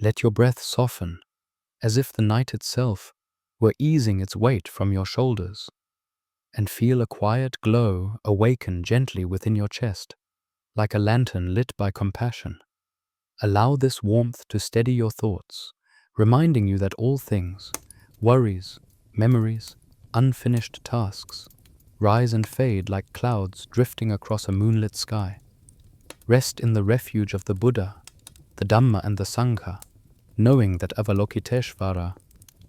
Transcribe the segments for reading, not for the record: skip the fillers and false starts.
Let your breath soften, as if the night itself were easing its weight from your shoulders, and feel a quiet glow awaken gently within your chest, like a lantern lit by compassion. Allow this warmth to steady your thoughts, reminding you that all things, worries, memories, unfinished tasks, rise and fade like clouds drifting across a moonlit sky. Rest in the refuge of the Buddha, the Dhamma and the Sangha, knowing that Avalokiteshvara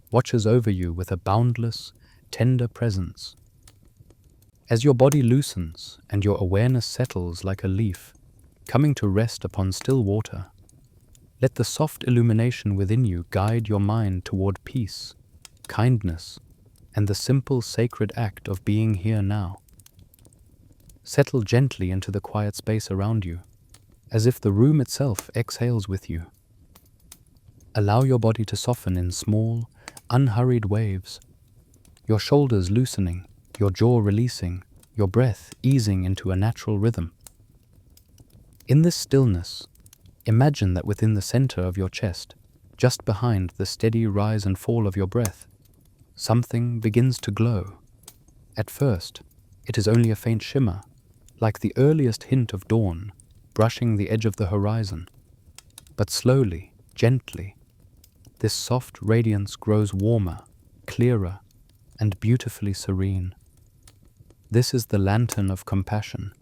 watches over you with a boundless, tender presence. As your body loosens and your awareness settles like a leaf, coming to rest upon still water, let the soft illumination within you guide your mind toward peace, kindness, and the simple sacred act of being here now. Settle gently into the quiet space around you, as if the room itself exhales with you. Allow your body to soften in small, unhurried waves, your shoulders loosening, your jaw releasing, your breath easing into a natural rhythm. In this stillness, imagine that within the center of your chest, just behind the steady rise and fall of your breath, something begins to glow. At first, it is only a faint shimmer, like the earliest hint of dawn, brushing the edge of the horizon. But slowly, gently, this soft radiance grows warmer, clearer, and beautifully serene. This is the lantern of compassion,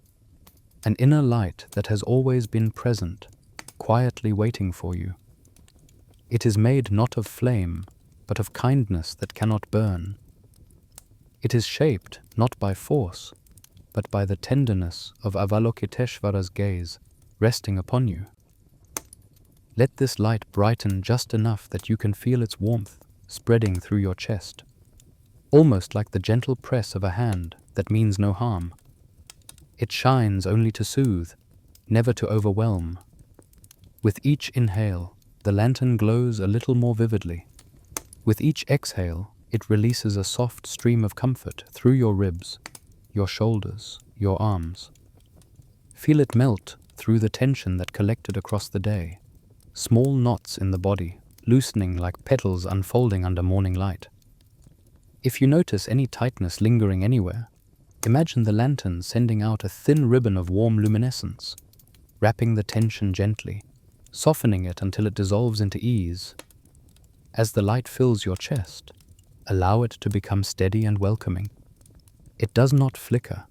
an inner light that has always been present, quietly waiting for you. It is made not of flame, but of kindness that cannot burn. It is shaped not by force, but by the tenderness of Avalokiteshvara's gaze resting upon you. Let this light brighten just enough that you can feel its warmth spreading through your chest, almost like the gentle press of a hand that means no harm. It shines only to soothe, never to overwhelm. With each inhale, the lantern glows a little more vividly. With each exhale, it releases a soft stream of comfort through your ribs, your shoulders, your arms. Feel it melt through the tension that collected across the day, small knots in the body, loosening like petals unfolding under morning light. If you notice any tightness lingering anywhere, imagine the lantern sending out a thin ribbon of warm luminescence, wrapping the tension gently, softening it until it dissolves into ease. As the light fills your chest, allow it to become steady and welcoming. It does not flicker.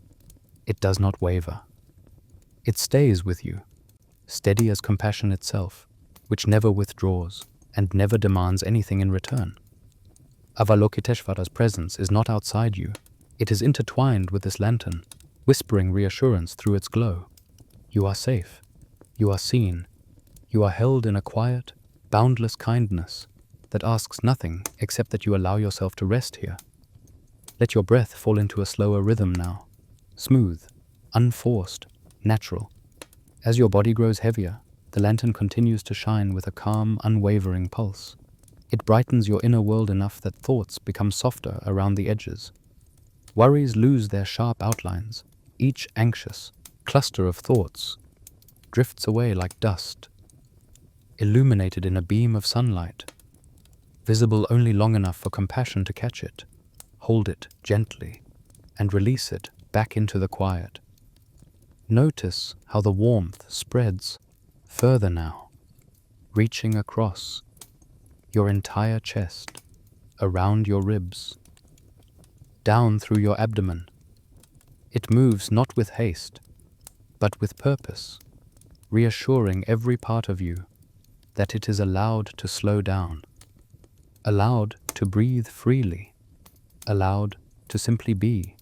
It does not waver. It stays with you, steady as compassion itself, which never withdraws and never demands anything in return. Avalokiteshvara's presence is not outside you. It is intertwined with this lantern, whispering reassurance through its glow. You are safe. You are seen. You are held in a quiet, boundless kindness that asks nothing except that you allow yourself to rest here. Let your breath fall into a slower rhythm now, smooth, unforced, natural. As your body grows heavier, the lantern continues to shine with a calm, unwavering pulse. It brightens your inner world enough that thoughts become softer around the edges. Worries lose their sharp outlines. Each anxious cluster of thoughts drifts away like dust, illuminated in a beam of sunlight, visible only long enough for compassion to catch it, hold it gently, and release it back into the quiet. Notice how the warmth spreads further now, reaching across your entire chest, around your ribs, down through your abdomen. It moves not with haste, but with purpose, reassuring every part of you that it is allowed to slow down, allowed to breathe freely, allowed to simply be.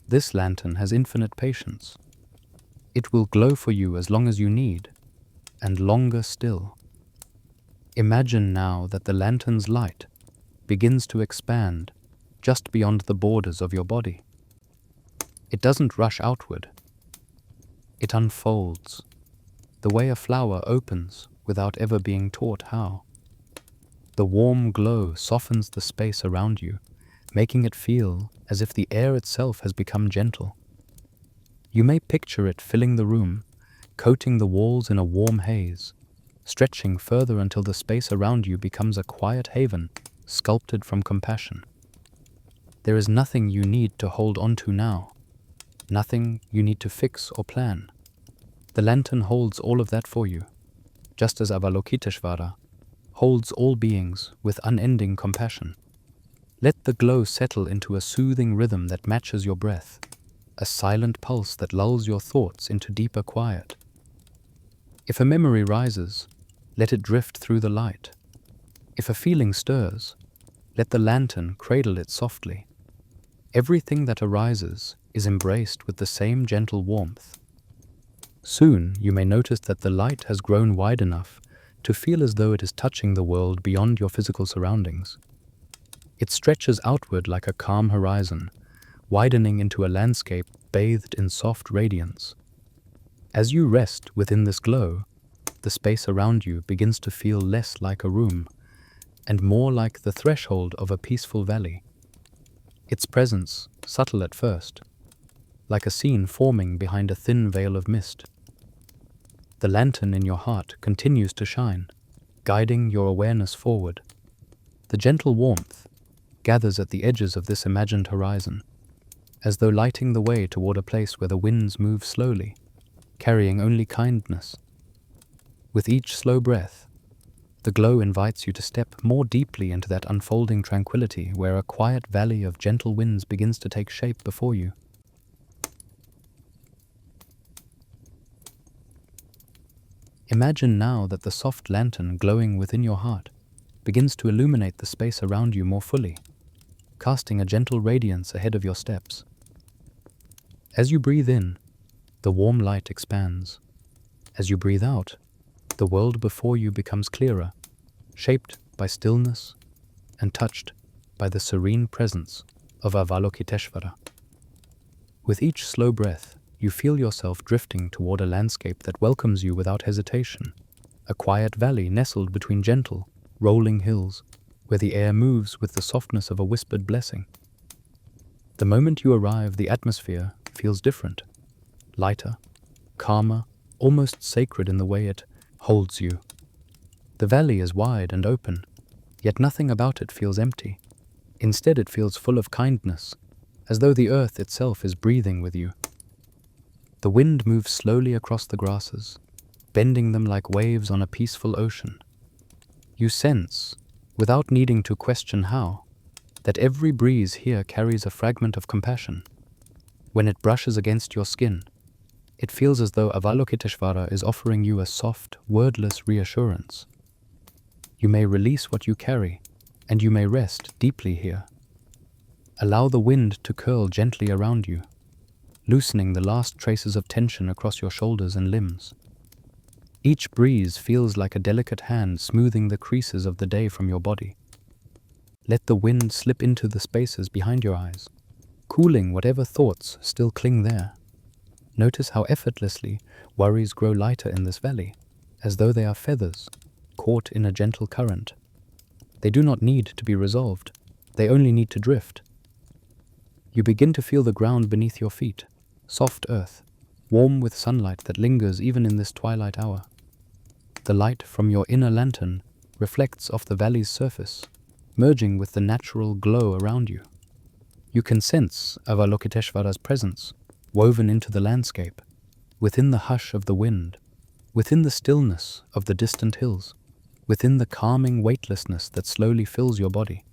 This lantern has infinite patience. It will glow for you as long as you need, and longer still. Imagine now that the lantern's light begins to expand just beyond the borders of your body. It doesn't rush outward. It unfolds, the way a flower opens without ever being taught how. The warm glow softens the space around you, making it feel as if the air itself has become gentle. You may picture it filling the room, coating the walls in a warm haze, stretching further until the space around you becomes a quiet haven, sculpted from compassion. There is nothing you need to hold on to now, nothing you need to fix or plan. The lantern holds all of that for you, just as Avalokiteshvara holds all beings with unending compassion. Let the glow settle into a soothing rhythm that matches your breath, a silent pulse that lulls your thoughts into deeper quiet. If a memory rises, let it drift through the light. If a feeling stirs, let the lantern cradle it softly. Everything that arises is embraced with the same gentle warmth. Soon you may notice that the light has grown wide enough to feel as though it is touching the world beyond your physical surroundings. It stretches outward like a calm horizon, widening into a landscape bathed in soft radiance. As you rest within this glow, the space around you begins to feel less like a room and more like the threshold of a peaceful valley. Its presence, subtle at first, like a scene forming behind a thin veil of mist. The lantern in your heart continues to shine, guiding your awareness forward. The gentle warmth gathers at the edges of this imagined horizon, as though lighting the way toward a place where the winds move slowly, carrying only kindness. With each slow breath, the glow invites you to step more deeply into that unfolding tranquility where a quiet valley of gentle winds begins to take shape before you. Imagine now that the soft lantern glowing within your heart begins to illuminate the space around you more fully, casting a gentle radiance ahead of your steps. As you breathe in, the warm light expands. As you breathe out, the world before you becomes clearer, shaped by stillness and touched by the serene presence of Avalokiteshvara. With each slow breath, you feel yourself drifting toward a landscape that welcomes you without hesitation, a quiet valley nestled between gentle, rolling hills, where the air moves with the softness of a whispered blessing. The moment you arrive, the atmosphere feels different, lighter, calmer, almost sacred in the way it holds you. The valley is wide and open, yet nothing about it feels empty. Instead, it feels full of kindness, as though the earth itself is breathing with you. The wind moves slowly across the grasses, bending them like waves on a peaceful ocean. You sense, without needing to question how, that every breeze here carries a fragment of compassion. When it brushes against your skin, it feels as though Avalokiteshvara is offering you a soft, wordless reassurance. You may release what you carry, and you may rest deeply here. Allow the wind to curl gently around you, loosening the last traces of tension across your shoulders and limbs. Each breeze feels like a delicate hand smoothing the creases of the day from your body. Let the wind slip into the spaces behind your eyes, cooling whatever thoughts still cling there. Notice how effortlessly worries grow lighter in this valley, as though they are feathers caught in a gentle current. They do not need to be resolved, they only need to drift. You begin to feel the ground beneath your feet, soft earth, warm with sunlight that lingers even in this twilight hour. The light from your inner lantern reflects off the valley's surface, merging with the natural glow around you. You can sense Avalokiteshvara's presence, woven into the landscape, within the hush of the wind, within the stillness of the distant hills, within the calming weightlessness that slowly fills your body.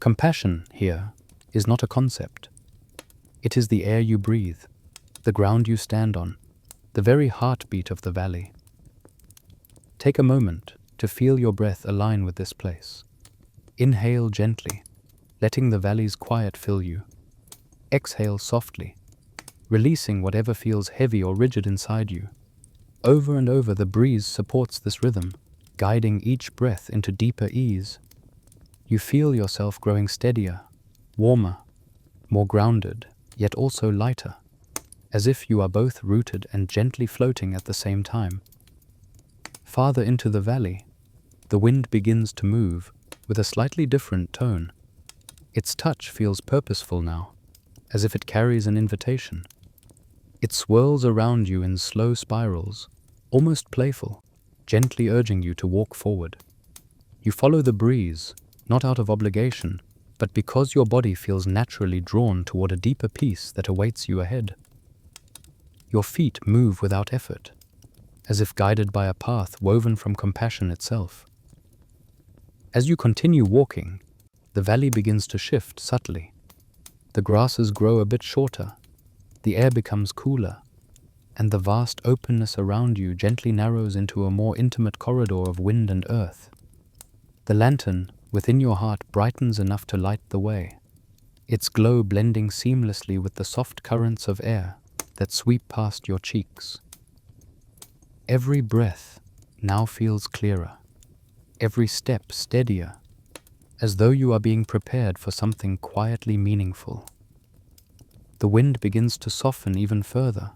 Compassion here is not a concept. It is the air you breathe, the ground you stand on, the very heartbeat of the valley. Take a moment to feel your breath align with this place. Inhale gently, letting the valley's quiet fill you. Exhale softly, releasing whatever feels heavy or rigid inside you. Over and over, the breeze supports this rhythm, guiding each breath into deeper ease. You feel yourself growing steadier, warmer, more grounded, yet also lighter, as if you are both rooted and gently floating at the same time. Farther into the valley, the wind begins to move with a slightly different tone. Its touch feels purposeful now, as if it carries an invitation. It swirls around you in slow spirals, almost playful, gently urging you to walk forward. You follow the breeze, not out of obligation, but because your body feels naturally drawn toward a deeper peace that awaits you ahead. Your feet move without effort, as if guided by a path woven from compassion itself. As you continue walking, the valley begins to shift subtly. The grasses grow a bit shorter, the air becomes cooler, and the vast openness around you gently narrows into a more intimate corridor of wind and earth. The lantern within your heart brightens enough to light the way, its glow blending seamlessly with the soft currents of air that sweep past your cheeks. Every breath now feels clearer, every step steadier, as though you are being prepared for something quietly meaningful. The wind begins to soften even further,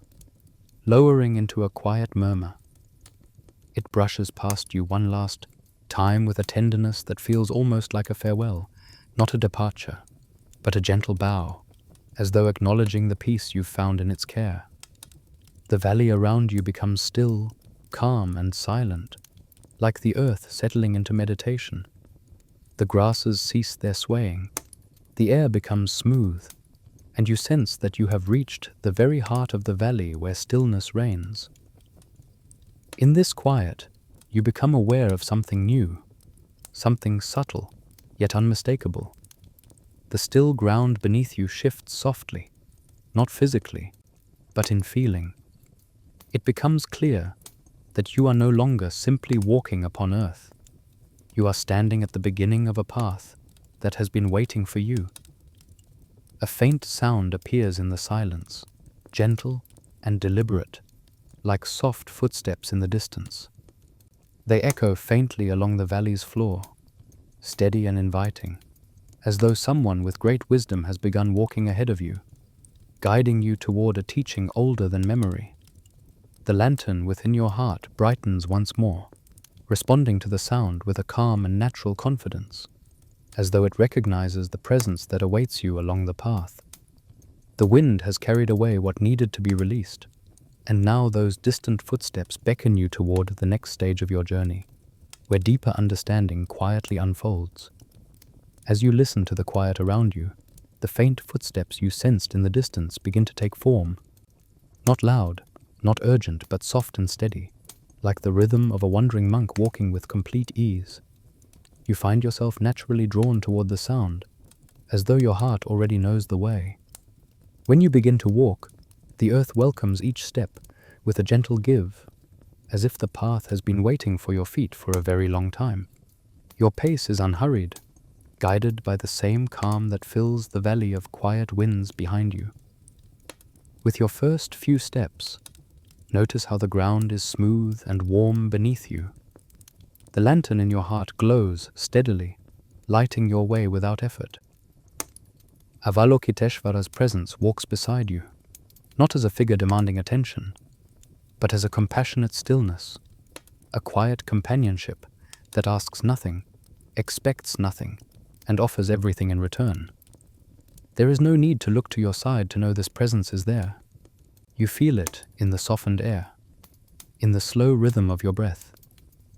lowering into a quiet murmur. It brushes past you one last time with a tenderness that feels almost like a farewell, not a departure, but a gentle bow, as though acknowledging the peace you've found in its care. The valley around you becomes still, calm and silent, like the earth settling into meditation. The grasses cease their swaying, the air becomes smooth, and you sense that you have reached the very heart of the valley where stillness reigns. In this quiet, you become aware of something new, something subtle, yet unmistakable. The still ground beneath you shifts softly, not physically, but in feeling. It becomes clear that you are no longer simply walking upon earth. You are standing at the beginning of a path that has been waiting for you. A faint sound appears in the silence, gentle and deliberate, like soft footsteps in the distance. They echo faintly along the valley's floor, steady and inviting, as though someone with great wisdom has begun walking ahead of you, guiding you toward a teaching older than memory. The lantern within your heart brightens once more, responding to the sound with a calm and natural confidence, as though it recognizes the presence that awaits you along the path. The wind has carried away what needed to be released, and now those distant footsteps beckon you toward the next stage of your journey, where deeper understanding quietly unfolds. As you listen to the quiet around you, the faint footsteps you sensed in the distance begin to take form, not loud, not urgent, but soft and steady, like the rhythm of a wandering monk walking with complete ease. You find yourself naturally drawn toward the sound, as though your heart already knows the way. When you begin to walk, the earth welcomes each step with a gentle give, as if the path has been waiting for your feet for a very long time. Your pace is unhurried, guided by the same calm that fills the valley of quiet winds behind you. With your first few steps, notice how the ground is smooth and warm beneath you. The lantern in your heart glows steadily, lighting your way without effort. Avalokiteshvara's presence walks beside you, not as a figure demanding attention, but as a compassionate stillness, a quiet companionship that asks nothing, expects nothing, and offers everything in return. There is no need to look to your side to know this presence is there. You feel it in the softened air, in the slow rhythm of your breath,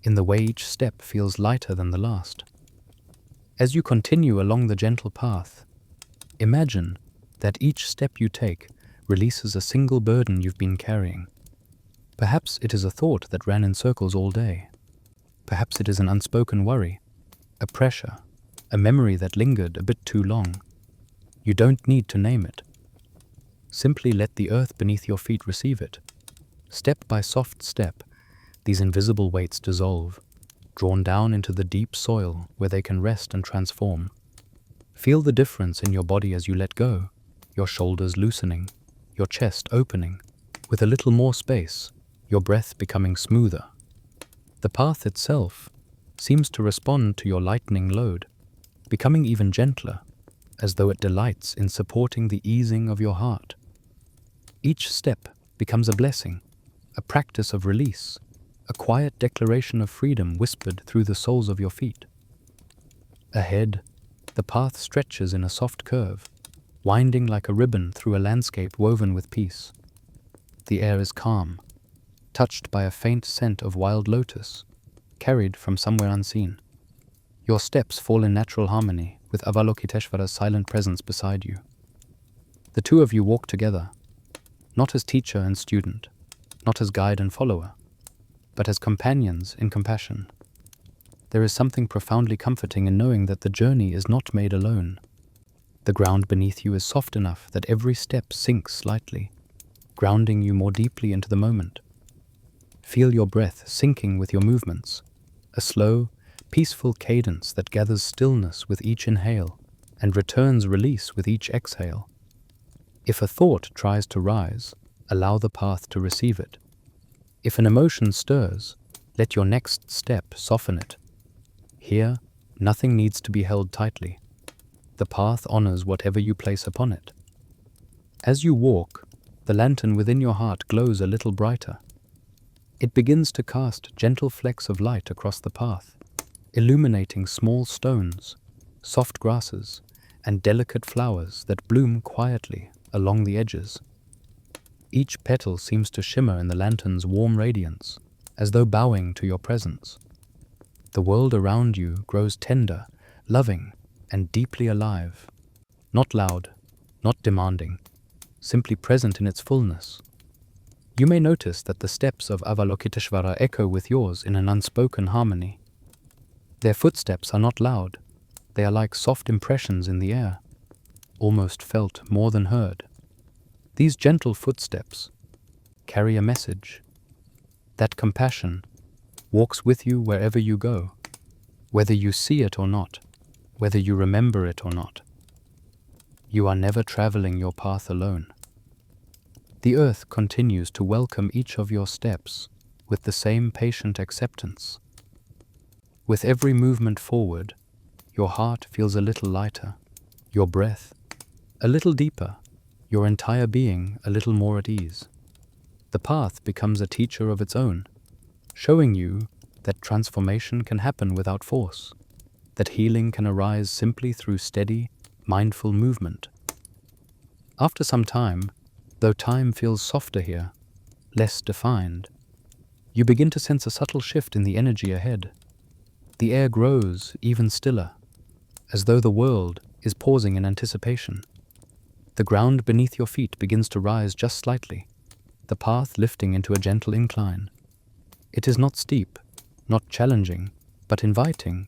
in the way each step feels lighter than the last. As you continue along the gentle path, imagine that each step you take releases a single burden you've been carrying. Perhaps it is a thought that ran in circles all day. Perhaps it is an unspoken worry, a pressure, a memory that lingered a bit too long. You don't need to name it. Simply let the earth beneath your feet receive it. Step by soft step, these invisible weights dissolve, drawn down into the deep soil where they can rest and transform. Feel the difference in your body as you let go, your shoulders loosening, your chest opening, with a little more space, your breath becoming smoother. The path itself seems to respond to your lightening load, becoming even gentler, as though it delights in supporting the easing of your heart. Each step becomes a blessing, a practice of release, a quiet declaration of freedom whispered through the soles of your feet. Ahead, the path stretches in a soft curve, winding like a ribbon through a landscape woven with peace. The air is calm, touched by a faint scent of wild lotus, carried from somewhere unseen. Your steps fall in natural harmony with Avalokiteshvara's silent presence beside you. The two of you walk together, not as teacher and student, not as guide and follower, but as companions in compassion. There is something profoundly comforting in knowing that the journey is not made alone. The ground beneath you is soft enough that every step sinks slightly, grounding you more deeply into the moment. Feel your breath sinking with your movements, a slow, peaceful cadence that gathers stillness with each inhale and returns release with each exhale. If a thought tries to rise, allow the path to receive it. If an emotion stirs, let your next step soften it. Here, nothing needs to be held tightly. The path honors whatever you place upon it. As you walk, the lantern within your heart glows a little brighter. It begins to cast gentle flecks of light across the path, illuminating small stones, soft grasses, and delicate flowers that bloom quietly along the edges. Each petal seems to shimmer in the lantern's warm radiance, as though bowing to your presence. The world around you grows tender, loving, and deeply alive. Not loud, not demanding, simply present in its fullness. You may notice that the steps of Avalokiteshvara echo with yours in an unspoken harmony. Their footsteps are not loud, they are like soft impressions in the air, almost felt more than heard. These gentle footsteps carry a message. That compassion walks with you wherever you go, whether you see it or not, whether you remember it or not. You are never traveling your path alone. The earth continues to welcome each of your steps with the same patient acceptance. With every movement forward, your heart feels a little lighter, your breath a little deeper, your entire being a little more at ease. The path becomes a teacher of its own, showing you that transformation can happen without force, that healing can arise simply through steady, mindful movement. After some time, though time feels softer here, less defined, you begin to sense a subtle shift in the energy ahead. The air grows even stiller, as though the world is pausing in anticipation. The ground beneath your feet begins to rise just slightly, the path lifting into a gentle incline. It is not steep, not challenging, but inviting,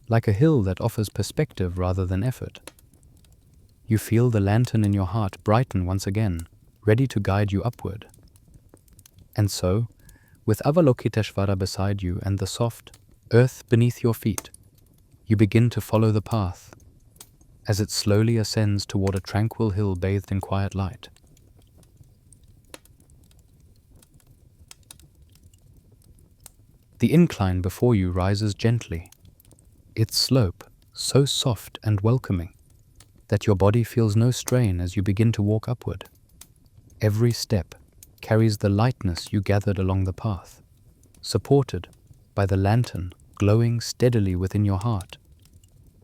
like a hill that offers perspective rather than effort. You feel the lantern in your heart brighten once again, ready to guide you upward. And so, with Avalokiteshvara beside you and the soft earth beneath your feet, you begin to follow the path, as it slowly ascends toward a tranquil hill bathed in quiet light. The incline before you rises gently, its slope so soft and welcoming that your body feels no strain as you begin to walk upward. Every step carries the lightness you gathered along the path, supported by the lantern glowing steadily within your heart,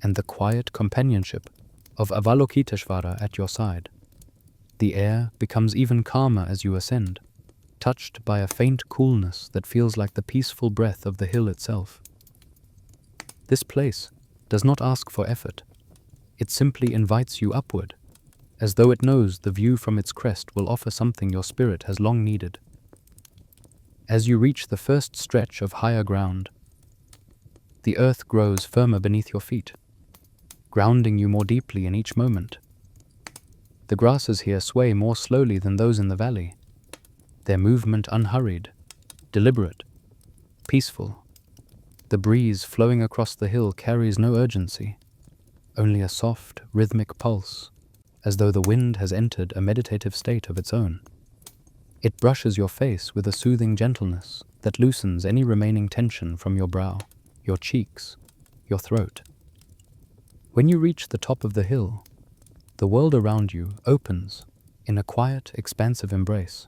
and the quiet companionship of Avalokiteshvara at your side. The air becomes even calmer as you ascend, touched by a faint coolness that feels like the peaceful breath of the hill itself. This place does not ask for effort. It simply invites you upward, as though it knows the view from its crest will offer something your spirit has long needed. As you reach the first stretch of higher ground, the earth grows firmer beneath your feet, grounding you more deeply in each moment. The grasses here sway more slowly than those in the valley, their movement unhurried, deliberate, peaceful. The breeze flowing across the hill carries no urgency, only a soft, rhythmic pulse, as though the wind has entered a meditative state of its own. It brushes your face with a soothing gentleness that loosens any remaining tension from your brow, your cheeks, your throat. When you reach the top of the hill, the world around you opens in a quiet, expansive embrace.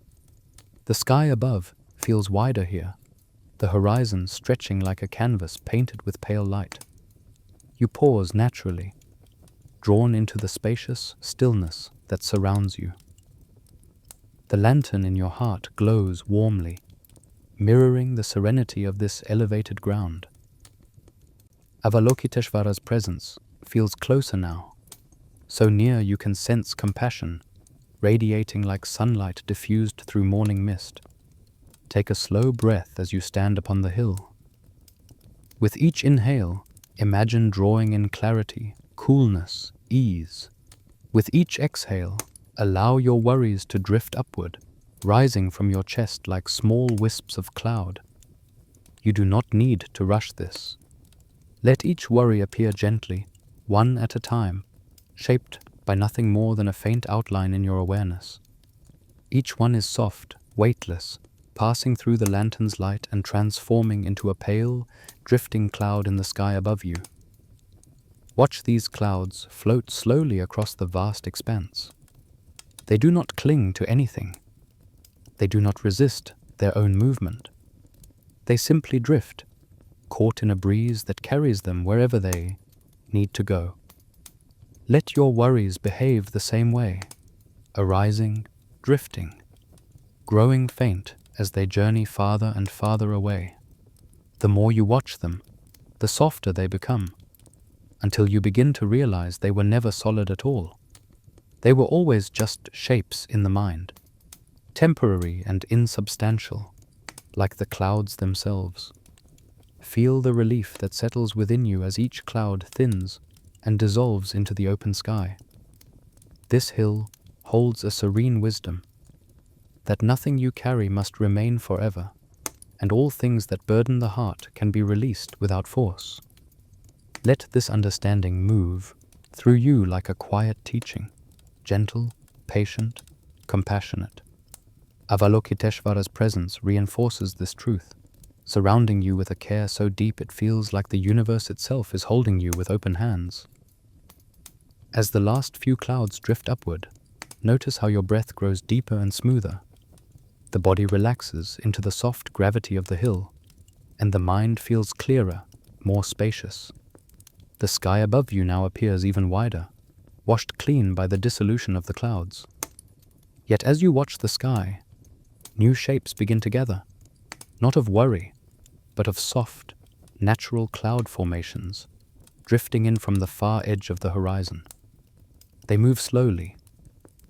The sky above feels wider here, the horizon stretching like a canvas painted with pale light. You pause naturally, drawn into the spacious stillness that surrounds you. The lantern in your heart glows warmly, mirroring the serenity of this elevated ground. Avalokiteshvara's presence feels closer now, so near you can sense compassion, radiating like sunlight diffused through morning mist. Take a slow breath as you stand upon the hill. With each inhale, imagine drawing in clarity, coolness, ease. With each exhale, allow your worries to drift upward, rising from your chest like small wisps of cloud. You do not need to rush this. Let each worry appear gently, one at a time, shaped by nothing more than a faint outline in your awareness. Each one is soft, weightless, passing through the lantern's light and transforming into a pale, drifting cloud in the sky above you. Watch these clouds float slowly across the vast expanse. They do not cling to anything. They do not resist their own movement. They simply drift, caught in a breeze that carries them wherever they need to go. Let your worries behave the same way, arising, drifting, growing faint as they journey farther and farther away. The more you watch them, the softer they become, until you begin to realize they were never solid at all. They were always just shapes in the mind, temporary and insubstantial, like the clouds themselves. Feel the relief that settles within you as each cloud thins and dissolves into the open sky. This hill holds a serene wisdom, that nothing you carry must remain forever, and all things that burden the heart can be released without force. Let this understanding move through you like a quiet teaching, gentle, patient, compassionate. Avalokiteshvara's presence reinforces this truth, surrounding you with a care so deep it feels like the universe itself is holding you with open hands. As the last few clouds drift upward, notice how your breath grows deeper and smoother. The body relaxes into the soft gravity of the hill, and the mind feels clearer, more spacious. The sky above you now appears even wider, washed clean by the dissolution of the clouds. Yet as you watch the sky, new shapes begin to gather, not of worry, but of soft, natural cloud formations, drifting in from the far edge of the horizon. They move slowly,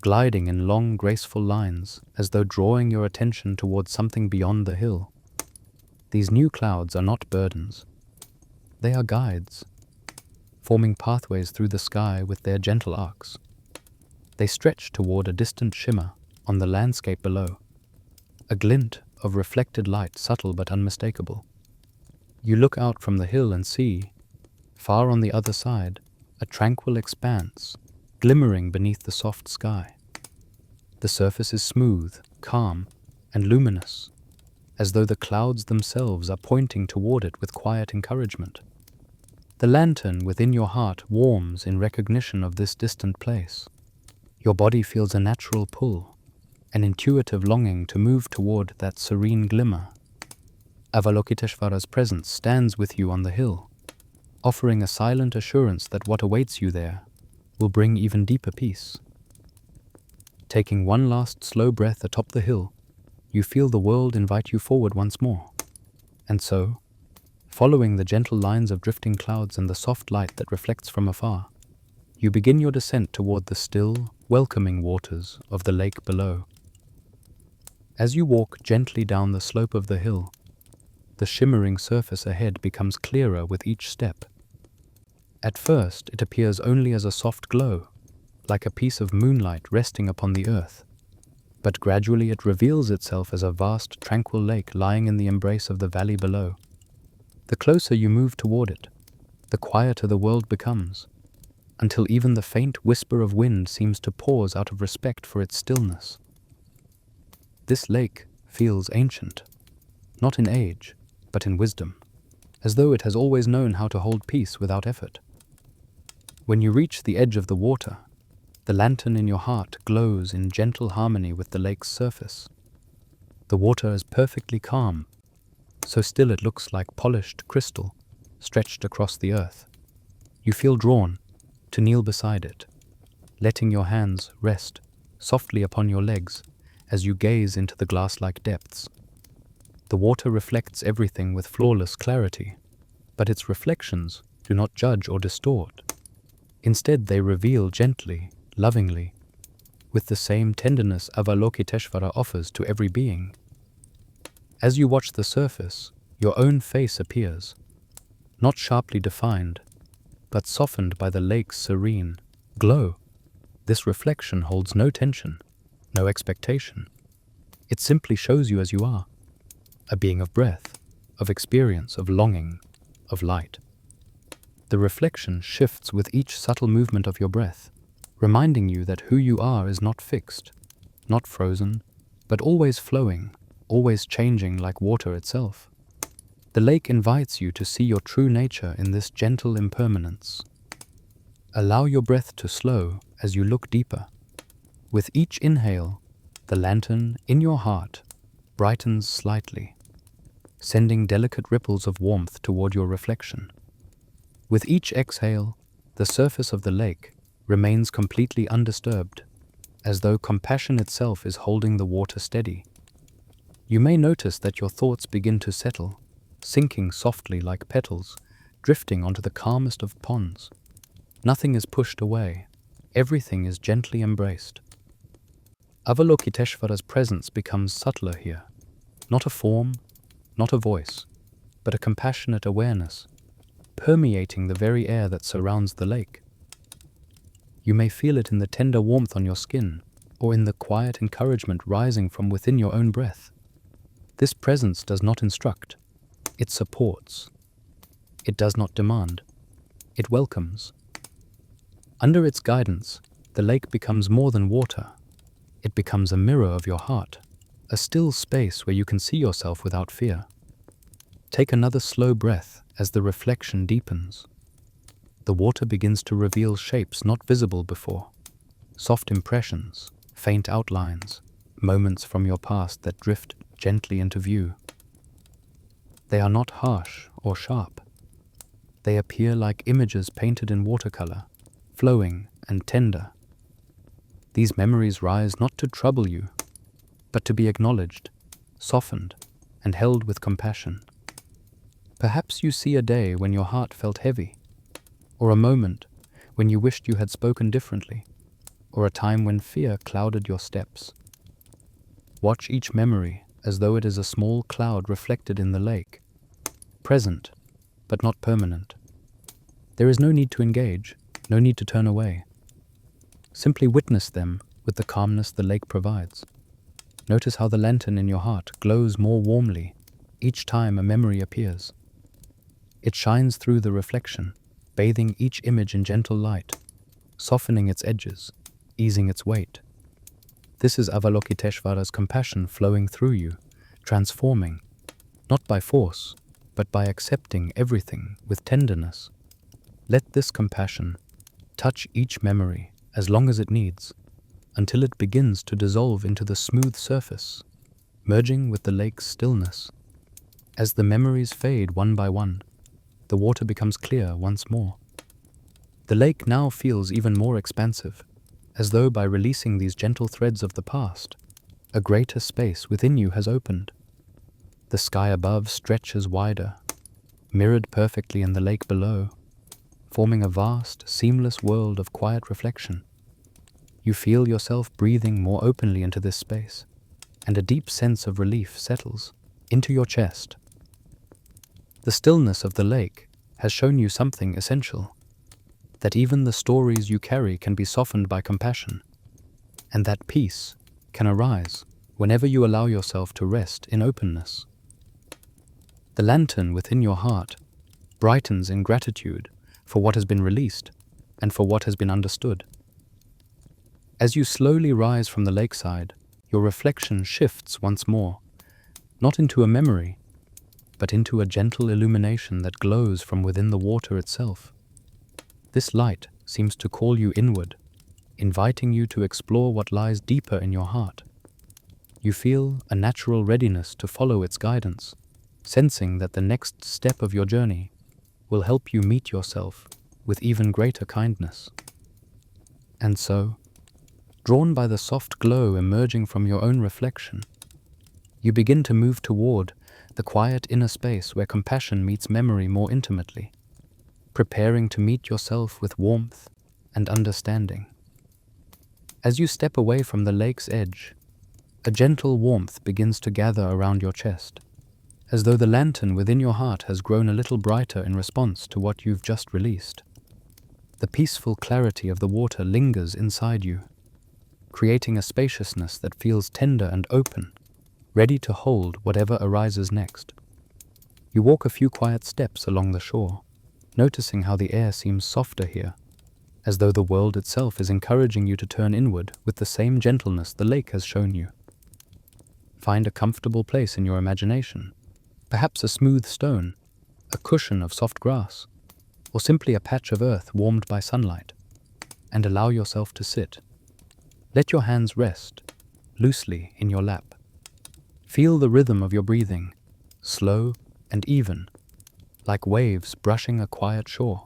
gliding in long, graceful lines, as though drawing your attention towards something beyond the hill. These new clouds are not burdens. They are guides, forming pathways through the sky with their gentle arcs. They stretch toward a distant shimmer on the landscape below, a glint of reflected light, subtle but unmistakable. You look out from the hill and see, far on the other side, a tranquil expanse, glimmering beneath the soft sky. The surface is smooth, calm, and luminous, as though the clouds themselves are pointing toward it with quiet encouragement. The lantern within your heart warms in recognition of this distant place. Your body feels a natural pull, an intuitive longing to move toward that serene glimmer. Avalokiteshvara's presence stands with you on the hill, offering a silent assurance that what awaits you there will bring even deeper peace. Taking one last slow breath atop the hill, you feel the world invite you forward once more. And so, following the gentle lines of drifting clouds and the soft light that reflects from afar, you begin your descent toward the still, welcoming waters of the lake below. As you walk gently down the slope of the hill, the shimmering surface ahead becomes clearer with each step. At first, it appears only as a soft glow, like a piece of moonlight resting upon the earth. But gradually it reveals itself as a vast, tranquil lake lying in the embrace of the valley below. The closer you move toward it, the quieter the world becomes, until even the faint whisper of wind seems to pause out of respect for its stillness. This lake feels ancient, not in age, but in wisdom, as though it has always known how to hold peace without effort. When you reach the edge of the water, the lantern in your heart glows in gentle harmony with the lake's surface. The water is perfectly calm, so still it looks like polished crystal stretched across the earth. You feel drawn to kneel beside it, letting your hands rest softly upon your legs as you gaze into the glass-like depths. The water reflects everything with flawless clarity, but its reflections do not judge or distort. Instead, they reveal gently, lovingly, with the same tenderness Avalokiteshvara offers to every being. As you watch the surface, your own face appears, not sharply defined, but softened by the lake's serene glow. This reflection holds no tension, no expectation. It simply shows you as you are, a being of breath, of experience, of longing, of light. The reflection shifts with each subtle movement of your breath, reminding you that who you are is not fixed, not frozen, but always flowing, always changing like water itself. The lake invites you to see your true nature in this gentle impermanence. Allow your breath to slow as you look deeper. With each inhale, the lantern in your heart brightens slightly, sending delicate ripples of warmth toward your reflection. With each exhale, the surface of the lake remains completely undisturbed, as though compassion itself is holding the water steady. You may notice that your thoughts begin to settle, sinking softly like petals, drifting onto the calmest of ponds. Nothing is pushed away, everything is gently embraced. Avalokiteshvara's presence becomes subtler here, not a form, not a voice, but a compassionate awareness, permeating the very air that surrounds the lake. You may feel it in the tender warmth on your skin, or in the quiet encouragement rising from within your own breath. This presence does not instruct, it supports. It does not demand, it welcomes. Under its guidance, the lake becomes more than water. It becomes a mirror of your heart, a still space where you can see yourself without fear. Take another slow breath as the reflection deepens. The water begins to reveal shapes not visible before, soft impressions, faint outlines, moments from your past that drift gently into view. They are not harsh or sharp. They appear like images painted in watercolor, flowing and tender. These memories rise not to trouble you, but to be acknowledged, softened, and held with compassion. Perhaps you see a day when your heart felt heavy, or a moment when you wished you had spoken differently, or a time when fear clouded your steps. Watch each memory as though it is a small cloud reflected in the lake, present, but not permanent. There is no need to engage, no need to turn away. Simply witness them with the calmness the lake provides. Notice how the lantern in your heart glows more warmly each time a memory appears. It shines through the reflection, bathing each image in gentle light, softening its edges, easing its weight. This is Avalokiteshvara's compassion flowing through you, transforming, not by force, but by accepting everything with tenderness. Let this compassion touch each memory as long as it needs, until it begins to dissolve into the smooth surface, merging with the lake's stillness. As the memories fade one by one, the water becomes clear once more. The lake now feels even more expansive, as though by releasing these gentle threads of the past, a greater space within you has opened. The sky above stretches wider, mirrored perfectly in the lake below, forming a vast, seamless world of quiet reflection. You feel yourself breathing more openly into this space, and a deep sense of relief settles into your chest. The stillness of the lake has shown you something essential, that even the stories you carry can be softened by compassion, and that peace can arise whenever you allow yourself to rest in openness. The lantern within your heart brightens in gratitude for what has been released and for what has been understood. As you slowly rise from the lakeside, your reflection shifts once more, not into a memory, but into a gentle illumination that glows from within the water itself. This light seems to call you inward, inviting you to explore what lies deeper in your heart. You feel a natural readiness to follow its guidance, sensing that the next step of your journey will help you meet yourself with even greater kindness. And so, drawn by the soft glow emerging from your own reflection, you begin to move toward the quiet inner space where compassion meets memory more intimately, preparing to meet yourself with warmth and understanding. As you step away from the lake's edge, a gentle warmth begins to gather around your chest, as though the lantern within your heart has grown a little brighter in response to what you've just released. The peaceful clarity of the water lingers inside you, creating a spaciousness that feels tender and open, ready to hold whatever arises next. You walk a few quiet steps along the shore, noticing how the air seems softer here, as though the world itself is encouraging you to turn inward with the same gentleness the lake has shown you. Find a comfortable place in your imagination, perhaps a smooth stone, a cushion of soft grass, or simply a patch of earth warmed by sunlight, and allow yourself to sit. Let your hands rest loosely in your lap. Feel the rhythm of your breathing, slow and even, like waves brushing a quiet shore.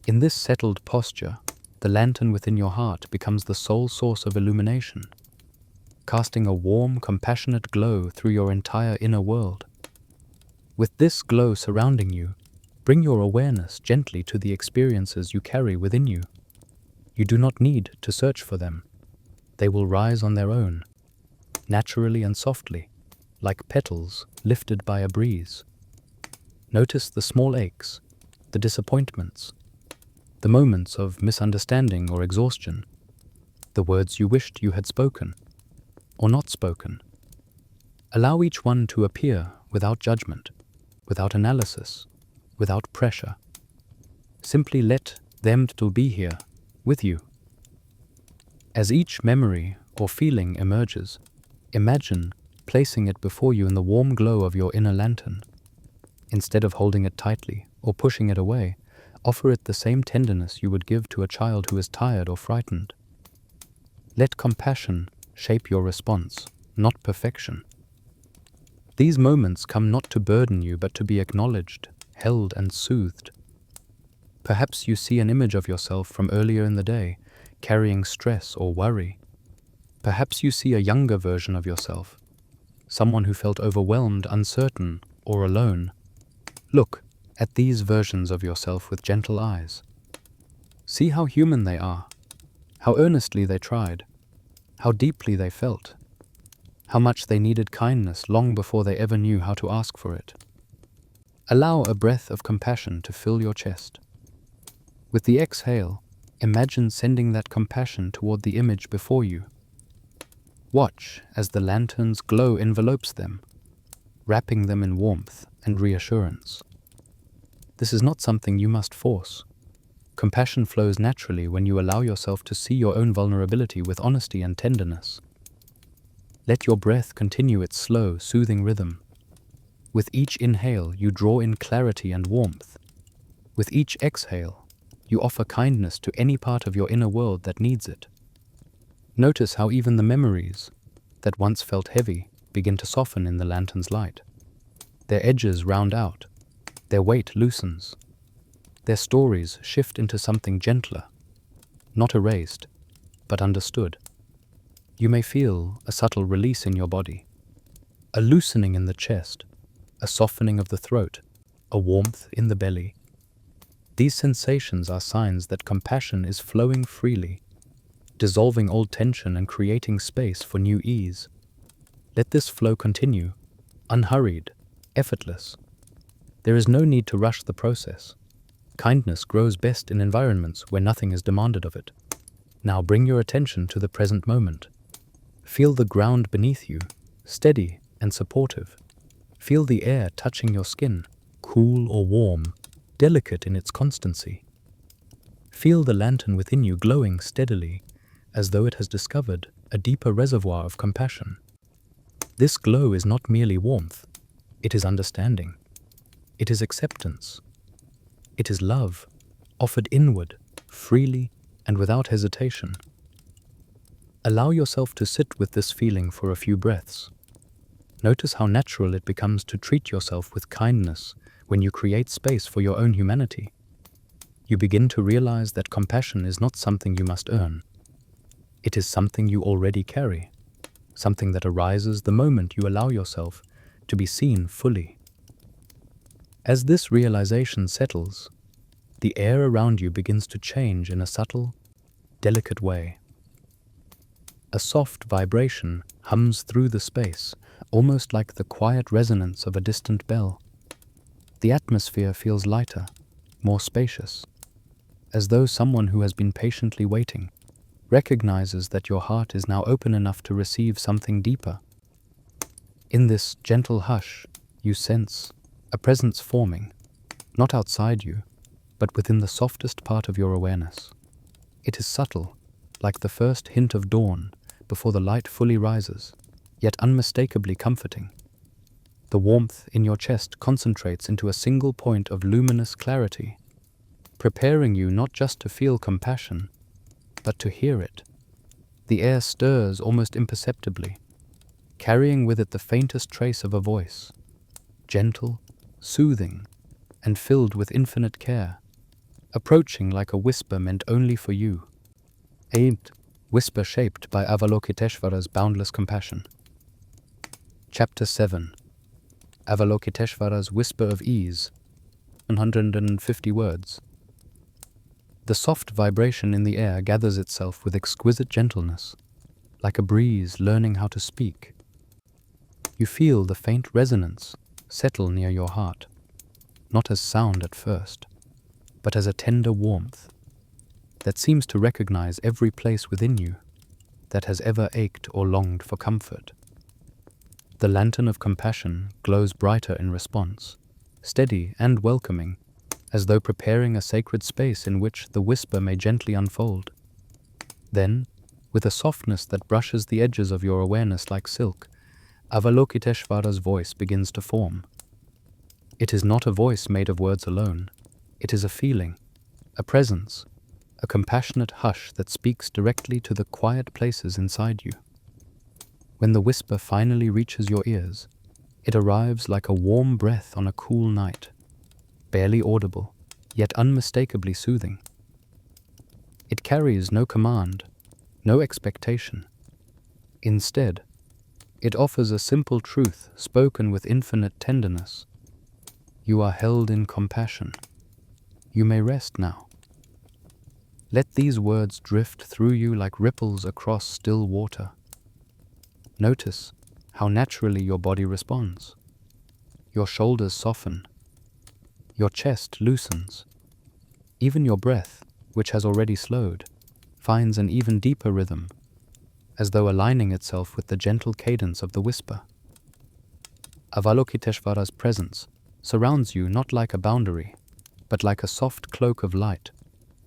In this settled posture, the lantern within your heart becomes the sole source of illumination, casting a warm, compassionate glow through your entire inner world. With this glow surrounding you, bring your awareness gently to the experiences you carry within you. You do not need to search for them. They will rise on their own, naturally and softly, like petals lifted by a breeze. Notice the small aches, the disappointments, the moments of misunderstanding or exhaustion, the words you wished you had spoken or not spoken. Allow each one to appear without judgment, without analysis, without pressure. Simply let them to be here with you. As each memory or feeling emerges, imagine placing it before you in the warm glow of your inner lantern. Instead of holding it tightly or pushing it away, offer it the same tenderness you would give to a child who is tired or frightened. Let compassion shape your response, not perfection. These moments come not to burden you, but to be acknowledged, held, and soothed. Perhaps you see an image of yourself from earlier in the day, carrying stress or worry. Perhaps you see a younger version of yourself, someone who felt overwhelmed, uncertain, or alone. Look at these versions of yourself with gentle eyes. See how human they are, how earnestly they tried, how deeply they felt, how much they needed kindness long before they ever knew how to ask for it. Allow a breath of compassion to fill your chest. With the exhale, imagine sending that compassion toward the image before you. Watch as the lantern's glow envelopes them, wrapping them in warmth and reassurance. This is not something you must force. Compassion flows naturally when you allow yourself to see your own vulnerability with honesty and tenderness. Let your breath continue its slow, soothing rhythm. With each inhale, you draw in clarity and warmth. With each exhale, you offer kindness to any part of your inner world that needs it. Notice how even the memories that once felt heavy begin to soften in the lantern's light. Their edges round out, their weight loosens. Their stories shift into something gentler, not erased, but understood. You may feel a subtle release in your body, a loosening in the chest, a softening of the throat, a warmth in the belly. These sensations are signs that compassion is flowing freely, dissolving old tension and creating space for new ease. Let this flow continue, unhurried, effortless. There is no need to rush the process. Kindness grows best in environments where nothing is demanded of it. Now bring your attention to the present moment. Feel the ground beneath you, steady and supportive. Feel the air touching your skin, cool or warm, delicate in its constancy. Feel the lantern within you glowing steadily, as though it has discovered a deeper reservoir of compassion. This glow is not merely warmth, it is understanding. It is acceptance. It is love, offered inward, freely, and without hesitation. Allow yourself to sit with this feeling for a few breaths. Notice how natural it becomes to treat yourself with kindness when you create space for your own humanity. You begin to realize that compassion is not something you must earn. It is something you already carry, something that arises the moment you allow yourself to be seen fully. As this realization settles, the air around you begins to change in a subtle, delicate way. A soft vibration hums through the space, almost like the quiet resonance of a distant bell. The atmosphere feels lighter, more spacious, as though someone who has been patiently waiting recognizes that your heart is now open enough to receive something deeper. In this gentle hush, you sense a presence forming, not outside you, but within the softest part of your awareness. It is subtle, like the first hint of dawn before the light fully rises, yet unmistakably comforting. The warmth in your chest concentrates into a single point of luminous clarity, preparing you not just to feel compassion, but to hear it. The air stirs almost imperceptibly, carrying with it the faintest trace of a voice, gentle, soothing, and filled with infinite care, approaching like a whisper meant only for you. A whisper shaped by Avalokiteshvara's boundless compassion. Chapter 7. Avalokiteshvara's Whisper of Ease, 150 words. The soft vibration in the air gathers itself with exquisite gentleness, like a breeze learning how to speak. You feel the faint resonance settle near your heart, not as sound at first, but as a tender warmth that seems to recognize every place within you that has ever ached or longed for comfort. The lantern of compassion glows brighter in response, steady and welcoming, as though preparing a sacred space in which the whisper may gently unfold. Then, with a softness that brushes the edges of your awareness like silk, Avalokiteshvara's voice begins to form. It is not a voice made of words alone. It is a feeling, a presence, a compassionate hush that speaks directly to the quiet places inside you. When the whisper finally reaches your ears, it arrives like a warm breath on a cool night, barely audible, yet unmistakably soothing. It carries no command, no expectation. Instead, it offers a simple truth spoken with infinite tenderness. You are held in compassion. You may rest now. Let these words drift through you like ripples across still water. Notice how naturally your body responds. Your shoulders soften. Your chest loosens. Even your breath, which has already slowed, finds an even deeper rhythm, as though aligning itself with the gentle cadence of the whisper. Avalokiteshvara's presence surrounds you not like a boundary, but like a soft cloak of light,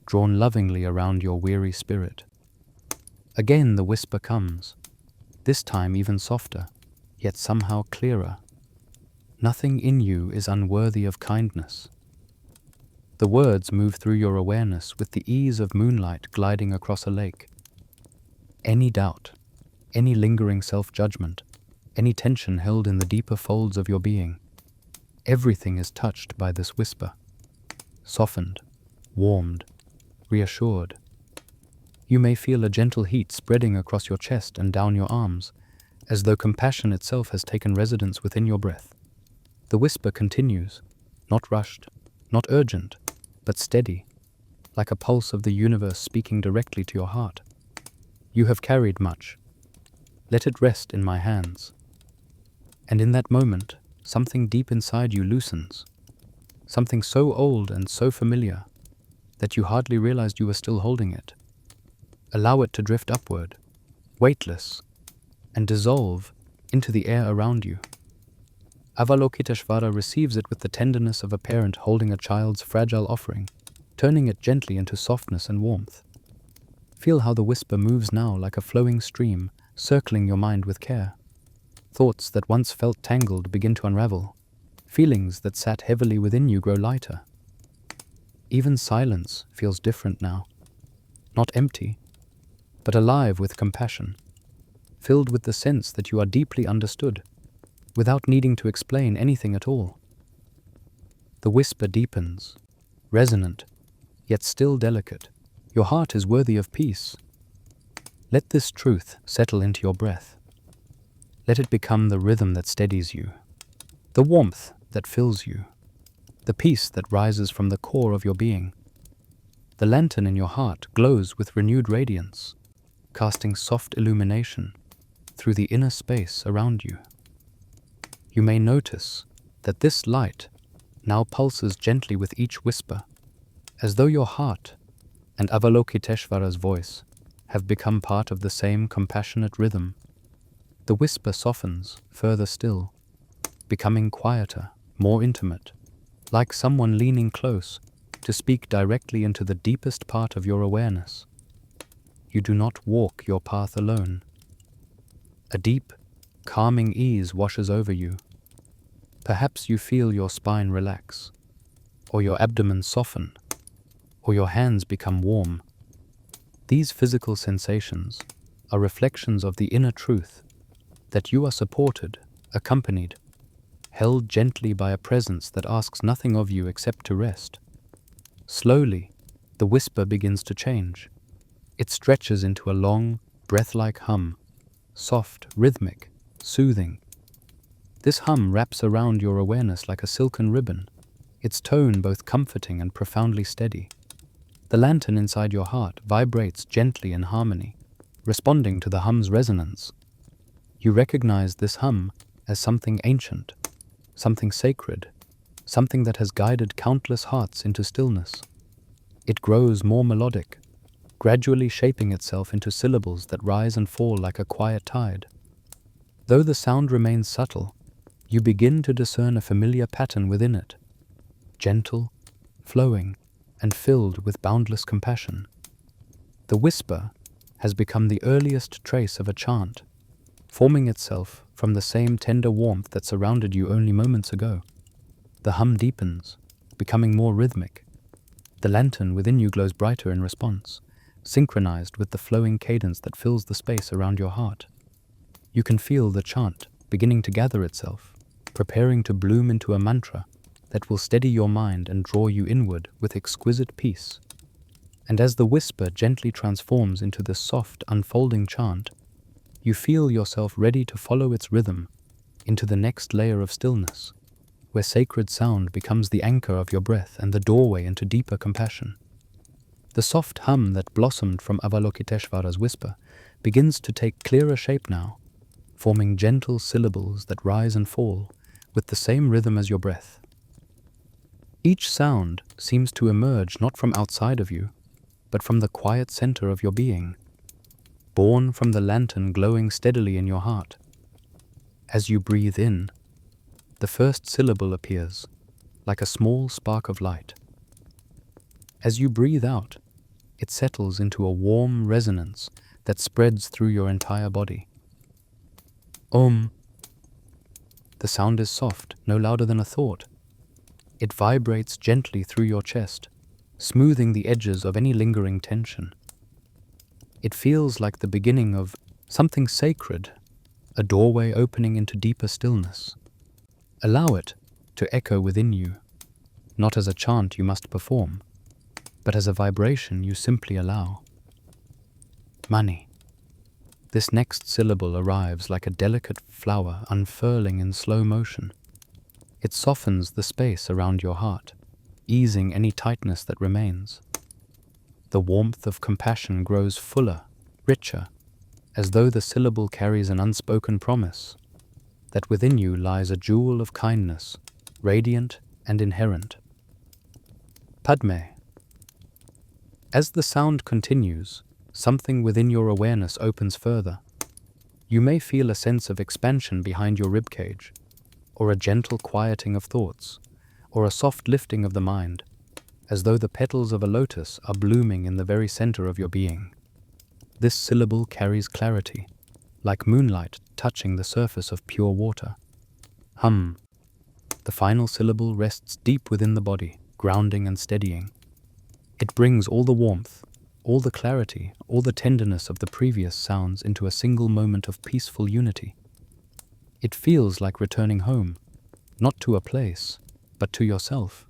drawn lovingly around your weary spirit. Again the whisper comes, this time even softer, yet somehow clearer. Nothing in you is unworthy of kindness. The words move through your awareness with the ease of moonlight gliding across a lake. Any doubt, any lingering self-judgment, any tension held in the deeper folds of your being, everything is touched by this whisper, softened, warmed, reassured. You may feel a gentle heat spreading across your chest and down your arms, as though compassion itself has taken residence within your breath. The whisper continues, not rushed, not urgent, but steady, like a pulse of the universe speaking directly to your heart. You have carried much. Let it rest in my hands. And in that moment, something deep inside you loosens, something so old and so familiar that you hardly realized you were still holding it. Allow it to drift upward, weightless, and dissolve into the air around you. Avalokiteshvara receives it with the tenderness of a parent holding a child's fragile offering, turning it gently into softness and warmth. Feel how the whisper moves now like a flowing stream, circling your mind with care. Thoughts that once felt tangled begin to unravel. Feelings that sat heavily within you grow lighter. Even silence feels different now. Not empty, but alive with compassion, filled with the sense that you are deeply understood, without needing to explain anything at all. The whisper deepens, resonant, yet still delicate. Your heart is worthy of peace. Let this truth settle into your breath. Let it become the rhythm that steadies you, The warmth that fills you, the peace that rises from the core of your being. The lantern in your heart glows with renewed radiance, casting soft illumination through the inner space around you. You may notice that this light now pulses gently with each whisper, as though your heart and Avalokiteshvara's voice have become part of the same compassionate rhythm. The whisper softens further still, becoming quieter, more intimate, like someone leaning close to speak directly into the deepest part of your awareness. You do not walk your path alone. A deep, calming ease washes over you. Perhaps you feel your spine relax, or your abdomen soften, or your hands become warm. These physical sensations are reflections of the inner truth that you are supported, accompanied, held gently by a presence that asks nothing of you except to rest. Slowly, the whisper begins to change. It stretches into a long, breath-like hum, soft, rhythmic, soothing. This hum wraps around your awareness like a silken ribbon, its tone both comforting and profoundly steady. The lantern inside your heart vibrates gently in harmony, responding to the hum's resonance. You recognize this hum as something ancient, something sacred, something that has guided countless hearts into stillness. It grows more melodic, gradually shaping itself into syllables that rise and fall like a quiet tide. Though the sound remains subtle, you begin to discern a familiar pattern within it, gentle, flowing, and filled with boundless compassion. The whisper has become the earliest trace of a chant, forming itself from the same tender warmth that surrounded you only moments ago. The hum deepens, becoming more rhythmic. The lantern within you glows brighter in response, synchronized with the flowing cadence that fills the space around your heart. You can feel the chant beginning to gather itself, preparing to bloom into a mantra that will steady your mind and draw you inward with exquisite peace. And as the whisper gently transforms into the soft, unfolding chant, you feel yourself ready to follow its rhythm into the next layer of stillness, where sacred sound becomes the anchor of your breath and the doorway into deeper compassion. The soft hum that blossomed from Avalokiteshvara's whisper begins to take clearer shape now, forming gentle syllables that rise and fall with the same rhythm as your breath. Each sound seems to emerge not from outside of you, but from the quiet center of your being, born from the lantern glowing steadily in your heart. As you breathe in, the first syllable appears, like a small spark of light. As you breathe out, it settles into a warm resonance that spreads through your entire body. Om. The sound is soft, no louder than a thought. It vibrates gently through your chest, smoothing the edges of any lingering tension. It feels like the beginning of something sacred, a doorway opening into deeper stillness. Allow it to echo within you, not as a chant you must perform, but as a vibration you simply allow. Mani. This next syllable arrives like a delicate flower unfurling in slow motion. It softens the space around your heart, easing any tightness that remains. The warmth of compassion grows fuller, richer, as though the syllable carries an unspoken promise that within you lies a jewel of kindness, radiant and inherent. Padme. As the sound continues, something within your awareness opens further. You may feel a sense of expansion behind your ribcage, or a gentle quieting of thoughts, or a soft lifting of the mind, as though the petals of a lotus are blooming in the very center of your being. This syllable carries clarity, like moonlight touching the surface of pure water. Hum. The final syllable rests deep within the body, grounding and steadying. It brings all the warmth, all the clarity, all the tenderness of the previous sounds into a single moment of peaceful unity. It feels like returning home, not to a place, but to yourself.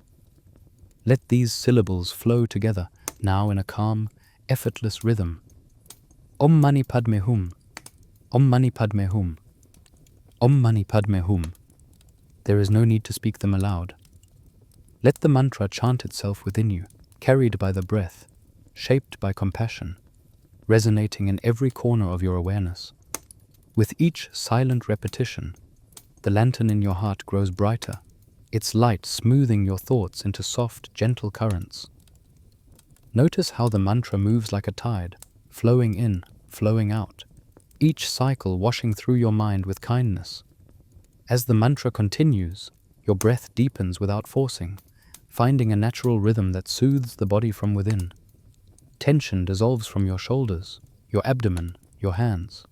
Let these syllables flow together, now in a calm, effortless rhythm. Om Mani Padme Hum. Om Mani Padme Hum. Om Mani Padme Hum. There is no need to speak them aloud. Let the mantra chant itself within you, carried by the breath, shaped by compassion, resonating in every corner of your awareness. With each silent repetition, the lantern in your heart grows brighter, its light smoothing your thoughts into soft, gentle currents. Notice how the mantra moves like a tide, flowing in, flowing out, each cycle washing through your mind with kindness. As the mantra continues, your breath deepens without forcing, finding a natural rhythm that soothes the body from within. Tension dissolves from your shoulders, your abdomen, your hands.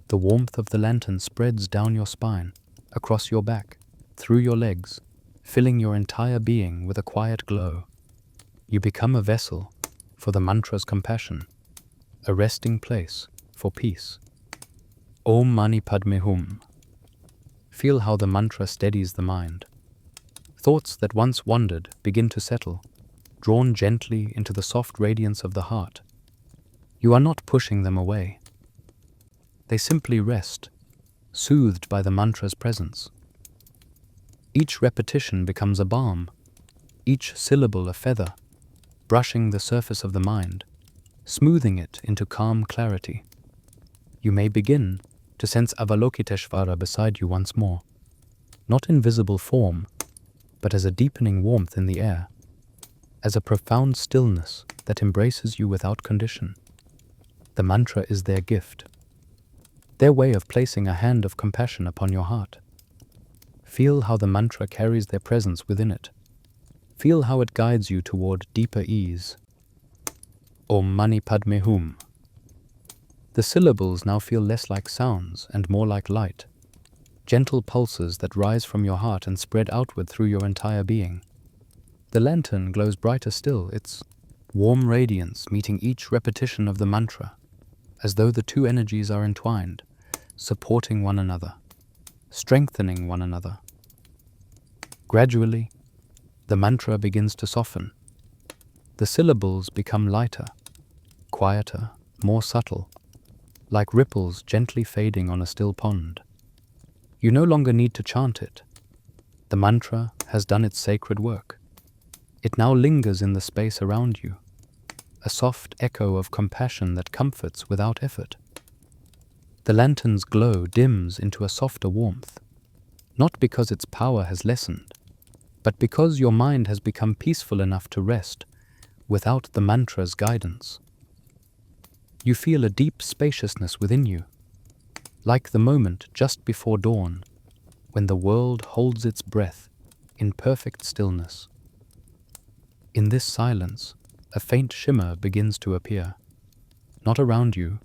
The warmth of the lantern spreads down your spine, across your back, through your legs, filling your entire being with a quiet glow. You become a vessel for the mantra's compassion, a resting place for peace. Om Mani Padme Hum. Feel how the mantra steadies the mind. Thoughts that once wandered begin to settle, drawn gently into the soft radiance of the heart. You are not pushing them away. They simply rest, soothed by the mantra's presence. Each repetition becomes a balm, each syllable a feather, brushing the surface of the mind, smoothing it into calm clarity. You may begin to sense Avalokiteshvara beside you once more, not in visible form, but as a deepening warmth in the air, as a profound stillness that embraces you without condition. The mantra is their gift, their way of placing a hand of compassion upon your heart. Feel how the mantra carries their presence within it. Feel how it guides you toward deeper ease. Om Mani Padme Hum. The syllables now feel less like sounds and more like light, gentle pulses that rise from your heart and spread outward through your entire being. The lantern glows brighter still, its warm radiance meeting each repetition of the mantra, as though the two energies are entwined, supporting one another, strengthening one another. Gradually, the mantra begins to soften. The syllables become lighter, quieter, more subtle, like ripples gently fading on a still pond. You no longer need to chant it. The mantra has done its sacred work. It now lingers in the space around you, a soft echo of compassion that comforts without effort. The lantern's glow dims into a softer warmth, not because its power has lessened, but because your mind has become peaceful enough to rest without the mantra's guidance. You feel a deep spaciousness within you, like the moment just before dawn, when the world holds its breath in perfect stillness. In this silence, a faint shimmer begins to appear, not around you,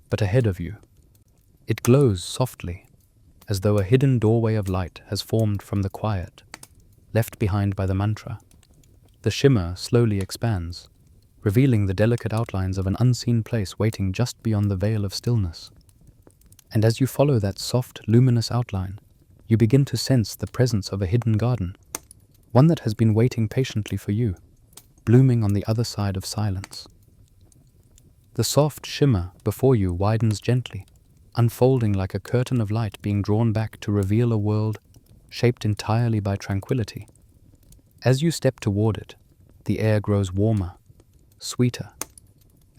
but ahead of you. It glows softly, as though a hidden doorway of light has formed from the quiet, left behind by the mantra. The shimmer slowly expands, revealing the delicate outlines of an unseen place waiting just beyond the veil of stillness. And as you follow that soft, luminous outline, you begin to sense the presence of a hidden garden, one that has been waiting patiently for you, blooming on the other side of silence. The soft shimmer before you widens gently, unfolding like a curtain of light being drawn back to reveal a world shaped entirely by tranquility. As you step toward it, the air grows warmer, sweeter,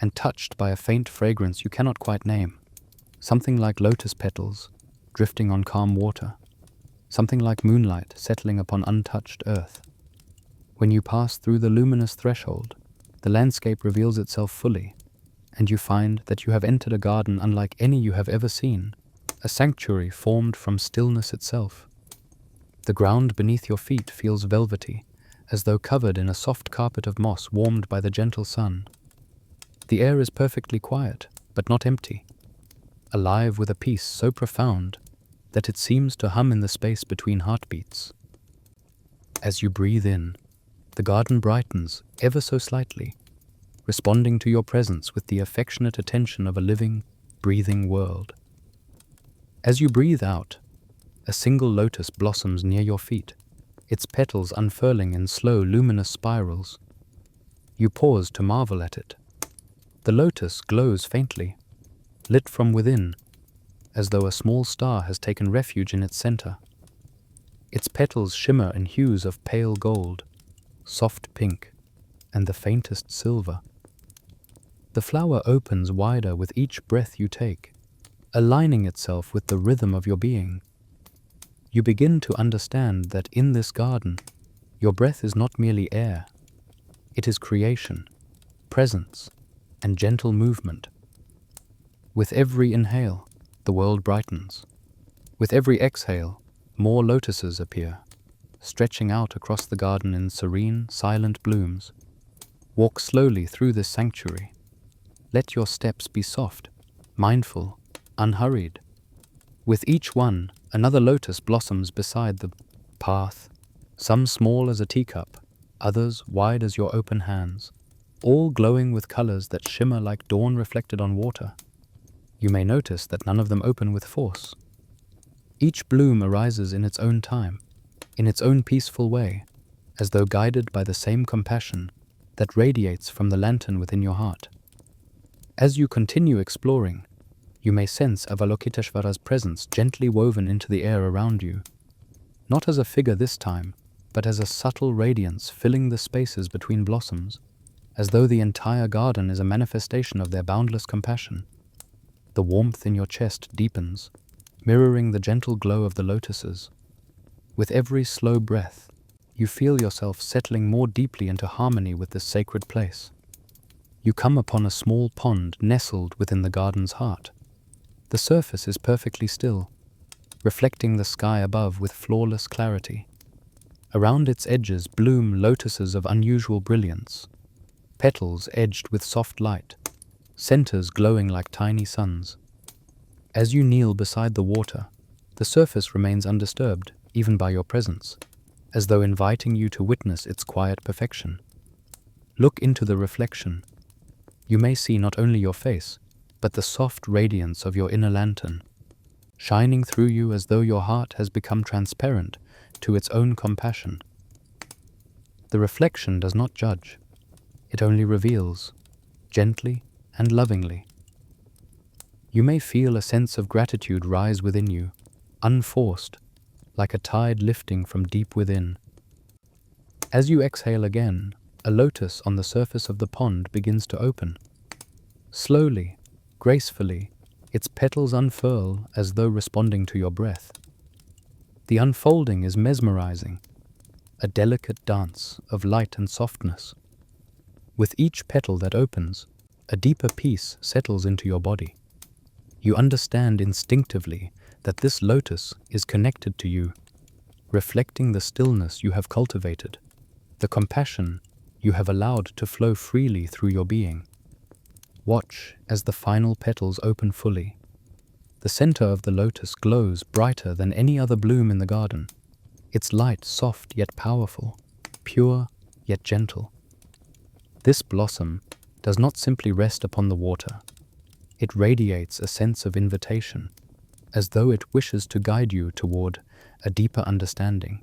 and touched by a faint fragrance you cannot quite name, something like lotus petals drifting on calm water, something like moonlight settling upon untouched earth. When you pass through the luminous threshold, the landscape reveals itself fully, and you find that you have entered a garden unlike any you have ever seen, a sanctuary formed from stillness itself. The ground beneath your feet feels velvety, as though covered in a soft carpet of moss warmed by the gentle sun. The air is perfectly quiet, but not empty, alive with a peace so profound that it seems to hum in the space between heartbeats. As you breathe in, the garden brightens ever so slightly, responding to your presence with the affectionate attention of a living, breathing world. As you breathe out, a single lotus blossoms near your feet, its petals unfurling in slow, luminous spirals. You pause to marvel at it. The lotus glows faintly, lit from within, as though a small star has taken refuge in its center. Its petals shimmer in hues of pale gold, soft pink, and the faintest silver. The flower opens wider with each breath you take, aligning itself with the rhythm of your being. You begin to understand that in this garden, your breath is not merely air. It is creation, presence, and gentle movement. With every inhale, the world brightens. With every exhale, more lotuses appear, stretching out across the garden in serene, silent blooms. Walk slowly through this sanctuary. Let your steps be soft, mindful, unhurried. With each one, another lotus blossoms beside the path, some small as a teacup, others wide as your open hands, all glowing with colors that shimmer like dawn reflected on water. You may notice that none of them open with force. Each bloom arises in its own time, in its own peaceful way, as though guided by the same compassion that radiates from the lantern within your heart. As you continue exploring, you may sense Avalokiteshvara's presence gently woven into the air around you, not as a figure this time, but as a subtle radiance filling the spaces between blossoms, as though the entire garden is a manifestation of their boundless compassion. The warmth in your chest deepens, mirroring the gentle glow of the lotuses. With every slow breath, you feel yourself settling more deeply into harmony with this sacred place. You come upon a small pond nestled within the garden's heart. The surface is perfectly still, reflecting the sky above with flawless clarity. Around its edges bloom lotuses of unusual brilliance, petals edged with soft light, centers glowing like tiny suns. As you kneel beside the water, the surface remains undisturbed, even by your presence, as though inviting you to witness its quiet perfection. Look into the reflection. You may see not only your face, but the soft radiance of your inner lantern, shining through you as though your heart has become transparent to its own compassion. The reflection does not judge. It only reveals, gently and lovingly. You may feel a sense of gratitude rise within you, unforced, like a tide lifting from deep within. As you exhale again, a lotus on the surface of the pond begins to open. Slowly, gracefully, its petals unfurl as though responding to your breath. The unfolding is mesmerizing, a delicate dance of light and softness. With each petal that opens, a deeper peace settles into your body. You understand instinctively that this lotus is connected to you, reflecting the stillness you have cultivated, the compassion you have allowed to flow freely through your being. Watch as the final petals open fully. The center of the lotus glows brighter than any other bloom in the garden, its light soft yet powerful, pure yet gentle. This blossom does not simply rest upon the water. It radiates a sense of invitation, as though it wishes to guide you toward a deeper understanding,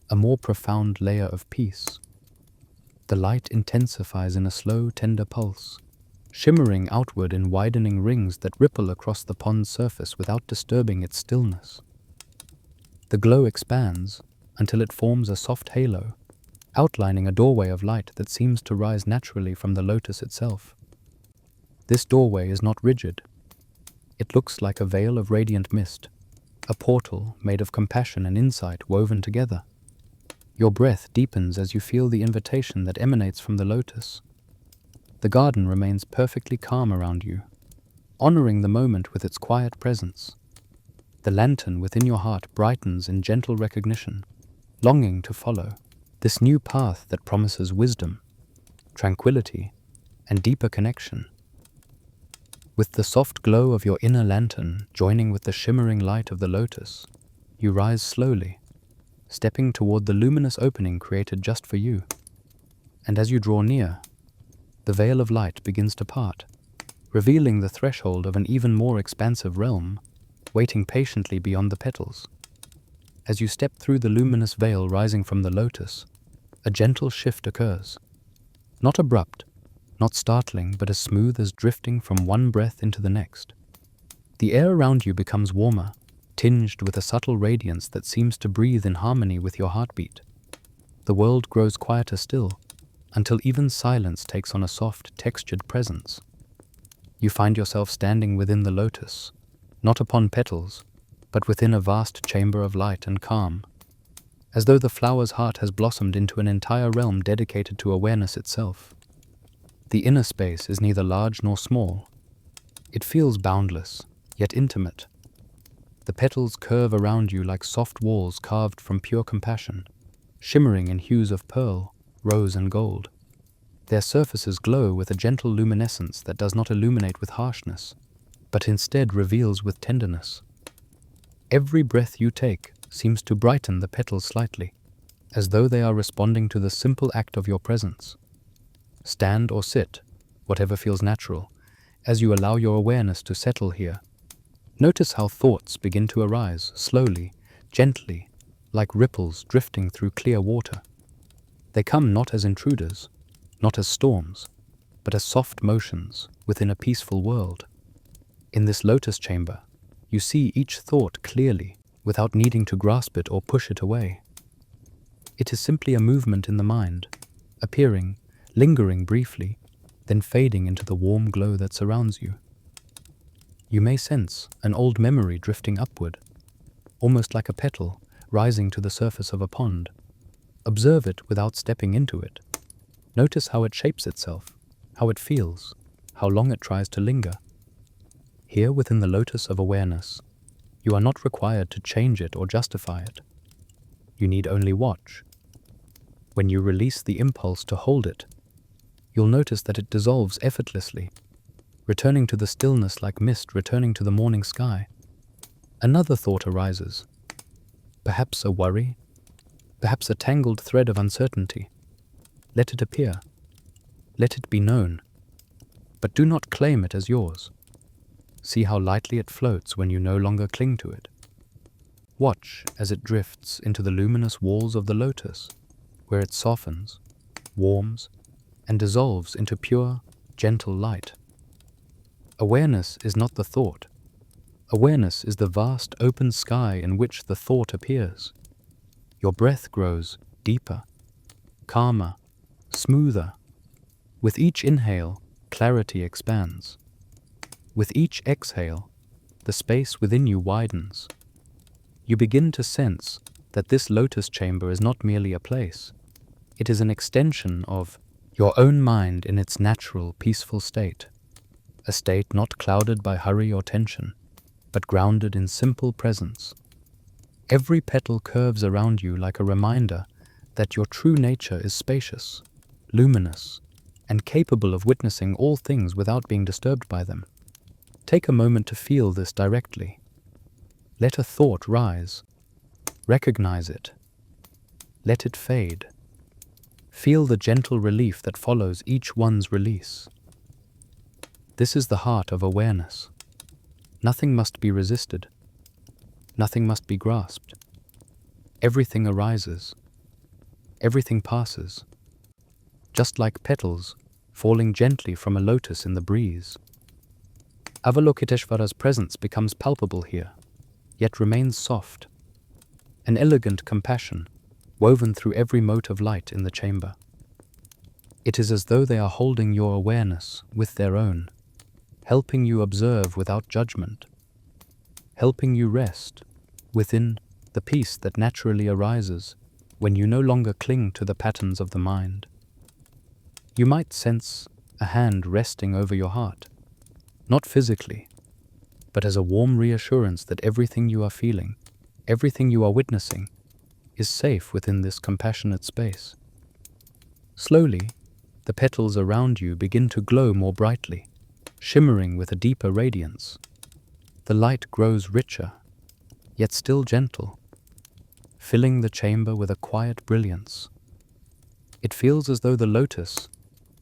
a more profound layer of peace. The light intensifies in a slow, tender pulse, shimmering outward in widening rings that ripple across the pond's surface without disturbing its stillness. The glow expands until it forms a soft halo, outlining a doorway of light that seems to rise naturally from the lotus itself. This doorway is not rigid. It looks like a veil of radiant mist, a portal made of compassion and insight woven together. Your breath deepens as you feel the invitation that emanates from the lotus. The garden remains perfectly calm around you, honoring the moment with its quiet presence. The lantern within your heart brightens in gentle recognition, longing to follow this new path that promises wisdom, tranquility, and deeper connection. With the soft glow of your inner lantern joining with the shimmering light of the lotus, you rise slowly, stepping toward the luminous opening created just for you. And as you draw near, the veil of light begins to part, revealing the threshold of an even more expansive realm, waiting patiently beyond the petals. As you step through the luminous veil rising from the lotus, a gentle shift occurs. Not abrupt, not startling, but as smooth as drifting from one breath into the next. The air around you becomes warmer, tinged with a subtle radiance that seems to breathe in harmony with your heartbeat. The world grows quieter still, until even silence takes on a soft, textured presence. You find yourself standing within the lotus, not upon petals, but within a vast chamber of light and calm, as though the flower's heart has blossomed into an entire realm dedicated to awareness itself. The inner space is neither large nor small. It feels boundless, yet intimate. The petals curve around you like soft walls carved from pure compassion, shimmering in hues of pearl, rose, and gold. Their surfaces glow with a gentle luminescence that does not illuminate with harshness, but instead reveals with tenderness. Every breath you take seems to brighten the petals slightly, as though they are responding to the simple act of your presence. Stand or sit, whatever feels natural, as you allow your awareness to settle here. Notice how thoughts begin to arise, slowly, gently, like ripples drifting through clear water. They come not as intruders, not as storms, but as soft motions within a peaceful world. In this lotus chamber, you see each thought clearly, without needing to grasp it or push it away. It is simply a movement in the mind, appearing, lingering briefly, then fading into the warm glow that surrounds you. You may sense an old memory drifting upward, almost like a petal rising to the surface of a pond. Observe it without stepping into it. Notice how it shapes itself, how it feels, how long it tries to linger. Here within the lotus of awareness, you are not required to change it or justify it. You need only watch. When you release the impulse to hold it, you'll notice that it dissolves effortlessly, returning to the stillness like mist returning to the morning sky. Another thought arises. Perhaps a worry, perhaps a tangled thread of uncertainty. Let it appear. Let it be known. But do not claim it as yours. See how lightly it floats when you no longer cling to it. Watch as it drifts into the luminous walls of the lotus, where it softens, warms, and dissolves into pure, gentle light. Awareness is not the thought. Awareness is the vast open sky in which the thought appears. Your breath grows deeper, calmer, smoother. With each inhale, clarity expands. With each exhale, the space within you widens. You begin to sense that this lotus chamber is not merely a place. It is an extension of your own mind in its natural, peaceful state. A state not clouded by hurry or tension, but grounded in simple presence. Every petal curves around you like a reminder that your true nature is spacious, luminous, and capable of witnessing all things without being disturbed by them. Take a moment to feel this directly. Let a thought rise. Recognize it. Let it fade. Feel the gentle relief that follows each one's release. This is the heart of awareness. Nothing must be resisted. Nothing must be grasped. Everything arises. Everything passes. Just like petals falling gently from a lotus in the breeze. Avalokiteshvara's presence becomes palpable here, yet remains soft. An elegant compassion woven through every mote of light in the chamber. It is as though they are holding your awareness with their own, helping you observe without judgment, helping you rest within the peace that naturally arises when you no longer cling to the patterns of the mind. You might sense a hand resting over your heart, not physically, but as a warm reassurance that everything you are feeling, everything you are witnessing, is safe within this compassionate space. Slowly, the petals around you begin to glow more brightly, shimmering with a deeper radiance. The light grows richer, yet still gentle, filling the chamber with a quiet brilliance. It feels as though the lotus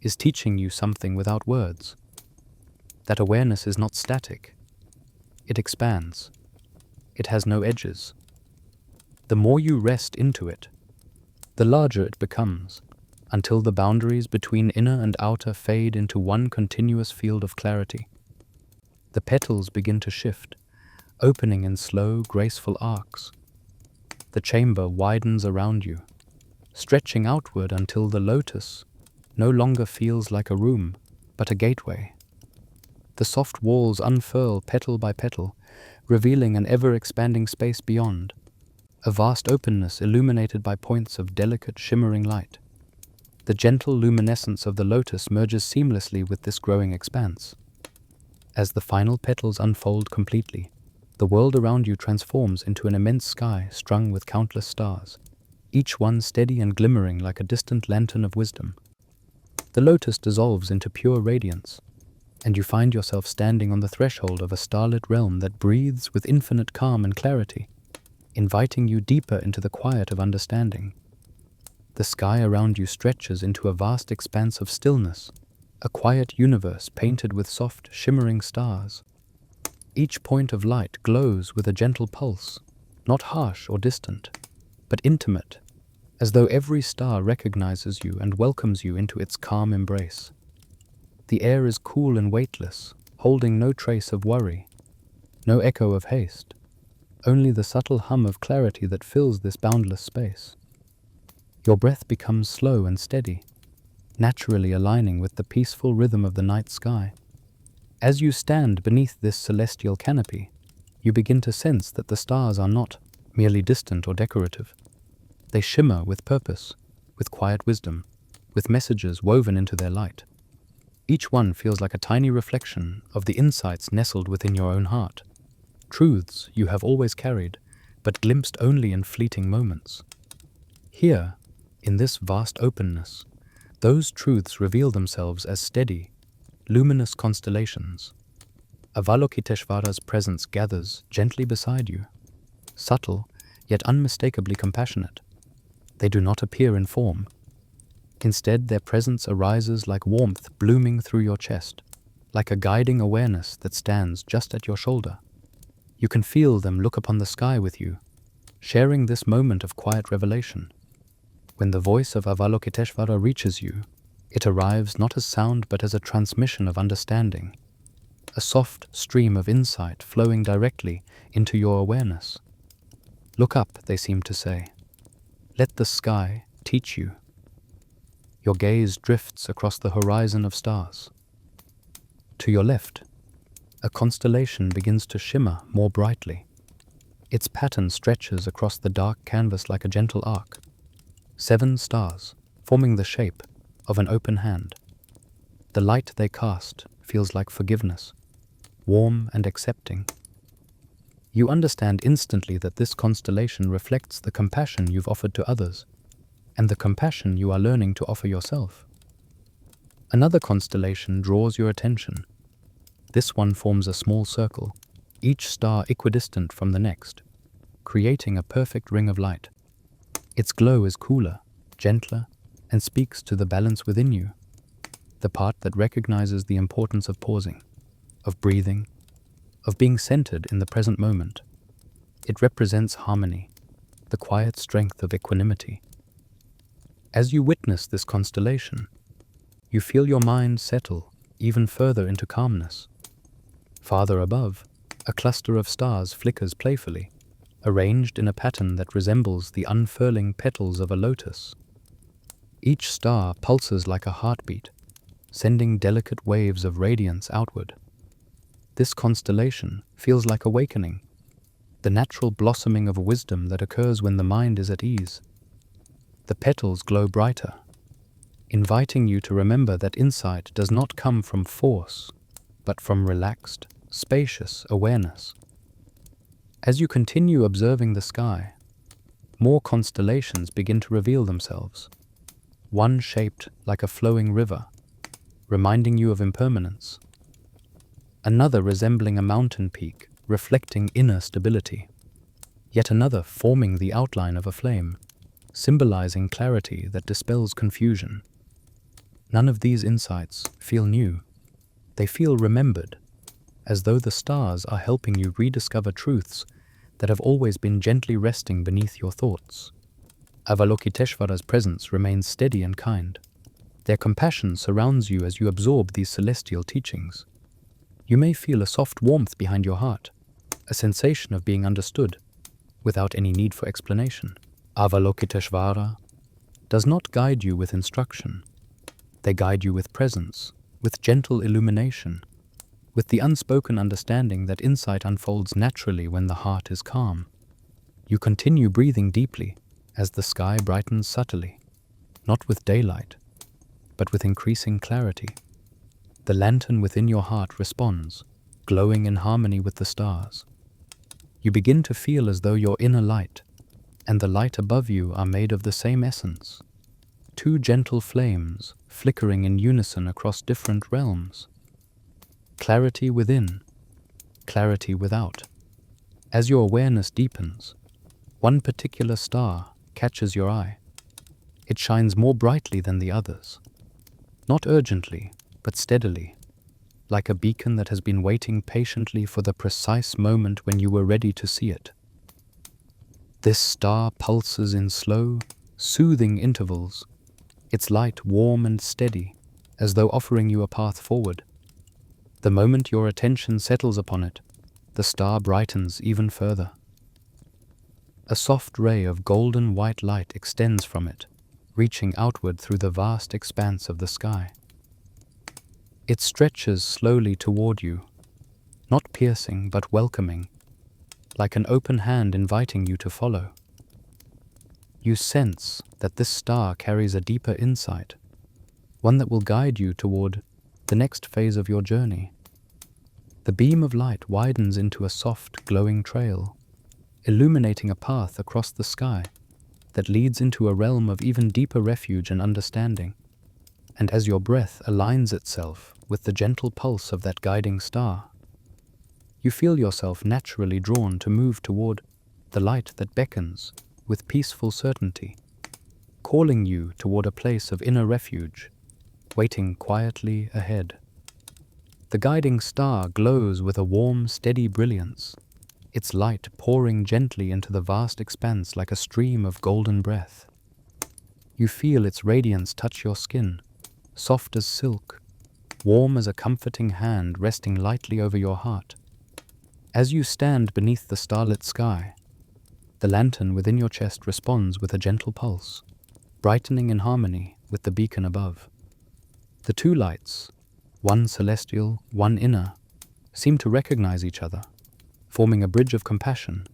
is teaching you something without words. That awareness is not static. It expands. It has no edges. The more you rest into it, the larger it becomes, until the boundaries between inner and outer fade into one continuous field of clarity. The petals begin to shift, opening in slow, graceful arcs. The chamber widens around you, stretching outward until the lotus no longer feels like a room, but a gateway. The soft walls unfurl petal by petal, revealing an ever-expanding space beyond, a vast openness illuminated by points of delicate, shimmering light. The gentle luminescence of the lotus merges seamlessly with this growing expanse. As the final petals unfold completely, the world around you transforms into an immense sky strung with countless stars, each one steady and glimmering like a distant lantern of wisdom. The lotus dissolves into pure radiance, and you find yourself standing on the threshold of a starlit realm that breathes with infinite calm and clarity, inviting you deeper into the quiet of understanding. The sky around you stretches into a vast expanse of stillness, a quiet universe painted with soft, shimmering stars. Each point of light glows with a gentle pulse, not harsh or distant, but intimate, as though every star recognizes you and welcomes you into its calm embrace. The air is cool and weightless, holding no trace of worry, no echo of haste, only the subtle hum of clarity that fills this boundless space. Your breath becomes slow and steady, naturally aligning with the peaceful rhythm of the night sky. As you stand beneath this celestial canopy, you begin to sense that the stars are not merely distant or decorative. They shimmer with purpose, with quiet wisdom, with messages woven into their light. Each one feels like a tiny reflection of the insights nestled within your own heart, truths you have always carried, but glimpsed only in fleeting moments. Here, in this vast openness, those truths reveal themselves as steady, luminous constellations. Avalokiteshvara's presence gathers gently beside you, subtle yet unmistakably compassionate. They do not appear in form. Instead, their presence arises like warmth blooming through your chest, like a guiding awareness that stands just at your shoulder. You can feel them look upon the sky with you, sharing this moment of quiet revelation. When the voice of Avalokiteshvara reaches you, it arrives not as sound but as a transmission of understanding, a soft stream of insight flowing directly into your awareness. Look up, they seem to say. Let the sky teach you. Your gaze drifts across the horizon of stars. To your left, a constellation begins to shimmer more brightly. Its pattern stretches across the dark canvas like a gentle arc. 7 stars, forming the shape of an open hand. The light they cast feels like forgiveness, warm and accepting. You understand instantly that this constellation reflects the compassion you've offered to others, and the compassion you are learning to offer yourself. Another constellation draws your attention. This one forms a small circle, each star equidistant from the next, creating a perfect ring of light. Its glow is cooler, gentler, and speaks to the balance within you, the part that recognizes the importance of pausing, of breathing, of being centered in the present moment. It represents harmony, the quiet strength of equanimity. As you witness this constellation, you feel your mind settle even further into calmness. Farther above, a cluster of stars flickers playfully, arranged in a pattern that resembles the unfurling petals of a lotus. Each star pulses like a heartbeat, sending delicate waves of radiance outward. This constellation feels like awakening, the natural blossoming of wisdom that occurs when the mind is at ease. The petals glow brighter, inviting you to remember that insight does not come from force, but from relaxed, spacious awareness. As you continue observing the sky, more constellations begin to reveal themselves, one shaped like a flowing river, reminding you of impermanence. Another resembling a mountain peak, reflecting inner stability. Yet another forming the outline of a flame, symbolizing clarity that dispels confusion. None of these insights feel new. They feel remembered, as though the stars are helping you rediscover truths that have always been gently resting beneath your thoughts. Avalokiteshvara's presence remains steady and kind. Their compassion surrounds you as you absorb these celestial teachings. You may feel a soft warmth behind your heart, a sensation of being understood without any need for explanation. Avalokiteshvara does not guide you with instruction. They guide you with presence, with gentle illumination, with the unspoken understanding that insight unfolds naturally when the heart is calm. You continue breathing deeply as the sky brightens subtly, not with daylight, but with increasing clarity. The lantern within your heart responds, glowing in harmony with the stars. You begin to feel as though your inner light and the light above you are made of the same essence, two gentle flames flickering in unison across different realms. Clarity within, clarity without. As your awareness deepens, one particular star catches your eye. It shines more brightly than the others, not urgently, but steadily, like a beacon that has been waiting patiently for the precise moment when you were ready to see it. This star pulses in slow, soothing intervals, its light warm and steady, as though offering you a path forward. The moment your attention settles upon it, the star brightens even further. A soft ray of golden white light extends from it, reaching outward through the vast expanse of the sky. It stretches slowly toward you, not piercing but welcoming, like an open hand inviting you to follow. You sense that this star carries a deeper insight, one that will guide you toward the next phase of your journey. The beam of light widens into a soft, glowing trail, illuminating a path across the sky that leads into a realm of even deeper refuge and understanding. And as your breath aligns itself with the gentle pulse of that guiding star, you feel yourself naturally drawn to move toward the light that beckons with peaceful certainty, calling you toward a place of inner refuge, waiting quietly ahead. The guiding star glows with a warm, steady brilliance, its light pouring gently into the vast expanse like a stream of golden breath. You feel its radiance touch your skin, soft as silk, warm as a comforting hand resting lightly over your heart. As you stand beneath the starlit sky, the lantern within your chest responds with a gentle pulse, brightening in harmony with the beacon above. The two lights, one celestial, one inner, seem to recognize each other, forming a bridge of compassion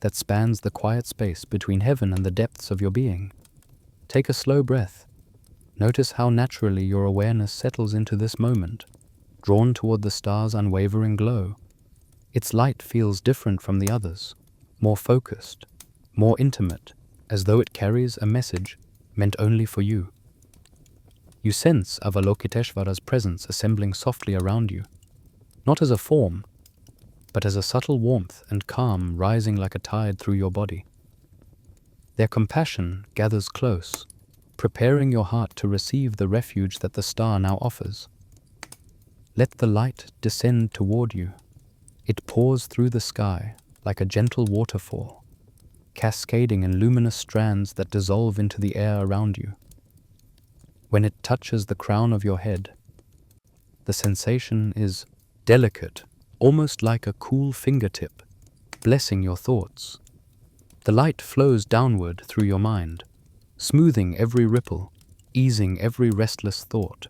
that spans the quiet space between heaven and the depths of your being. Take a slow breath. Notice how naturally your awareness settles into this moment, drawn toward the star's unwavering glow. Its light feels different from the others, more focused, more intimate, as though it carries a message meant only for you. You sense Avalokiteshvara's presence assembling softly around you, not as a form, but as a subtle warmth and calm rising like a tide through your body. Their compassion gathers close, preparing your heart to receive the refuge that the star now offers. Let the light descend toward you. It pours through the sky like a gentle waterfall, cascading in luminous strands that dissolve into the air around you. When it touches the crown of your head, the sensation is delicate, almost like a cool fingertip, blessing your thoughts. The light flows downward through your mind, smoothing every ripple, easing every restless thought,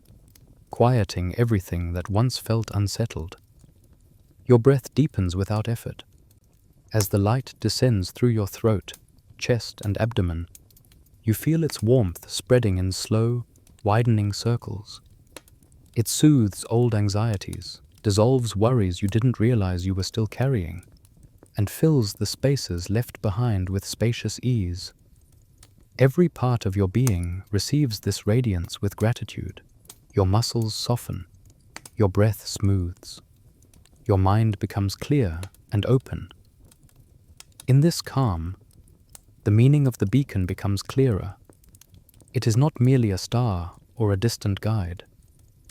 quieting everything that once felt unsettled. Your breath deepens without effort. As the light descends through your throat, chest, and abdomen, you feel its warmth spreading in slow, widening circles. It soothes old anxieties, dissolves worries you didn't realize you were still carrying, and fills the spaces left behind with spacious ease. Every part of your being receives this radiance with gratitude. Your muscles soften, your breath smooths, your mind becomes clear and open. In this calm, the meaning of the beacon becomes clearer. It is not merely a star or a distant guide.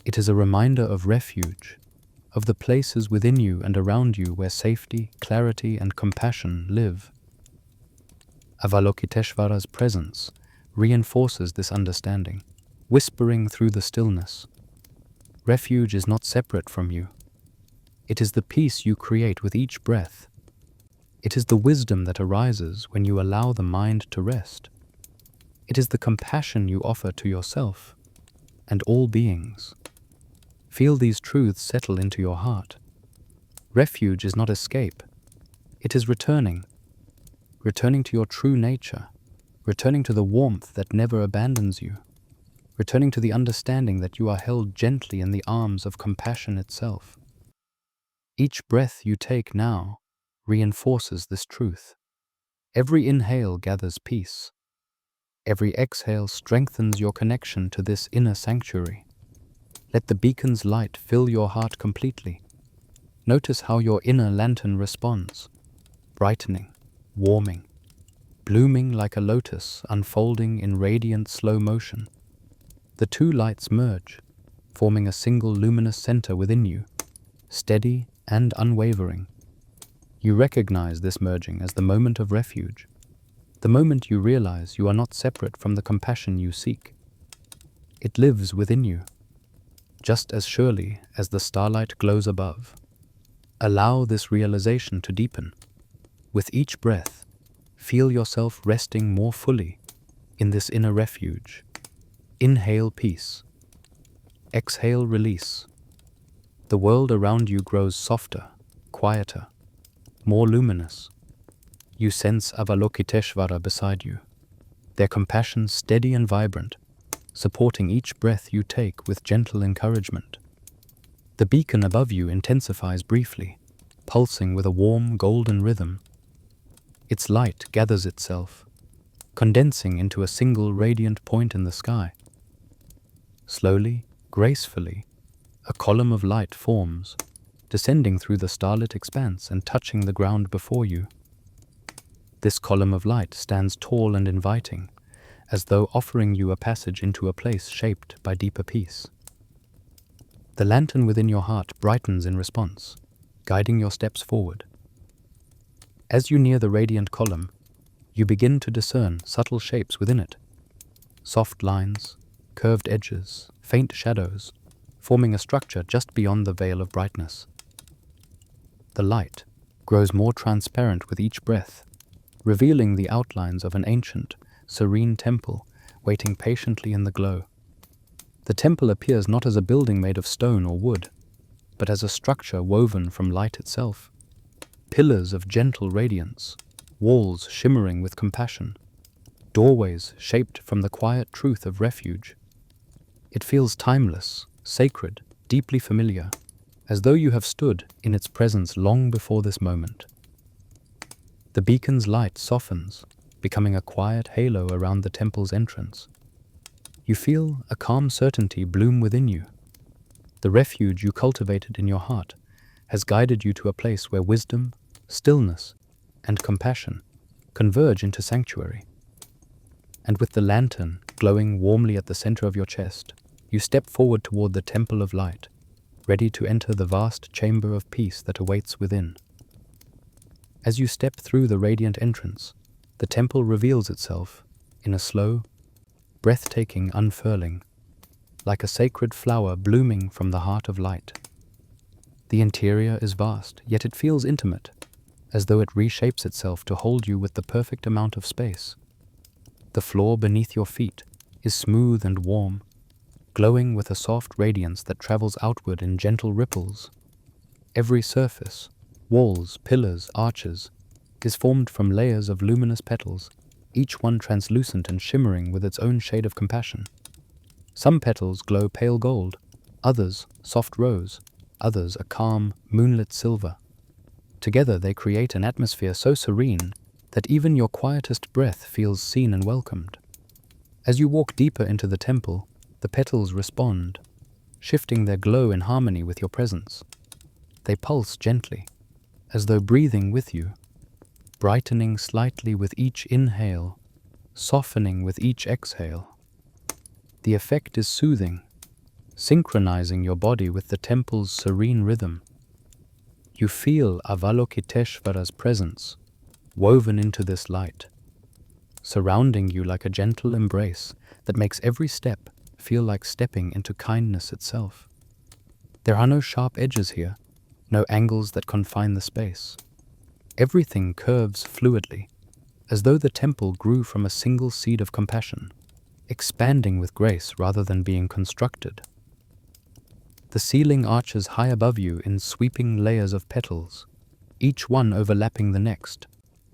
It is a reminder of refuge, of the places within you and around you where safety, clarity, and compassion live. Avalokiteshvara's presence reinforces this understanding, whispering through the stillness. Refuge is not separate from you. It is the peace you create with each breath, It is the wisdom that arises when you allow the mind to rest. It is the compassion you offer to yourself and all beings. Feel these truths settle into your heart. Refuge is not escape. It is returning to your true nature, returning to the warmth that never abandons you, returning to the understanding that you are held gently in the arms of compassion itself. Each breath you take now reinforces this truth. Every inhale gathers peace. Every exhale strengthens your connection to this inner sanctuary. Let the beacon's light fill your heart completely. Notice how your inner lantern responds, brightening, warming, blooming like a lotus unfolding in radiant slow motion. The two lights merge, forming a single luminous center within you, steady and unwavering. You recognize this merging as the moment of refuge, the moment you realize you are not separate from the compassion you seek. It lives within you, just as surely as the starlight glows above. Allow this realization to deepen. With each breath, feel yourself resting more fully in this inner refuge. Inhale peace. Exhale release. The world around you grows softer, quieter, more luminous. You sense Avalokiteshvara beside you, their compassion steady and vibrant, supporting each breath you take with gentle encouragement. The beacon above you intensifies briefly, pulsing with a warm golden rhythm. Its light gathers itself, condensing into a single radiant point in the sky. Slowly, gracefully, a column of light forms, descending through the starlit expanse and touching the ground before you. This column of light stands tall and inviting, as though offering you a passage into a place shaped by deeper peace. The lantern within your heart brightens in response, guiding your steps forward. As you near the radiant column, you begin to discern subtle shapes within it. Soft lines, curved edges, faint shadows, forming a structure just beyond the veil of brightness. The light grows more transparent with each breath, revealing the outlines of an ancient, serene temple waiting patiently in the glow. The temple appears not as a building made of stone or wood, but as a structure woven from light itself. Pillars of gentle radiance, walls shimmering with compassion, doorways shaped from the quiet truth of refuge. It feels timeless, sacred, deeply familiar, as though you have stood in its presence long before this moment. The beacon's light softens, becoming a quiet halo around the temple's entrance. You feel a calm certainty bloom within you. The refuge you cultivated in your heart has guided you to a place where wisdom, stillness, and compassion converge into sanctuary. And with the lantern glowing warmly at the center of your chest, you step forward toward the temple of light, ready to enter the vast chamber of peace that awaits within. As you step through the radiant entrance, the temple reveals itself in a slow, breathtaking unfurling, like a sacred flower blooming from the heart of light. The interior is vast, yet it feels intimate, as though it reshapes itself to hold you with the perfect amount of space. The floor beneath your feet is smooth and warm, glowing with a soft radiance that travels outward in gentle ripples. Every surface, walls, pillars, arches, is formed from layers of luminous petals, each one translucent and shimmering with its own shade of compassion. Some petals glow pale gold, others soft rose, others a calm, moonlit silver. Together they create an atmosphere so serene that even your quietest breath feels seen and welcomed. As you walk deeper into the temple, the petals respond, shifting their glow in harmony with your presence. They pulse gently, as though breathing with you, brightening slightly with each inhale, softening with each exhale. The effect is soothing, synchronizing your body with the temple's serene rhythm. You feel Avalokiteshvara's presence, woven into this light, surrounding you like a gentle embrace that makes every step feel like stepping into kindness itself. There are no sharp edges here, no angles that confine the space. Everything curves fluidly, as though the temple grew from a single seed of compassion, expanding with grace rather than being constructed. The ceiling arches high above you in sweeping layers of petals, each one overlapping the next,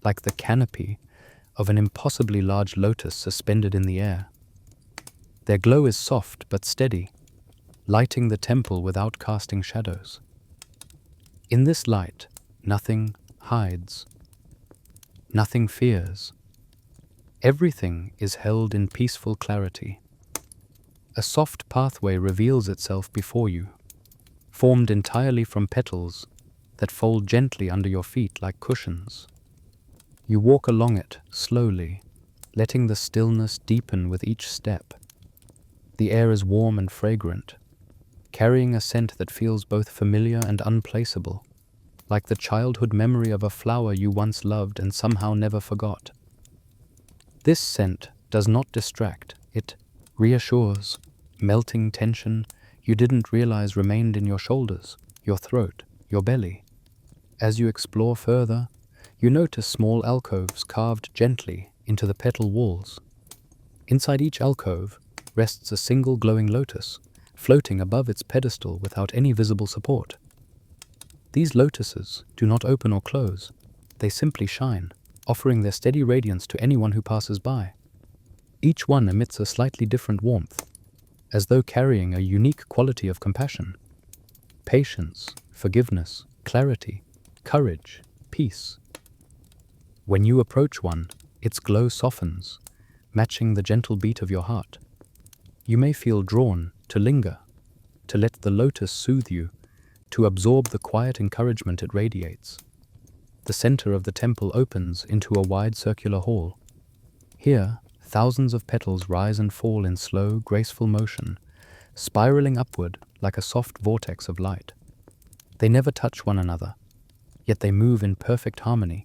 like the canopy of an impossibly large lotus suspended in the air. Their glow is soft but steady, lighting the temple without casting shadows. In this light, nothing hides, nothing fears. Everything is held in peaceful clarity. A soft pathway reveals itself before you, formed entirely from petals that fold gently under your feet like cushions. You walk along it slowly, letting the stillness deepen with each step. The air is warm and fragrant, carrying a scent that feels both familiar and unplaceable, like the childhood memory of a flower you once loved and somehow never forgot. This scent does not distract, it reassures, melting tension you didn't realize remained in your shoulders, your throat, your belly. As you explore further, you notice small alcoves carved gently into the petal walls. Inside each alcove rests a single glowing lotus, floating above its pedestal without any visible support. These lotuses do not open or close, they simply shine, offering their steady radiance to anyone who passes by. Each one emits a slightly different warmth, as though carrying a unique quality of compassion. Patience, forgiveness, clarity, courage, peace. When you approach one, its glow softens, matching the gentle beat of your heart. You may feel drawn to linger, to let the lotus soothe you, to absorb the quiet encouragement it radiates. The center of the temple opens into a wide circular hall. Here, thousands of petals rise and fall in slow, graceful motion, spiraling upward like a soft vortex of light. They never touch one another, yet they move in perfect harmony,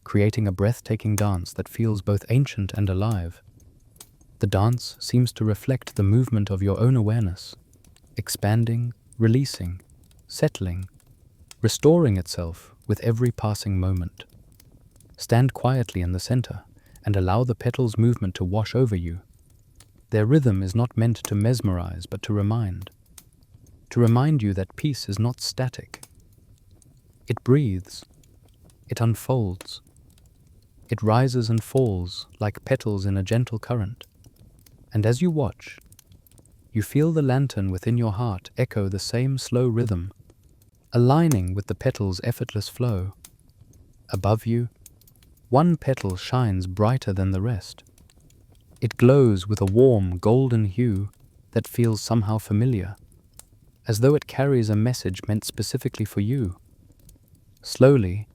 creating a breathtaking dance that feels both ancient and alive. The dance seems to reflect the movement of your own awareness, expanding, releasing, settling, restoring itself with every passing moment. Stand quietly in the center and allow the petals' movement to wash over you. Their rhythm is not meant to mesmerize but to remind you that peace is not static. It breathes, it unfolds, it rises and falls like petals in a gentle current. And as you watch, you feel the lantern within your heart echo the same slow rhythm, aligning with the petals' effortless flow. Above you, one petal shines brighter than the rest. It glows with a warm, golden hue that feels somehow familiar, as though it carries a message meant specifically for you. Slowly,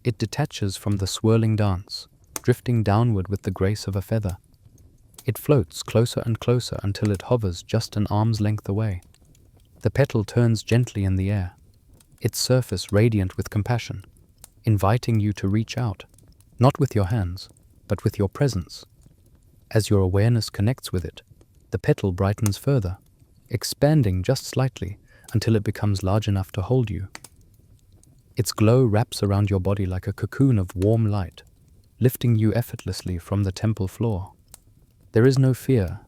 it detaches from the swirling dance, drifting downward with the grace of a feather. It floats closer and closer until it hovers just an arm's length away. The petal turns gently in the air, its surface radiant with compassion, inviting you to reach out, not with your hands, but with your presence. As your awareness connects with it, the petal brightens further, expanding just slightly until it becomes large enough to hold you. Its glow wraps around your body like a cocoon of warm light, lifting you effortlessly from the temple floor. There is no fear,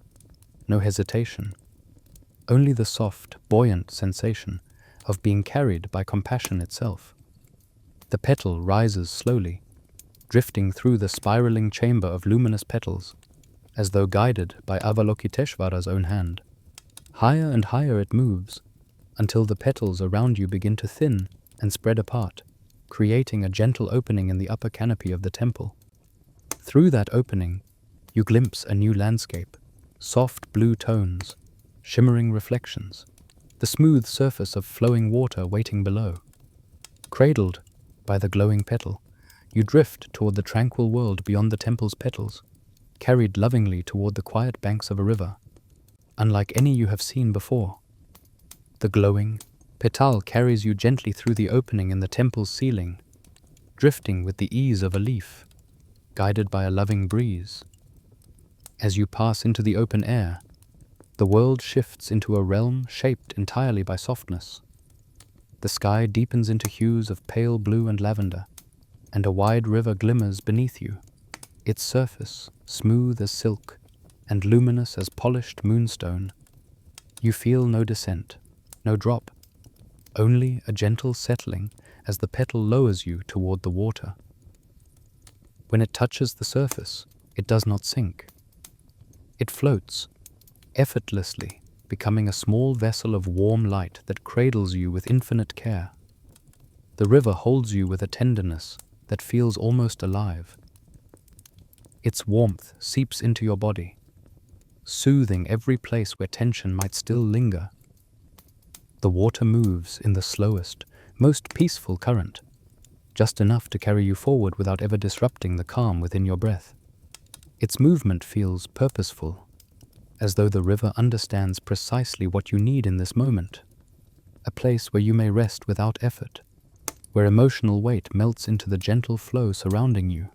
no hesitation, only the soft, buoyant sensation of being carried by compassion itself. The petal rises slowly, drifting through the spiraling chamber of luminous petals, as though guided by Avalokiteshvara's own hand. Higher and higher it moves, until the petals around you begin to thin and spread apart, creating a gentle opening in the upper canopy of the temple. Through that opening, you glimpse a new landscape, soft blue tones, shimmering reflections, the smooth surface of flowing water waiting below. Cradled by the glowing petal, you drift toward the tranquil world beyond the temple's petals, carried lovingly toward the quiet banks of a river, unlike any you have seen before. The glowing petal carries you gently through the opening in the temple's ceiling, drifting with the ease of a leaf, guided by a loving breeze. As you pass into the open air, the world shifts into a realm shaped entirely by softness. The sky deepens into hues of pale blue and lavender, and a wide river glimmers beneath you, its surface smooth as silk and luminous as polished moonstone. You feel no descent, no drop, only a gentle settling as the petal lowers you toward the water. When it touches the surface, it does not sink. It floats, effortlessly, becoming a small vessel of warm light that cradles you with infinite care. The river holds you with a tenderness that feels almost alive. Its warmth seeps into your body, soothing every place where tension might still linger. The water moves in the slowest, most peaceful current, just enough to carry you forward without ever disrupting the calm within your breath. Its movement feels purposeful, as though the river understands precisely what you need in this moment, a place where you may rest without effort, where emotional weight melts into the gentle flow surrounding you.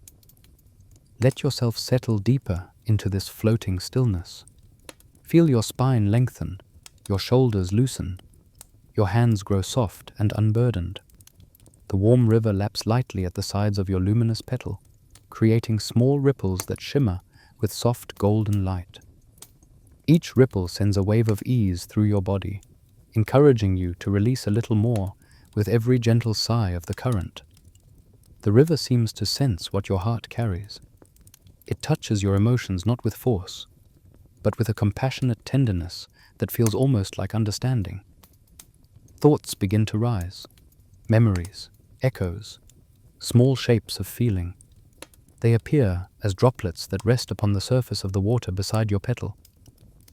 Let yourself settle deeper into this floating stillness. Feel your spine lengthen, your shoulders loosen, your hands grow soft and unburdened. The warm river laps lightly at the sides of your luminous petal, creating small ripples that shimmer with soft golden light. Each ripple sends a wave of ease through your body, encouraging you to release a little more with every gentle sigh of the current. The river seems to sense what your heart carries. It touches your emotions not with force, but with a compassionate tenderness that feels almost like understanding. Thoughts begin to rise, memories, echoes, small shapes of feeling. They appear as droplets that rest upon the surface of the water beside your petal.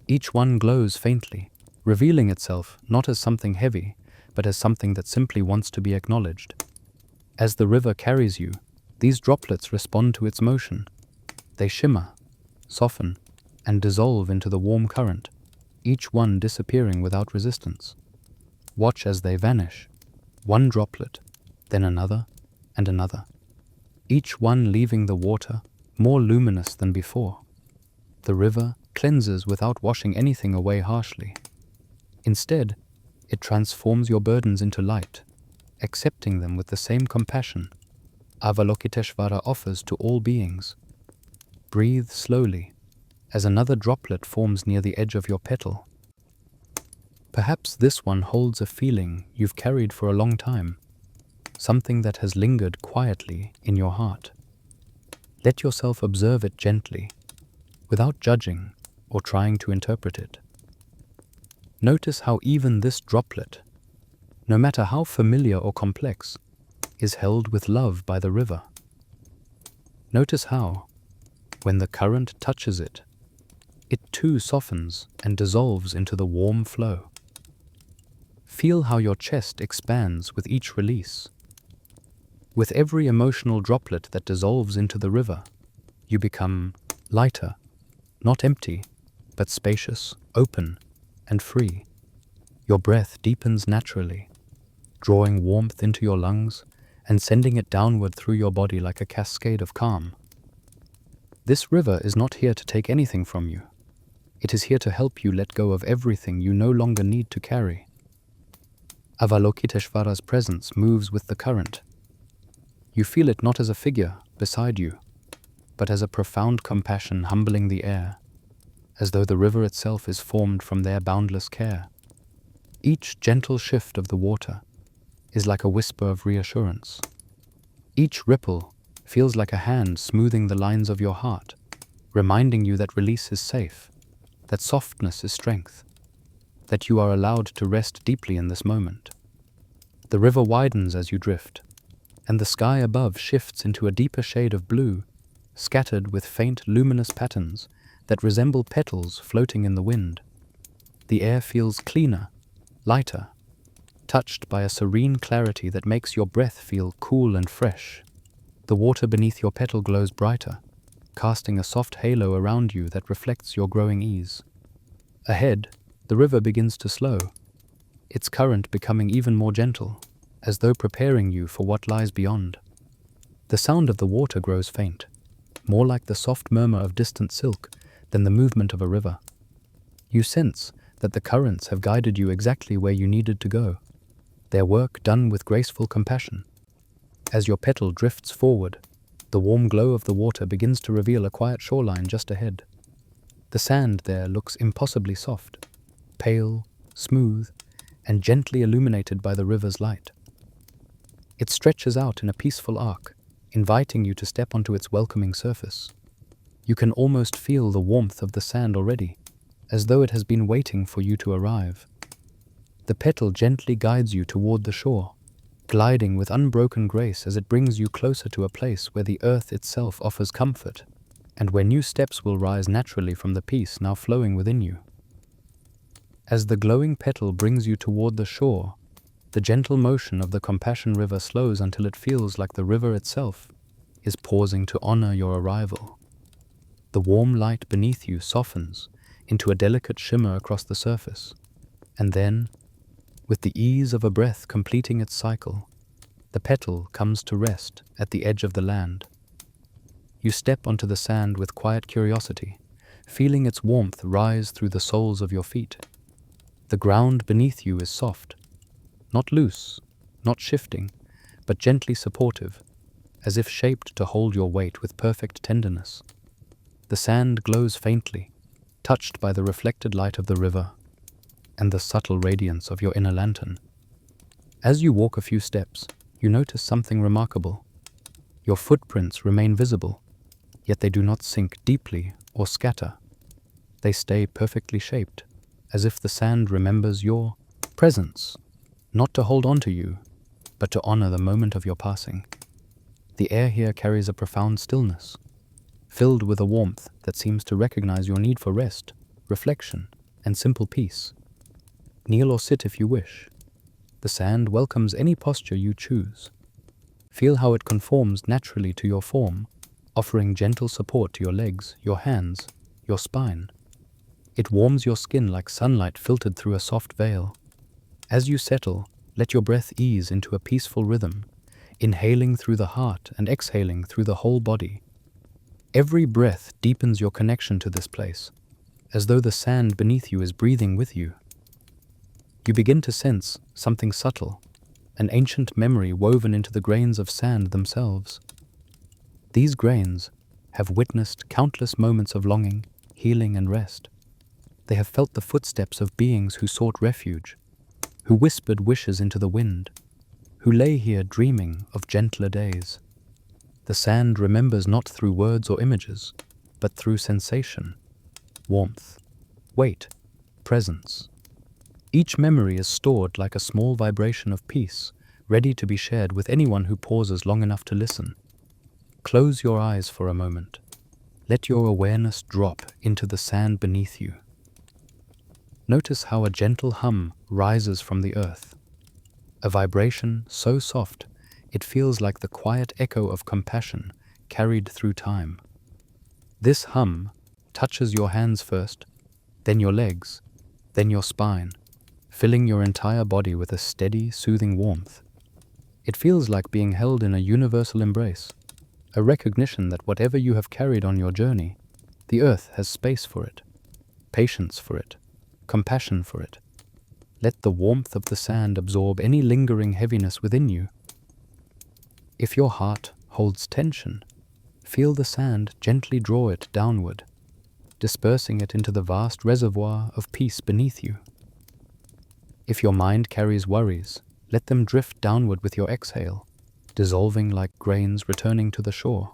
Each one glows faintly, revealing itself not as something heavy, but as something that simply wants to be acknowledged. As the river carries you, these droplets respond to its motion. They shimmer, soften, and dissolve into the warm current, each one disappearing without resistance. Watch as they vanish, one droplet, then another, and another, each one leaving the water more luminous than before. The river cleanses without washing anything away harshly. Instead, it transforms your burdens into light, accepting them with the same compassion Avalokiteshvara offers to all beings. Breathe slowly, as another droplet forms near the edge of your petal. Perhaps this one holds a feeling you've carried for a long time, something that has lingered quietly in your heart. Let yourself observe it gently, without judging or trying to interpret it. Notice how even this droplet, no matter how familiar or complex, is held with love by the river. Notice how, when the current touches it, it too softens and dissolves into the warm flow. Feel how your chest expands with each release. With every emotional droplet that dissolves into the river, you become lighter, not empty, but spacious, open, and free. Your breath deepens naturally, drawing warmth into your lungs and sending it downward through your body like a cascade of calm. This river is not here to take anything from you. It is here to help you let go of everything you no longer need to carry. Avalokiteshvara's presence moves with the current. You feel it not as a figure beside you, but as a profound compassion humbling the air, as though the river itself is formed from their boundless care. Each gentle shift of the water is like a whisper of reassurance. Each ripple feels like a hand smoothing the lines of your heart, reminding you that release is safe, that softness is strength, that you are allowed to rest deeply in this moment. The river widens as you drift, and the sky above shifts into a deeper shade of blue, scattered with faint luminous patterns that resemble petals floating in the wind. The air feels cleaner, lighter, touched by a serene clarity that makes your breath feel cool and fresh. The water beneath your petal glows brighter, casting a soft halo around you that reflects your growing ease. Ahead, the river begins to slow, its current becoming even more gentle, as though preparing you for what lies beyond. The sound of the water grows faint, more like the soft murmur of distant silk than the movement of a river. You sense that the currents have guided you exactly where you needed to go, their work done with graceful compassion. As your petal drifts forward, the warm glow of the water begins to reveal a quiet shoreline just ahead. The sand there looks impossibly soft, pale, smooth, and gently illuminated by the river's light. It stretches out in a peaceful arc, inviting you to step onto its welcoming surface. You can almost feel the warmth of the sand already, as though it has been waiting for you to arrive. The petal gently guides you toward the shore, gliding with unbroken grace as it brings you closer to a place where the earth itself offers comfort, and where new steps will rise naturally from the peace now flowing within you. As the glowing petal brings you toward the shore, the gentle motion of the compassion river slows until it feels like the river itself is pausing to honor your arrival. The warm light beneath you softens into a delicate shimmer across the surface, and then, with the ease of a breath completing its cycle, the petal comes to rest at the edge of the land. You step onto the sand with quiet curiosity, feeling its warmth rise through the soles of your feet. The ground beneath you is soft, not loose, not shifting, but gently supportive, as if shaped to hold your weight with perfect tenderness. The sand glows faintly, touched by the reflected light of the river and the subtle radiance of your inner lantern. As you walk a few steps, you notice something remarkable. Your footprints remain visible, yet they do not sink deeply or scatter. They stay perfectly shaped, as if the sand remembers your presence, not to hold on to you, but to honor the moment of your passing. The air here carries a profound stillness, filled with a warmth that seems to recognize your need for rest, reflection, and simple peace. Kneel or sit if you wish. The sand welcomes any posture you choose. Feel how it conforms naturally to your form, offering gentle support to your legs, your hands, your spine. It warms your skin like sunlight filtered through a soft veil. As you settle, let your breath ease into a peaceful rhythm, inhaling through the heart and exhaling through the whole body. Every breath deepens your connection to this place, as though the sand beneath you is breathing with you. You begin to sense something subtle, an ancient memory woven into the grains of sand themselves. These grains have witnessed countless moments of longing, healing, and rest. They have felt the footsteps of beings who sought refuge, who whispered wishes into the wind, who lay here dreaming of gentler days. The sand remembers not through words or images, but through sensation, warmth, weight, presence. Each memory is stored like a small vibration of peace, ready to be shared with anyone who pauses long enough to listen. Close your eyes for a moment. Let your awareness drop into the sand beneath you. Notice how a gentle hum rises from the earth, a vibration so soft it feels like the quiet echo of compassion carried through time. This hum touches your hands first, then your legs, then your spine, filling your entire body with a steady, soothing warmth. It feels like being held in a universal embrace, a recognition that whatever you have carried on your journey, the earth has space for it, patience for it, compassion for it. Let the warmth of the sand absorb any lingering heaviness within you. If your heart holds tension, feel the sand gently draw it downward, dispersing it into the vast reservoir of peace beneath you. If your mind carries worries, let them drift downward with your exhale, dissolving like grains returning to the shore.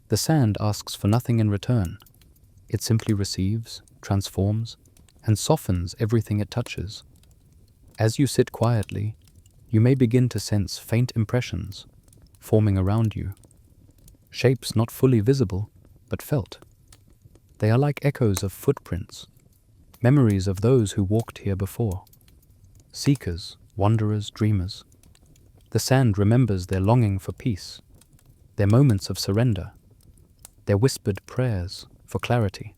The sand asks for nothing in return. It simply receives, transforms, and softens everything it touches. As you sit quietly, you may begin to sense faint impressions forming around you, shapes not fully visible, but felt. They are like echoes of footprints, memories of those who walked here before. Seekers, wanderers, dreamers. The sand remembers their longing for peace, their moments of surrender, their whispered prayers for clarity.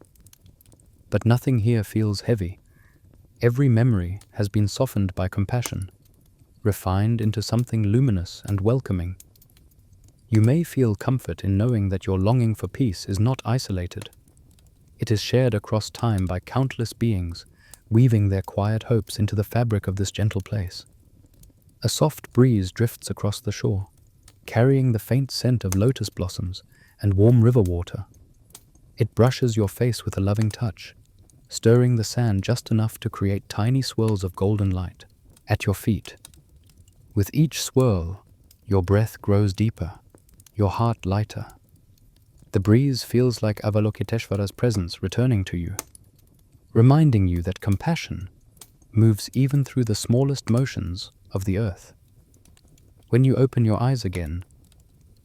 But nothing here feels heavy. Every memory has been softened by compassion, refined into something luminous and welcoming. You may feel comfort in knowing that your longing for peace is not isolated. It is shared across time by countless beings, weaving their quiet hopes into the fabric of this gentle place. A soft breeze drifts across the shore, carrying the faint scent of lotus blossoms and warm river water. It brushes your face with a loving touch, stirring the sand just enough to create tiny swirls of golden light at your feet. With each swirl, your breath grows deeper, your heart lighter. The breeze feels like Avalokiteshvara's presence returning to you, reminding you that compassion moves even through the smallest motions of the earth. When you open your eyes again,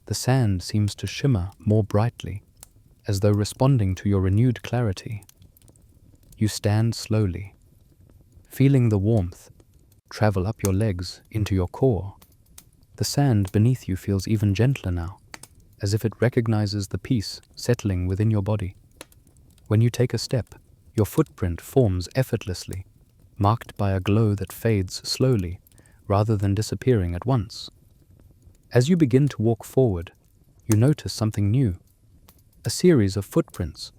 the sand seems to shimmer more brightly, as though responding to your renewed clarity. You stand slowly, feeling the warmth travel up your legs into your core. The sand beneath you feels even gentler now, as if it recognizes the peace settling within your body. When you take a step, your footprint forms effortlessly, marked by a glow that fades slowly rather than disappearing at once. As you begin to walk forward, you notice something new, a series of footprints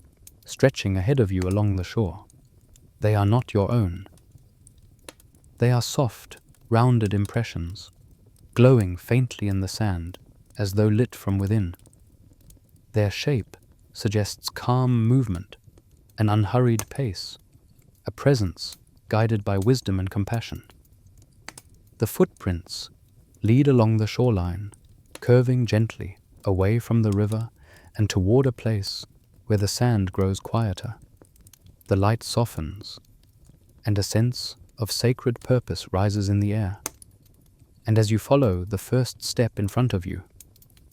stretching ahead of you along the shore. They are not your own. They are soft, rounded impressions, glowing faintly in the sand as though lit from within. Their shape suggests calm movement, an unhurried pace, a presence guided by wisdom and compassion. The footprints lead along the shoreline, curving gently away from the river and toward a place where the sand grows quieter. The light softens, and a sense of sacred purpose rises in the air. And as you follow the first step in front of you,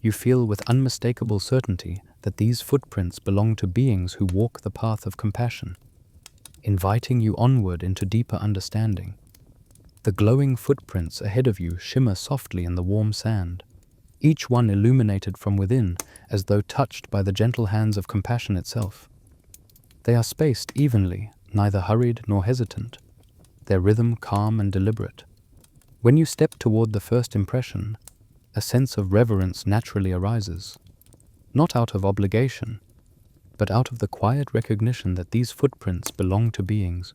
you feel with unmistakable certainty that these footprints belong to beings who walk the path of compassion, inviting you onward into deeper understanding. The glowing footprints ahead of you shimmer softly in the warm sand, each one illuminated from within as though touched by the gentle hands of compassion itself. They are spaced evenly, neither hurried nor hesitant, their rhythm calm and deliberate. When you step toward the first impression, a sense of reverence naturally arises, not out of obligation, but out of the quiet recognition that these footprints belong to beings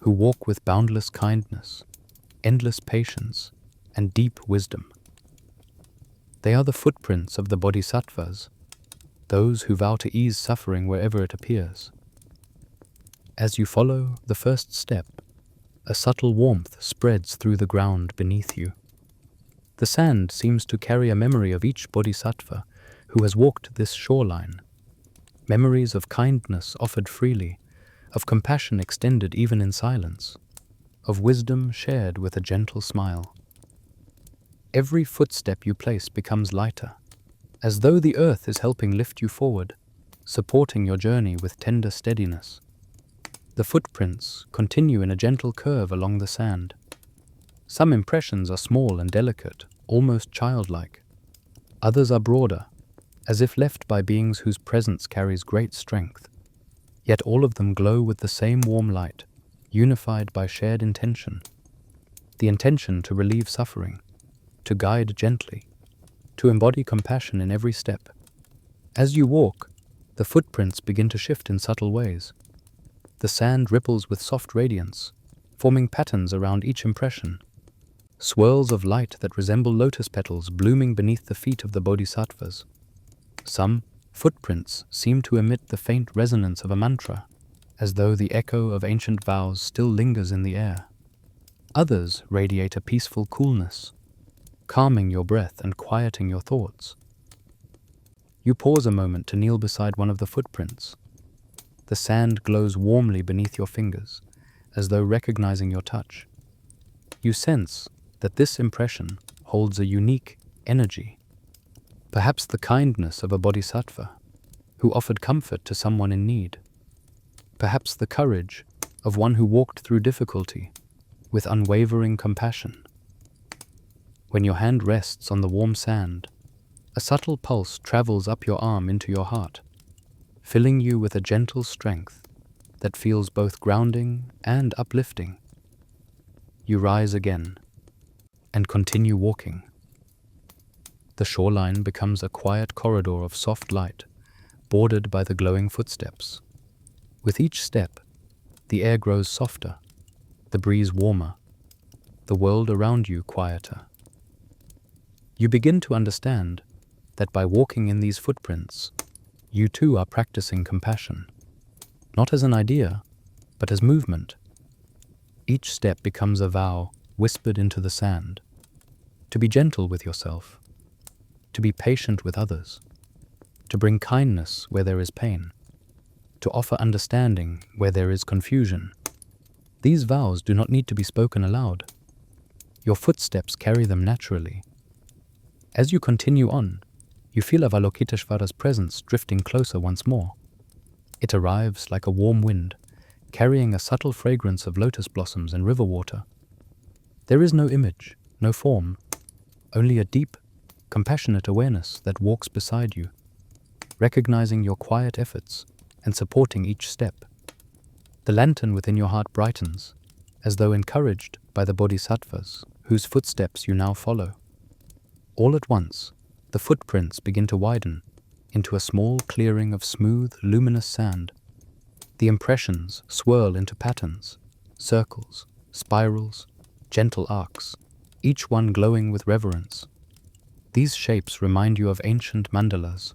who walk with boundless kindness, endless patience, and deep wisdom. They are the footprints of the bodhisattvas, those who vow to ease suffering wherever it appears. As you follow the first step, a subtle warmth spreads through the ground beneath you. The sand seems to carry a memory of each bodhisattva who has walked this shoreline, memories of kindness offered freely, of compassion extended even in silence, of wisdom shared with a gentle smile. Every footstep you place becomes lighter, as though the earth is helping lift you forward, supporting your journey with tender steadiness. The footprints continue in a gentle curve along the sand. Some impressions are small and delicate, almost childlike. Others are broader, as if left by beings whose presence carries great strength. Yet all of them glow with the same warm light, unified by shared intention. The intention to relieve suffering, to guide gently, to embody compassion in every step. As you walk, the footprints begin to shift in subtle ways. The sand ripples with soft radiance, forming patterns around each impression. Swirls of light that resemble lotus petals blooming beneath the feet of the bodhisattvas. Some footprints seem to emit the faint resonance of a mantra, as though the echo of ancient vows still lingers in the air. Others radiate a peaceful coolness, calming your breath and quieting your thoughts. You pause a moment to kneel beside one of the footprints. The sand glows warmly beneath your fingers, as though recognizing your touch. You sense that this impression holds a unique energy, perhaps the kindness of a bodhisattva who offered comfort to someone in need, perhaps the courage of one who walked through difficulty with unwavering compassion. When your hand rests on the warm sand, a subtle pulse travels up your arm into your heart, filling you with a gentle strength that feels both grounding and uplifting. You rise again and continue walking. The shoreline becomes a quiet corridor of soft light, bordered by the glowing footsteps. With each step, the air grows softer, the breeze warmer, the world around you quieter. You begin to understand that by walking in these footprints, you too are practicing compassion, not as an idea, but as movement. Each step becomes a vow whispered into the sand, to be gentle with yourself, to be patient with others, to bring kindness where there is pain, to offer understanding where there is confusion. These vows do not need to be spoken aloud. Your footsteps carry them naturally. As you continue on, you feel Avalokiteshvara's presence drifting closer once more. It arrives like a warm wind, carrying a subtle fragrance of lotus blossoms and river water. There is no image, no form, only a deep, compassionate awareness that walks beside you, recognizing your quiet efforts and supporting each step. The lantern within your heart brightens, as though encouraged by the bodhisattvas whose footsteps you now follow. All at once, the footprints begin to widen into a small clearing of smooth, luminous sand. The impressions swirl into patterns, circles, spirals, gentle arcs, each one glowing with reverence. These shapes remind you of ancient mandalas,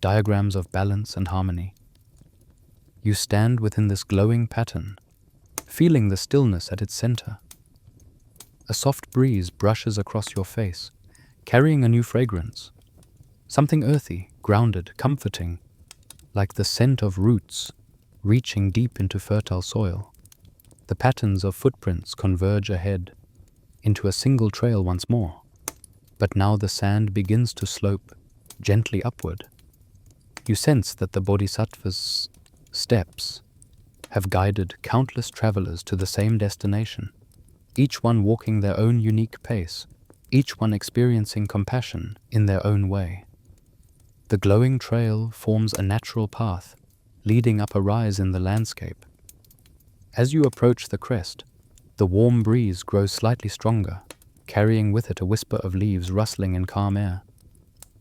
diagrams of balance and harmony. You stand within this glowing pattern, feeling the stillness at its center. A soft breeze brushes across your face, carrying a new fragrance. Something earthy, grounded, comforting, like the scent of roots reaching deep into fertile soil. The patterns of footprints converge ahead, into a single trail once more. But now the sand begins to slope gently upward. You sense that the bodhisattva's steps have guided countless travelers to the same destination, each one walking their own unique pace, each one experiencing compassion in their own way. The glowing trail forms a natural path, leading up a rise in the landscape. As you approach the crest, the warm breeze grows slightly stronger, carrying with it a whisper of leaves rustling in calm air.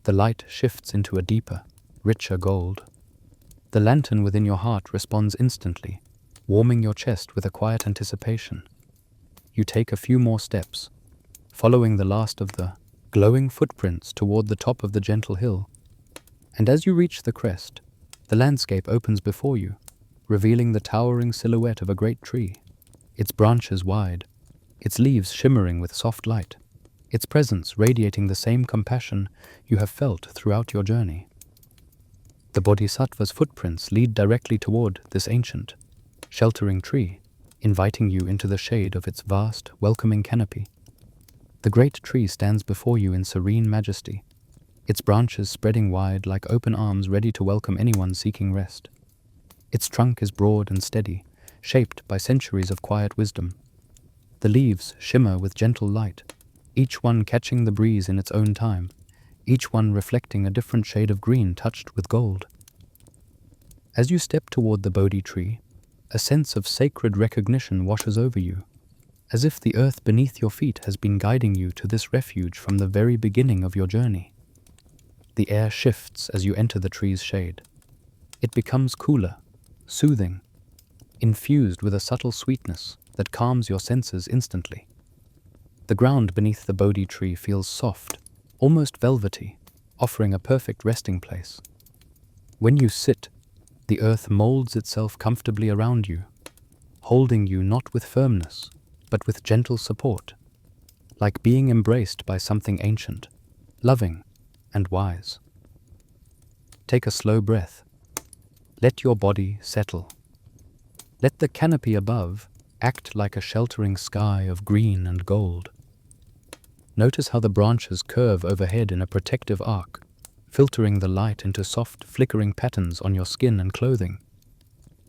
The light shifts into a deeper, richer gold. The lantern within your heart responds instantly, warming your chest with a quiet anticipation. You take a few more steps, following the last of the glowing footprints toward the top of the gentle hill. And as you reach the crest, the landscape opens before you, revealing the towering silhouette of a great tree, its branches wide, its leaves shimmering with soft light, its presence radiating the same compassion you have felt throughout your journey. The bodhisattva's footprints lead directly toward this ancient, sheltering tree, inviting you into the shade of its vast, welcoming canopy. The great tree stands before you in serene majesty, its branches spreading wide like open arms ready to welcome anyone seeking rest. Its trunk is broad and steady, shaped by centuries of quiet wisdom. The leaves shimmer with gentle light, each one catching the breeze in its own time, each one reflecting a different shade of green touched with gold. As you step toward the Bodhi tree, a sense of sacred recognition washes over you, as if the earth beneath your feet has been guiding you to this refuge from the very beginning of your journey. The air shifts as you enter the tree's shade. It becomes cooler, soothing, infused with a subtle sweetness that calms your senses instantly. The ground beneath the Bodhi tree feels soft, almost velvety, offering a perfect resting place. When you sit, the earth molds itself comfortably around you, holding you not with firmness, but with gentle support, like being embraced by something ancient, loving, and wise. Take a slow breath. Let your body settle. Let the canopy above act like a sheltering sky of green and gold. Notice how the branches curve overhead in a protective arc, filtering the light into soft, flickering patterns on your skin and clothing.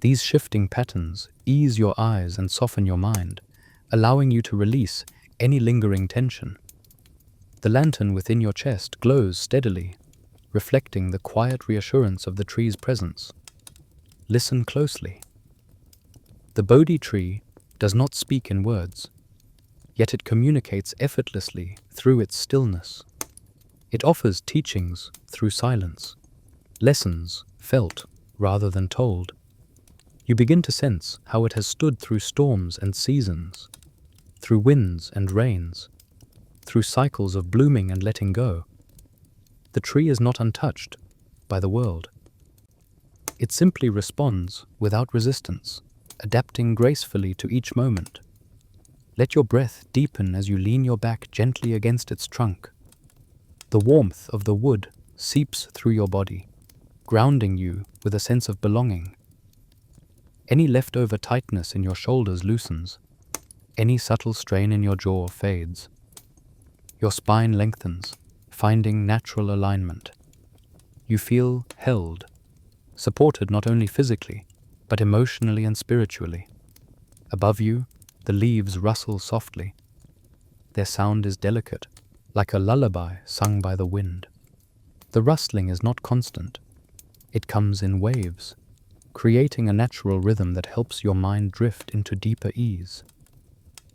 These shifting patterns ease your eyes and soften your mind, allowing you to release any lingering tension. The lantern within your chest glows steadily, reflecting the quiet reassurance of the tree's presence. Listen closely. The Bodhi tree does not speak in words, yet it communicates effortlessly through its stillness. It offers teachings through silence, lessons felt rather than told. You begin to sense how it has stood through storms and seasons, through winds and rains, through cycles of blooming and letting go. The tree is not untouched by the world. It simply responds without resistance, adapting gracefully to each moment. Let your breath deepen as you lean your back gently against its trunk. The warmth of the wood seeps through your body, grounding you with a sense of belonging. Any leftover tightness in your shoulders loosens. Any subtle strain in your jaw fades. Your spine lengthens, finding natural alignment. You feel held, supported not only physically, but emotionally and spiritually. Above you, the leaves rustle softly. Their sound is delicate, like a lullaby sung by the wind. The rustling is not constant. It comes in waves, creating a natural rhythm that helps your mind drift into deeper ease.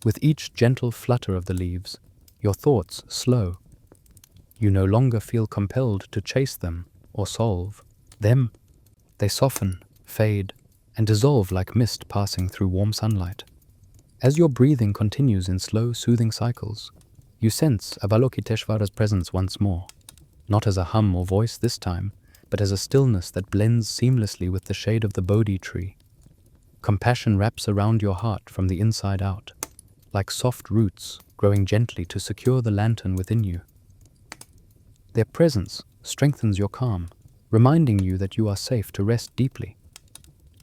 With each gentle flutter of the leaves, your thoughts slow. You no longer feel compelled to chase them or solve them. They soften, fade, and dissolve like mist passing through warm sunlight. As your breathing continues in slow, soothing cycles, you sense Avalokiteshvara's presence once more, not as a hum or voice this time, but as a stillness that blends seamlessly with the shade of the Bodhi tree. Compassion wraps around your heart from the inside out, like soft roots growing gently to secure the lantern within you. Their presence strengthens your calm, reminding you that you are safe to rest deeply.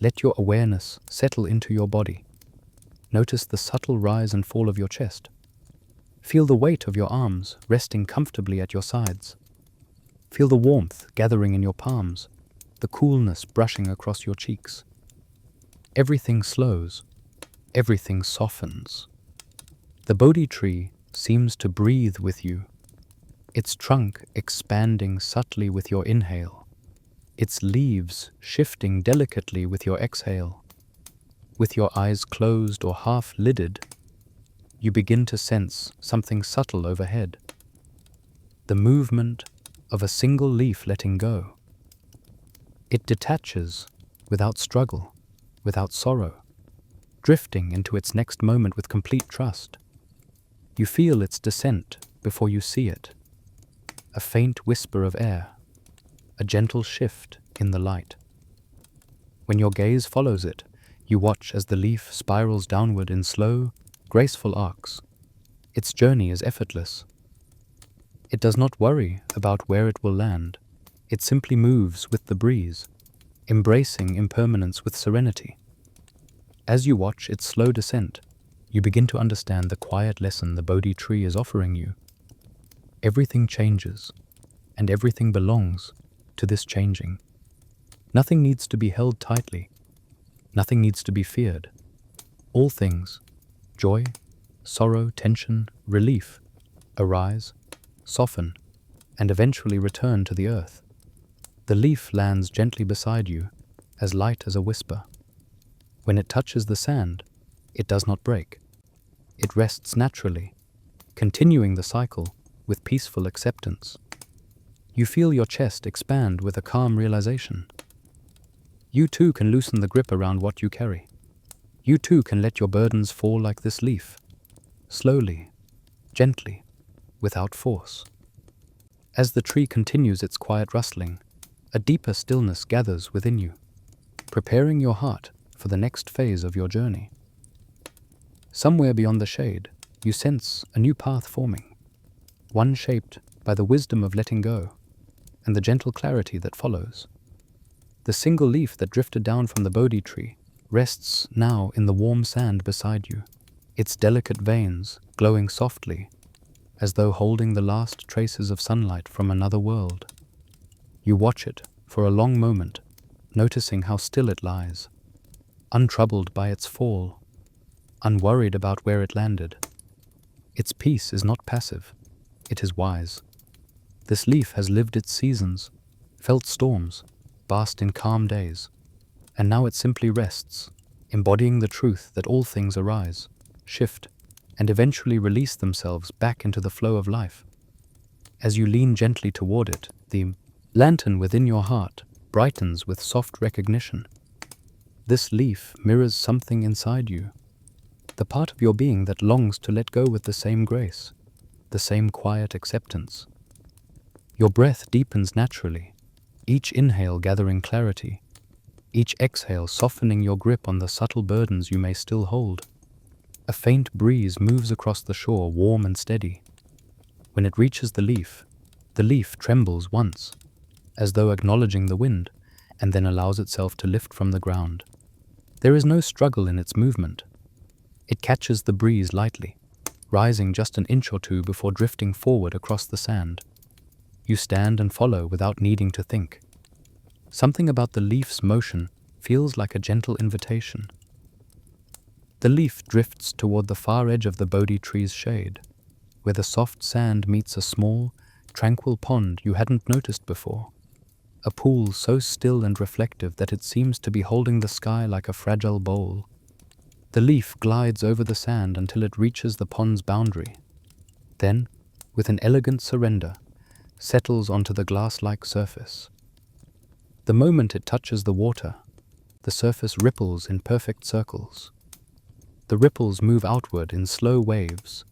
Let your awareness settle into your body. Notice the subtle rise and fall of your chest. Feel the weight of your arms resting comfortably at your sides. Feel the warmth gathering in your palms, the coolness brushing across your cheeks. Everything slows, everything softens. The Bodhi tree seems to breathe with you, its trunk expanding subtly with your inhale, its leaves shifting delicately with your exhale. With your eyes closed or half-lidded, you begin to sense something subtle overhead. The movement of a single leaf letting go. It detaches without struggle, without sorrow, drifting into its next moment with complete trust. You feel its descent before you see it. A faint whisper of air, a gentle shift in the light. When your gaze follows it, you watch as the leaf spirals downward in slow, graceful arcs. Its journey is effortless. It does not worry about where it will land. It simply moves with the breeze, embracing impermanence with serenity. As you watch its slow descent, you begin to understand the quiet lesson the Bodhi tree is offering you. Everything changes, and everything belongs to this changing. Nothing needs to be held tightly. Nothing needs to be feared. All things, joy, sorrow, tension, relief, arise, soften, and eventually return to the earth. The leaf lands gently beside you, as light as a whisper. When it touches the sand, it does not break. It rests naturally, continuing the cycle with peaceful acceptance. You feel your chest expand with a calm realization. You too can loosen the grip around what you carry. You too can let your burdens fall like this leaf, slowly, gently, without force. As the tree continues its quiet rustling, a deeper stillness gathers within you, preparing your heart for the next phase of your journey. Somewhere beyond the shade, you sense a new path forming, one shaped by the wisdom of letting go and the gentle clarity that follows. The single leaf that drifted down from the Bodhi tree rests now in the warm sand beside you, its delicate veins glowing softly, as though holding the last traces of sunlight from another world. You watch it for a long moment, noticing how still it lies, untroubled by its fall, unworried about where it landed. Its peace is not passive, it is wise. This leaf has lived its seasons, felt storms, basked in calm days, and now it simply rests, embodying the truth that all things arise, shift, and eventually release themselves back into the flow of life. As you lean gently toward it, the lantern within your heart brightens with soft recognition. This leaf mirrors something inside you, the part of your being that longs to let go with the same grace. the same quiet acceptance. Your breath deepens naturally, each inhale gathering clarity, each exhale softening your grip on the subtle burdens you may still hold. A faint breeze moves across the shore, warm and steady. When it reaches the leaf trembles once, as though acknowledging the wind, and then allows itself to lift from the ground. There is no struggle in its movement. It catches the breeze lightly, rising just an inch or two before drifting forward across the sand. You stand and follow without needing to think. Something about the leaf's motion feels like a gentle invitation. The leaf drifts toward the far edge of the Bodhi tree's shade, where the soft sand meets a small, tranquil pond you hadn't noticed before. A pool so still and reflective that it seems to be holding the sky like a fragile bowl. The leaf glides over the sand until it reaches the pond's boundary. Then, with an elegant surrender, settles onto the glass-like surface. The moment it touches the water, the surface ripples in perfect circles. The ripples move outward in slow waves,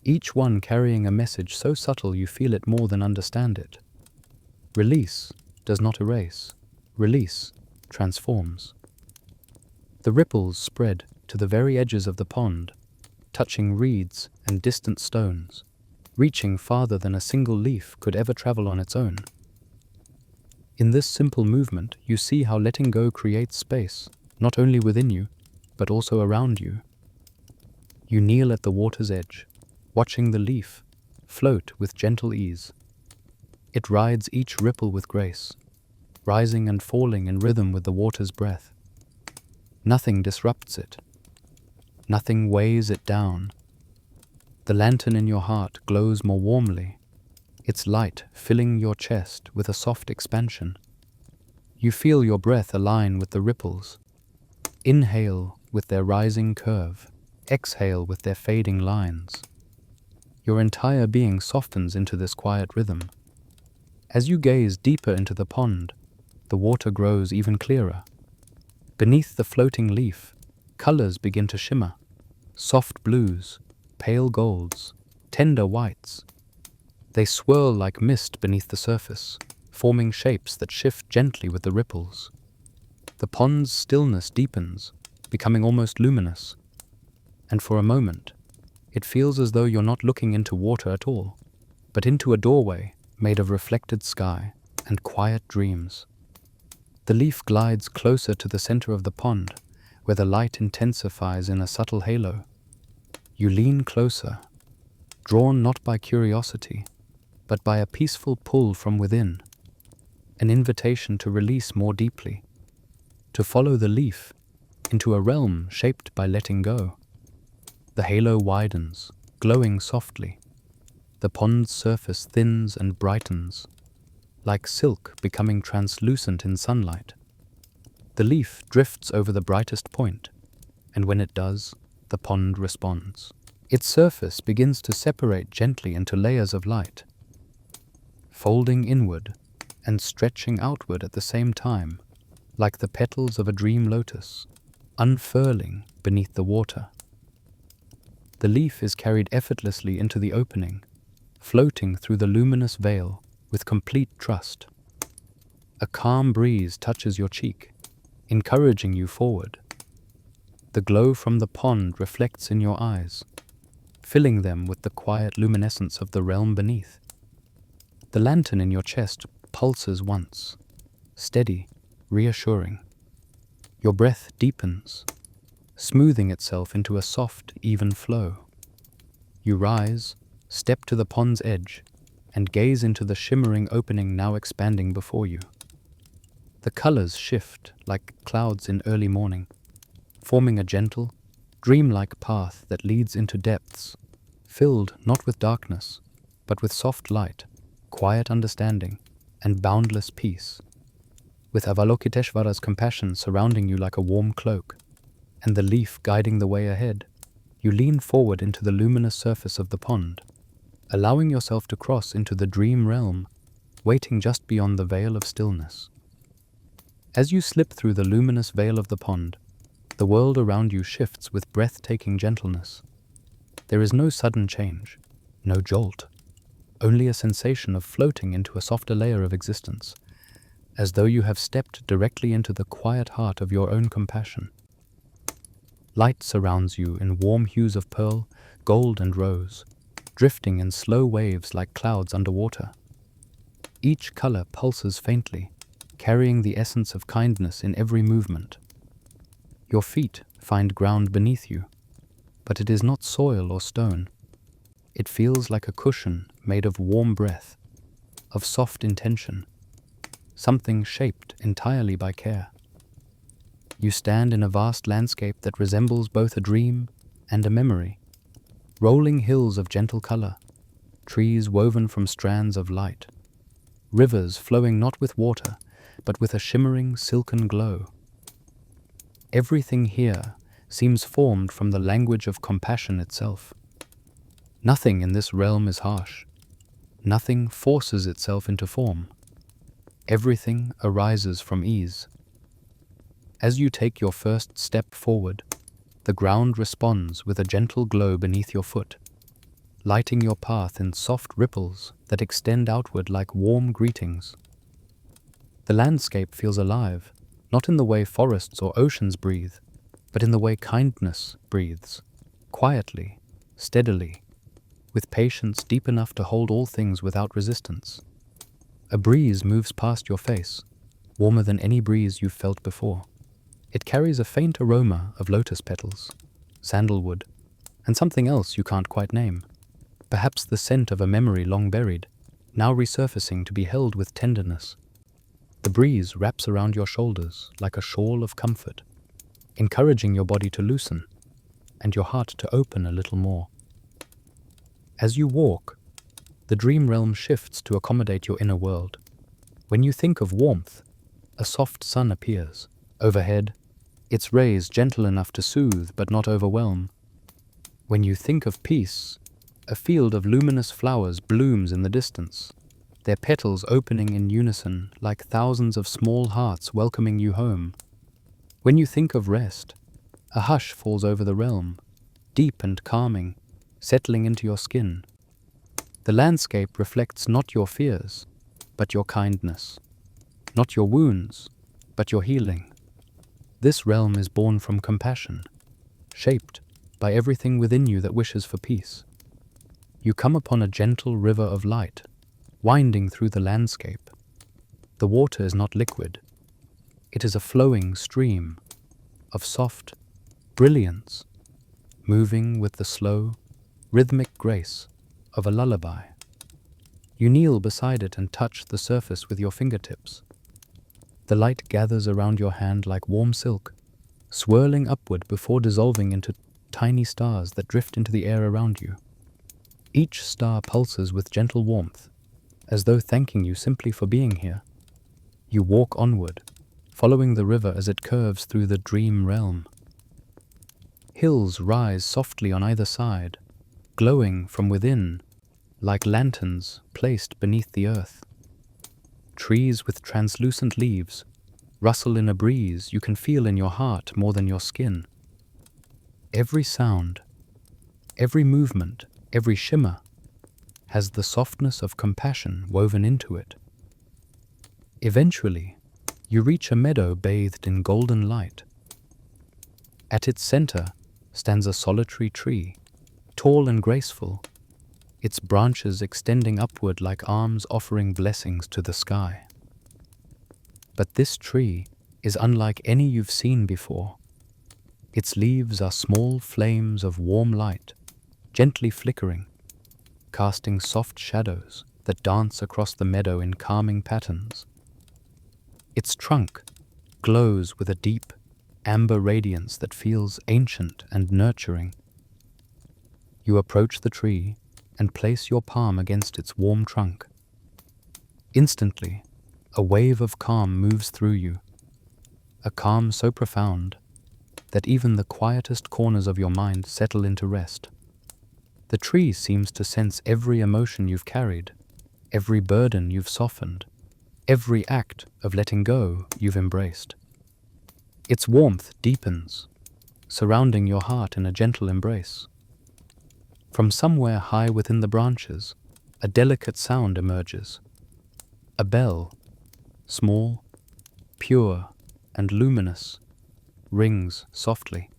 each one carrying a message so subtle you feel it more than understand it. Release does not erase. Release transforms. The ripples spread to the very edges of the pond, touching reeds and distant stones, reaching farther than a single leaf could ever travel on its own. In this simple movement, you see how letting go creates space, not only within you, but also around you. You kneel at the water's edge, watching the leaf float with gentle ease. It rides each ripple with grace, rising and falling in rhythm with the water's breath. Nothing disrupts it. Nothing weighs it down. The lantern in your heart glows more warmly, its light filling your chest with a soft expansion. You feel your breath align with the ripples. Inhale with their rising curve, exhale with their fading lines. Your entire being softens into this quiet rhythm. As you gaze deeper into the pond, the water grows even clearer. Beneath the floating leaf, colors begin to shimmer. Soft blues, pale golds, tender whites. They swirl like mist beneath the surface, forming shapes that shift gently with the ripples. The pond's stillness deepens, becoming almost luminous. And for a moment, it feels as though you're not looking into water at all, but into a doorway made of reflected sky and quiet dreams. The leaf glides closer to the center of the pond, where the light intensifies in a subtle halo. You lean closer, drawn not by curiosity, but by a peaceful pull from within, an invitation to release more deeply, to follow the leaf into a realm shaped by letting go. The halo widens, glowing softly. The pond's surface thins and brightens, like silk becoming translucent in sunlight. The leaf drifts over the brightest point, and when it does, the pond responds. Its surface begins to separate gently into layers of light, folding inward and stretching outward at the same time, like the petals of a dream lotus, unfurling beneath the water. The leaf is carried effortlessly into the opening, floating through the luminous veil with complete trust. A calm breeze touches your cheek, encouraging you forward. The glow from the pond reflects in your eyes, filling them with the quiet luminescence of the realm beneath. The lantern in your chest pulses once, steady, reassuring. Your breath deepens, smoothing itself into a soft, even flow. You rise, step to the pond's edge, and gaze into the shimmering opening now expanding before you. The colors shift like clouds in early morning, forming a gentle, dreamlike path that leads into depths, filled not with darkness, but with soft light, quiet understanding, and boundless peace. With Avalokiteshvara's compassion surrounding you like a warm cloak, and the leaf guiding the way ahead, you lean forward into the luminous surface of the pond, allowing yourself to cross into the dream realm, waiting just beyond the veil of stillness. As you slip through the luminous veil of the pond, the world around you shifts with breathtaking gentleness. There is no sudden change, no jolt, only a sensation of floating into a softer layer of existence, as though you have stepped directly into the quiet heart of your own compassion. Light surrounds you in warm hues of pearl, gold and rose, drifting in slow waves like clouds underwater. Each color pulses faintly, carrying the essence of kindness in every movement. Your feet find ground beneath you, but it is not soil or stone. It feels like a cushion made of warm breath, of soft intention, something shaped entirely by care. You stand in a vast landscape that resembles both a dream and a memory. Rolling hills of gentle color, trees woven from strands of light, rivers flowing not with water, but with a shimmering silken glow. Everything here seems formed from the language of compassion itself. Nothing in this realm is harsh. Nothing forces itself into form. Everything arises from ease. As you take your first step forward, the ground responds with a gentle glow beneath your foot, lighting your path in soft ripples that extend outward like warm greetings. The landscape feels alive, not in the way forests or oceans breathe, but in the way kindness breathes, quietly, steadily, with patience deep enough to hold all things without resistance. A breeze moves past your face, warmer than any breeze you've felt before. It carries a faint aroma of lotus petals, sandalwood, and something else you can't quite name. Perhaps the scent of a memory long buried, now resurfacing to be held with tenderness. The breeze wraps around your shoulders like a shawl of comfort, encouraging your body to loosen and your heart to open a little more. As you walk, the dream realm shifts to accommodate your inner world. When you think of warmth, a soft sun appears. Overhead, its rays gentle enough to soothe but not overwhelm. When you think of peace, a field of luminous flowers blooms in the distance, their petals opening in unison like thousands of small hearts welcoming you home. When you think of rest, a hush falls over the realm, deep and calming, settling into your skin. The landscape reflects not your fears, but your kindness, not your wounds, but your healing. This realm is born from compassion, shaped by everything within you that wishes for peace. You come upon a gentle river of light, winding through the landscape. The water is not liquid. It is a flowing stream of soft brilliance, moving with the slow, rhythmic grace of a lullaby. You kneel beside it and touch the surface with your fingertips. The light gathers around your hand like warm silk, swirling upward before dissolving into tiny stars that drift into the air around you. Each star pulses with gentle warmth, as though thanking you simply for being here. You walk onward, following the river as it curves through the dream realm. Hills rise softly on either side, glowing from within like lanterns placed beneath the earth. Trees with translucent leaves rustle in a breeze you can feel in your heart more than your skin. Every sound, every movement, every shimmer has the softness of compassion woven into it. Eventually, you reach a meadow bathed in golden light. At its center stands a solitary tree, tall and graceful, its branches extending upward like arms offering blessings to the sky. But this tree is unlike any you've seen before. Its leaves are small flames of warm light, gently flickering, casting soft shadows that dance across the meadow in calming patterns. Its trunk glows with a deep, amber radiance that feels ancient and nurturing. You approach the tree and place your palm against its warm trunk. Instantly, a wave of calm moves through you, a calm so profound that even the quietest corners of your mind settle into rest. The tree seems to sense every emotion you've carried, every burden you've softened, every act of letting go you've embraced. Its warmth deepens, surrounding your heart in a gentle embrace. From somewhere high within the branches, a delicate sound emerges. A bell, small, pure, and luminous, rings softly.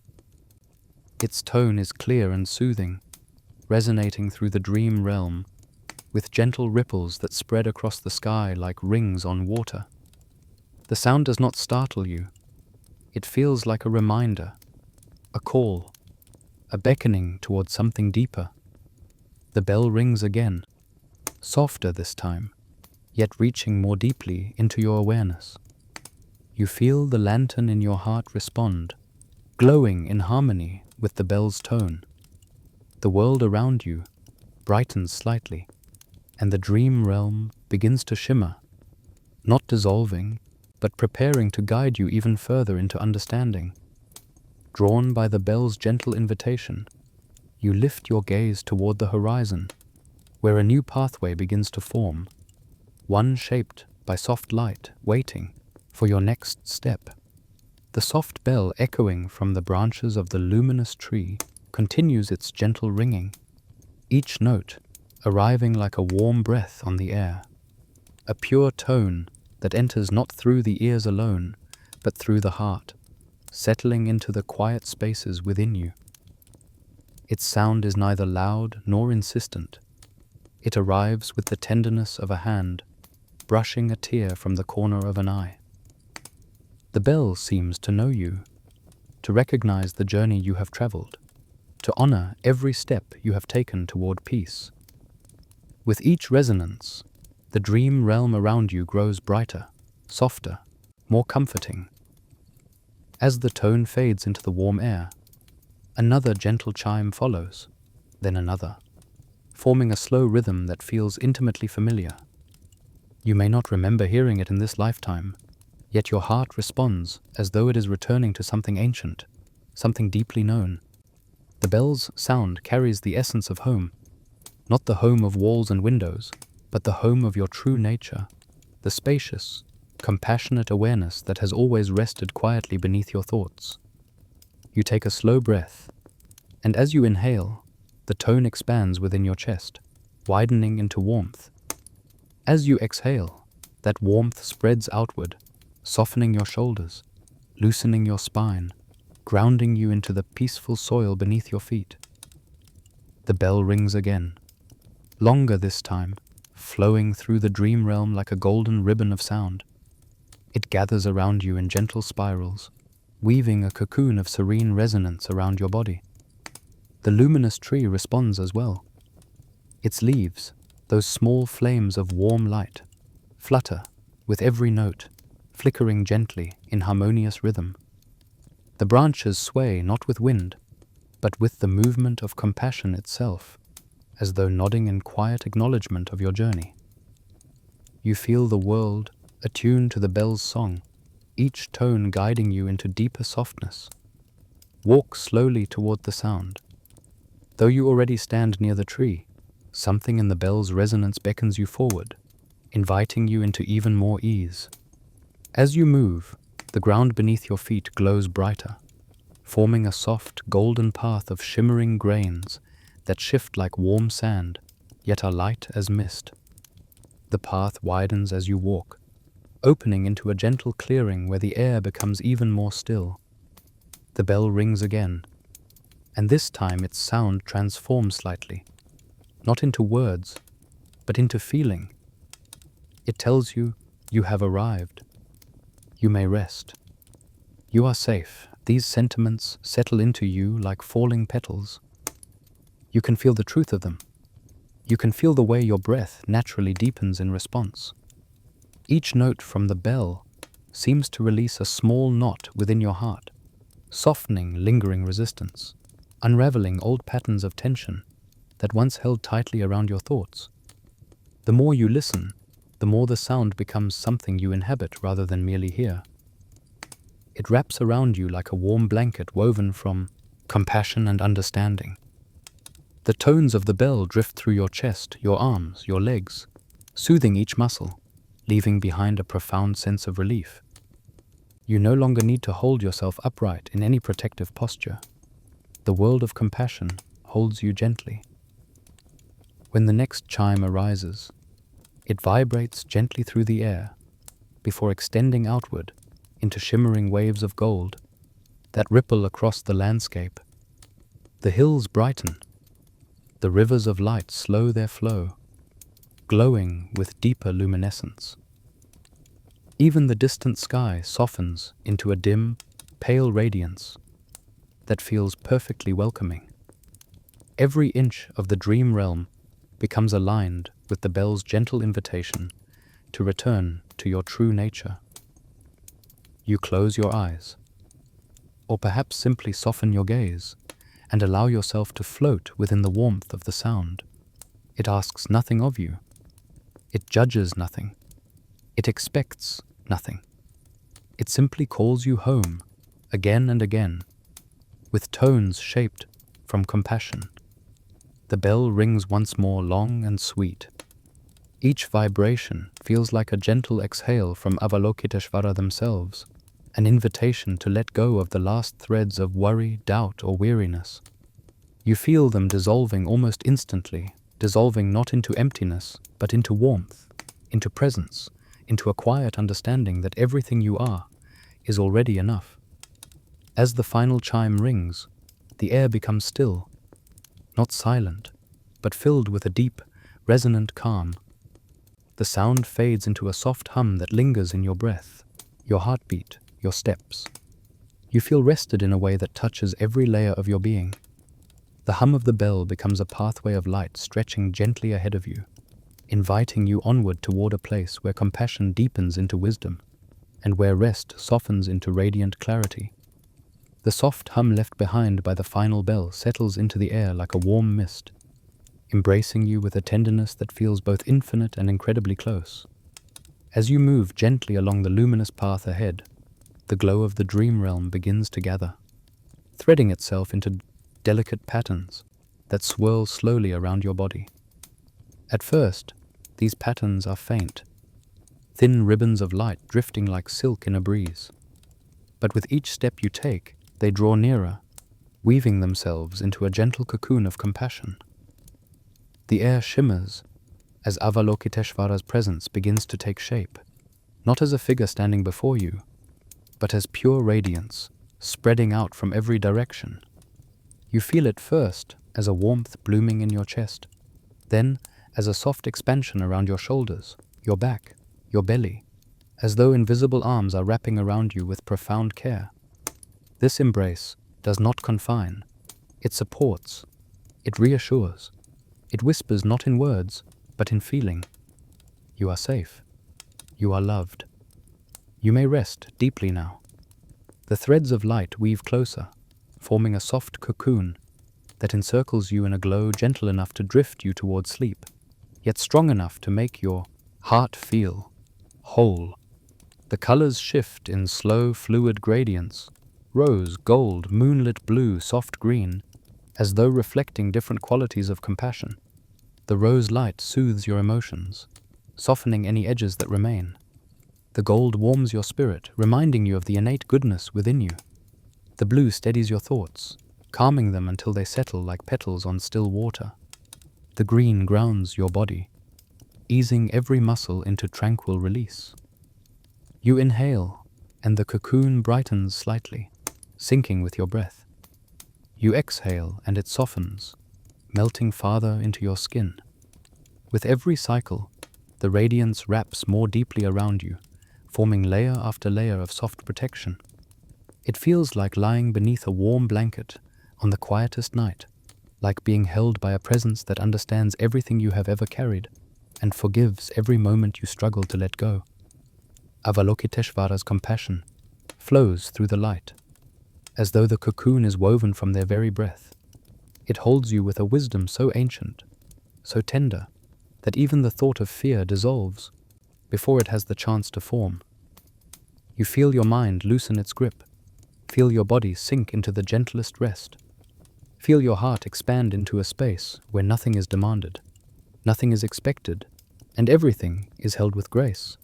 Its tone is clear and soothing, resonating through the dream realm, with gentle ripples that spread across the sky like rings on water. The sound does not startle you. It feels like a reminder, a call, a beckoning towards something deeper. The bell rings again, softer this time, yet reaching more deeply into your awareness. You feel the lantern in your heart respond, glowing in harmony with the bell's tone. The world around you brightens slightly, and the dream realm begins to shimmer, not dissolving, but preparing to guide you even further into understanding. Drawn by the bell's gentle invitation, you lift your gaze toward the horizon, where a new pathway begins to form, one shaped by soft light waiting for your next step. The soft bell echoing from the branches of the luminous tree continues its gentle ringing, each note arriving like a warm breath on the air, a pure tone that enters not through the ears alone, but through the heart, settling into the quiet spaces within you. Its sound is neither loud nor insistent. It arrives with the tenderness of a hand, brushing a tear from the corner of an eye. The bell seems to know you, to recognize the journey you have traveled, to honor every step you have taken toward peace. With each resonance, the dream realm around you grows brighter, softer, more comforting. As the tone fades into the warm air, another gentle chime follows, then another, forming a slow rhythm that feels intimately familiar. You may not remember hearing it in this lifetime, yet your heart responds as though it is returning to something ancient, something deeply known. The bell's sound carries the essence of home, not the home of walls and windows, but the home of your true nature, the spacious, compassionate awareness that has always rested quietly beneath your thoughts. You take a slow breath, and as you inhale, the tone expands within your chest, widening into warmth. As you exhale, that warmth spreads outward, softening your shoulders, loosening your spine, grounding you into the peaceful soil beneath your feet. The bell rings again, longer this time, flowing through the dream realm like a golden ribbon of sound. It gathers around you in gentle spirals, weaving a cocoon of serene resonance around your body. The luminous tree responds as well. Its leaves, those small flames of warm light, flutter with every note, flickering gently in harmonious rhythm. The branches sway not with wind, but with the movement of compassion itself, as though nodding in quiet acknowledgement of your journey. You feel the world attuned to the bell's song, each tone guiding you into deeper softness. Walk slowly toward the sound. Though you already stand near the tree, something in the bell's resonance beckons you forward, inviting you into even more ease. As you move, the ground beneath your feet glows brighter, forming a soft, golden path of shimmering grains that shift like warm sand, yet are light as mist. The path widens as you walk, opening into a gentle clearing where the air becomes even more still. The bell rings again, and this time its sound transforms slightly, not into words, but into feeling. It tells you you have arrived. You may rest. You are safe. These sentiments settle into you like falling petals. You can feel the truth of them. You can feel the way your breath naturally deepens in response. Each note from the bell seems to release a small knot within your heart, softening lingering resistance, unraveling old patterns of tension that once held tightly around your thoughts. The more you listen, the more the sound becomes something you inhabit rather than merely hear. It wraps around you like a warm blanket woven from compassion and understanding. The tones of the bell drift through your chest, your arms, your legs, soothing each muscle, leaving behind a profound sense of relief. You no longer need to hold yourself upright in any protective posture. The world of compassion holds you gently. When the next chime arises, it vibrates gently through the air before extending outward into shimmering waves of gold that ripple across the landscape. The hills brighten, the rivers of light slow their flow, glowing with deeper luminescence. Even the distant sky softens into a dim, pale radiance that feels perfectly welcoming. Every inch of the dream realm becomes aligned with the bell's gentle invitation to return to your true nature. You close your eyes, or perhaps simply soften your gaze and allow yourself to float within the warmth of the sound. It asks nothing of you. It judges nothing. It expects nothing. It simply calls you home again and again, with tones shaped from compassion. The bell rings once more, long and sweet. Each vibration feels like a gentle exhale from Avalokiteshvara themselves, an invitation to let go of the last threads of worry, doubt, or weariness. You feel them dissolving almost instantly, dissolving not into emptiness, but into warmth, into presence, into a quiet understanding that everything you are is already enough. As the final chime rings, the air becomes still, not silent, but filled with a deep, resonant calm. The sound fades into a soft hum that lingers in your breath, your heartbeat, your steps. You feel rested in a way that touches every layer of your being. The hum of the bell becomes a pathway of light stretching gently ahead of you, inviting you onward toward a place where compassion deepens into wisdom, and where rest softens into radiant clarity. The soft hum left behind by the final bell settles into the air like a warm mist, embracing you with a tenderness that feels both infinite and incredibly close. As you move gently along the luminous path ahead, the glow of the dream realm begins to gather, threading itself into delicate patterns that swirl slowly around your body. At first, these patterns are faint, thin ribbons of light drifting like silk in a breeze. But with each step you take, they draw nearer, weaving themselves into a gentle cocoon of compassion. The air shimmers as Avalokiteshvara's presence begins to take shape, not as a figure standing before you, but as pure radiance spreading out from every direction. You feel it first as a warmth blooming in your chest, then as a soft expansion around your shoulders, your back, your belly, as though invisible arms are wrapping around you with profound care. This embrace does not confine, it supports, it reassures, it whispers not in words, but in feeling. You are safe. You are loved. You may rest deeply now. The threads of light weave closer, forming a soft cocoon that encircles you in a glow gentle enough to drift you towards sleep, yet strong enough to make your heart feel whole. The colors shift in slow, fluid gradients, rose, gold, moonlit blue, soft green, as though reflecting different qualities of compassion. The rose light soothes your emotions, softening any edges that remain. The gold warms your spirit, reminding you of the innate goodness within you. The blue steadies your thoughts, calming them until they settle like petals on still water. The green grounds your body, easing every muscle into tranquil release. You inhale, and the cocoon brightens slightly, sinking with your breath. You exhale, and it softens, melting farther into your skin. With every cycle, the radiance wraps more deeply around you, forming layer after layer of soft protection. It feels like lying beneath a warm blanket on the quietest night, like being held by a presence that understands everything you have ever carried and forgives every moment you struggle to let go. Avalokiteshvara's compassion flows through the light, as though the cocoon is woven from their very breath. It holds you with a wisdom so ancient, so tender, that even the thought of fear dissolves before it has the chance to form. You feel your mind loosen its grip, feel your body sink into the gentlest rest, feel your heart expand into a space where nothing is demanded, nothing is expected, and everything is held with grace.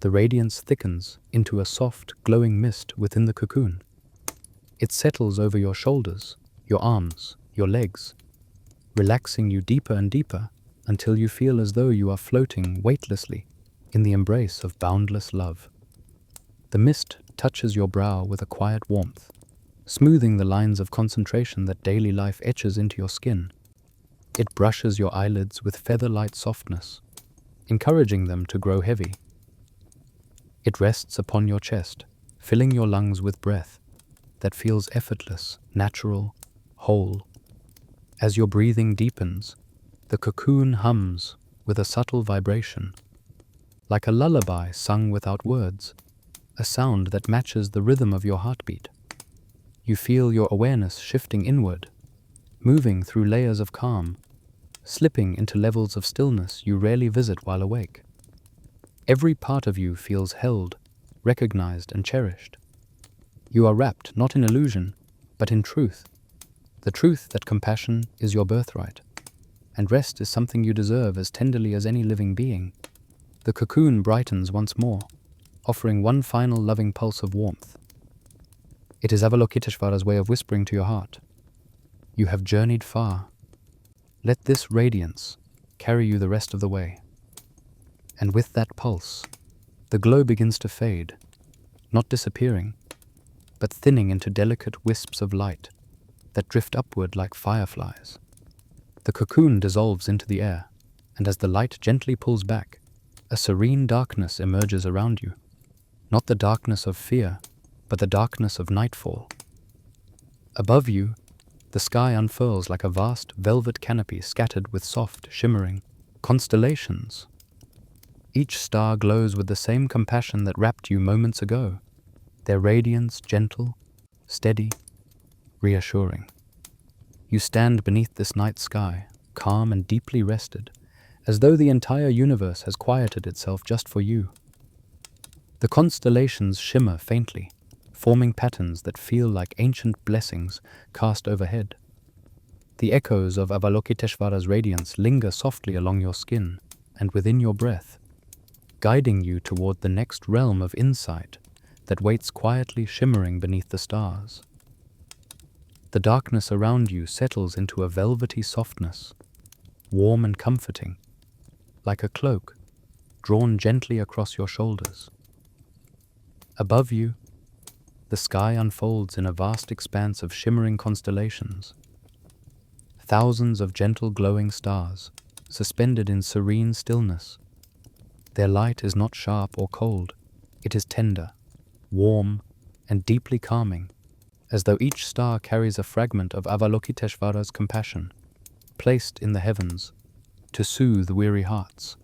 The radiance thickens into a soft, glowing mist within the cocoon. It settles over your shoulders, your arms, your legs, relaxing you deeper and deeper until you feel as though you are floating weightlessly in the embrace of boundless love. The mist touches your brow with a quiet warmth, smoothing the lines of concentration that daily life etches into your skin. It brushes your eyelids with feather-light softness, encouraging them to grow heavy. It rests upon your chest, filling your lungs with breath that feels effortless, natural, whole. As your breathing deepens, the cocoon hums with a subtle vibration, like a lullaby sung without words, a sound that matches the rhythm of your heartbeat. You feel your awareness shifting inward, moving through layers of calm, slipping into levels of stillness you rarely visit while awake. Every part of you feels held, recognized, and cherished. You are wrapped not in illusion, but in truth, the truth that compassion is your birthright, and rest is something you deserve as tenderly as any living being. The cocoon brightens once more, offering one final loving pulse of warmth. It is Avalokiteshvara's way of whispering to your heart, "You have journeyed far. Let this radiance carry you the rest of the way." And with that pulse, the glow begins to fade, not disappearing, but thinning into delicate wisps of light that drift upward like fireflies. The cocoon dissolves into the air, and as the light gently pulls back, a serene darkness emerges around you. Not the darkness of fear, but the darkness of nightfall. Above you, the sky unfurls like a vast velvet canopy scattered with soft, shimmering constellations. Each star glows with the same compassion that wrapped you moments ago, their radiance gentle, steady, reassuring. You stand beneath this night sky, calm and deeply rested, as though the entire universe has quieted itself just for you. The constellations shimmer faintly, forming patterns that feel like ancient blessings cast overhead. The echoes of Avalokiteshvara's radiance linger softly along your skin and within your breath, guiding you toward the next realm of insight that waits quietly shimmering beneath the stars. The darkness around you settles into a velvety softness, warm and comforting, like a cloak drawn gently across your shoulders. Above you, the sky unfolds in a vast expanse of shimmering constellations. Thousands of gentle glowing stars, suspended in serene stillness. Their light is not sharp or cold, it is tender, warm, and deeply calming, as though each star carries a fragment of Avalokiteshvara's compassion, placed in the heavens to soothe weary hearts.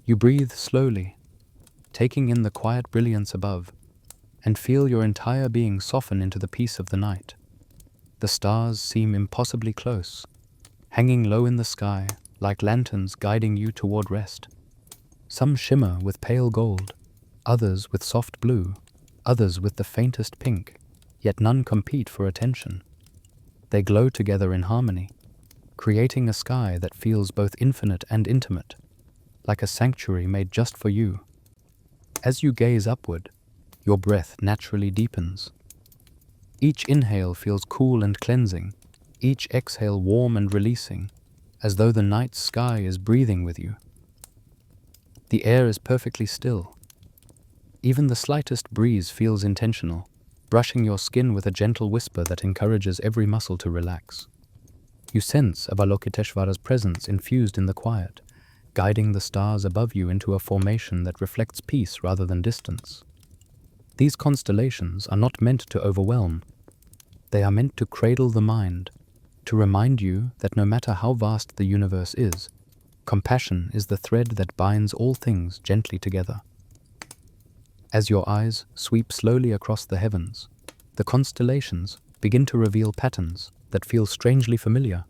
You breathe slowly, taking in the quiet brilliance above, and feel your entire being soften into the peace of the night. The stars seem impossibly close, hanging low in the sky like lanterns guiding you toward rest. Some shimmer with pale gold, others with soft blue, others with the faintest pink, yet none compete for attention. They glow together in harmony, creating a sky that feels both infinite and intimate, like a sanctuary made just for you. As you gaze upward, your breath naturally deepens. Each inhale feels cool and cleansing, each exhale warm and releasing, as though the night sky is breathing with you. The air is perfectly still. Even the slightest breeze feels intentional, brushing your skin with a gentle whisper that encourages every muscle to relax. You sense Avalokiteshvara's presence infused in the quiet, guiding the stars above you into a formation that reflects peace rather than distance. These constellations are not meant to overwhelm. They are meant to cradle the mind, to remind you that no matter how vast the universe is, compassion is the thread that binds all things gently together. As your eyes sweep slowly across the heavens, the constellations begin to reveal patterns that feel strangely familiar.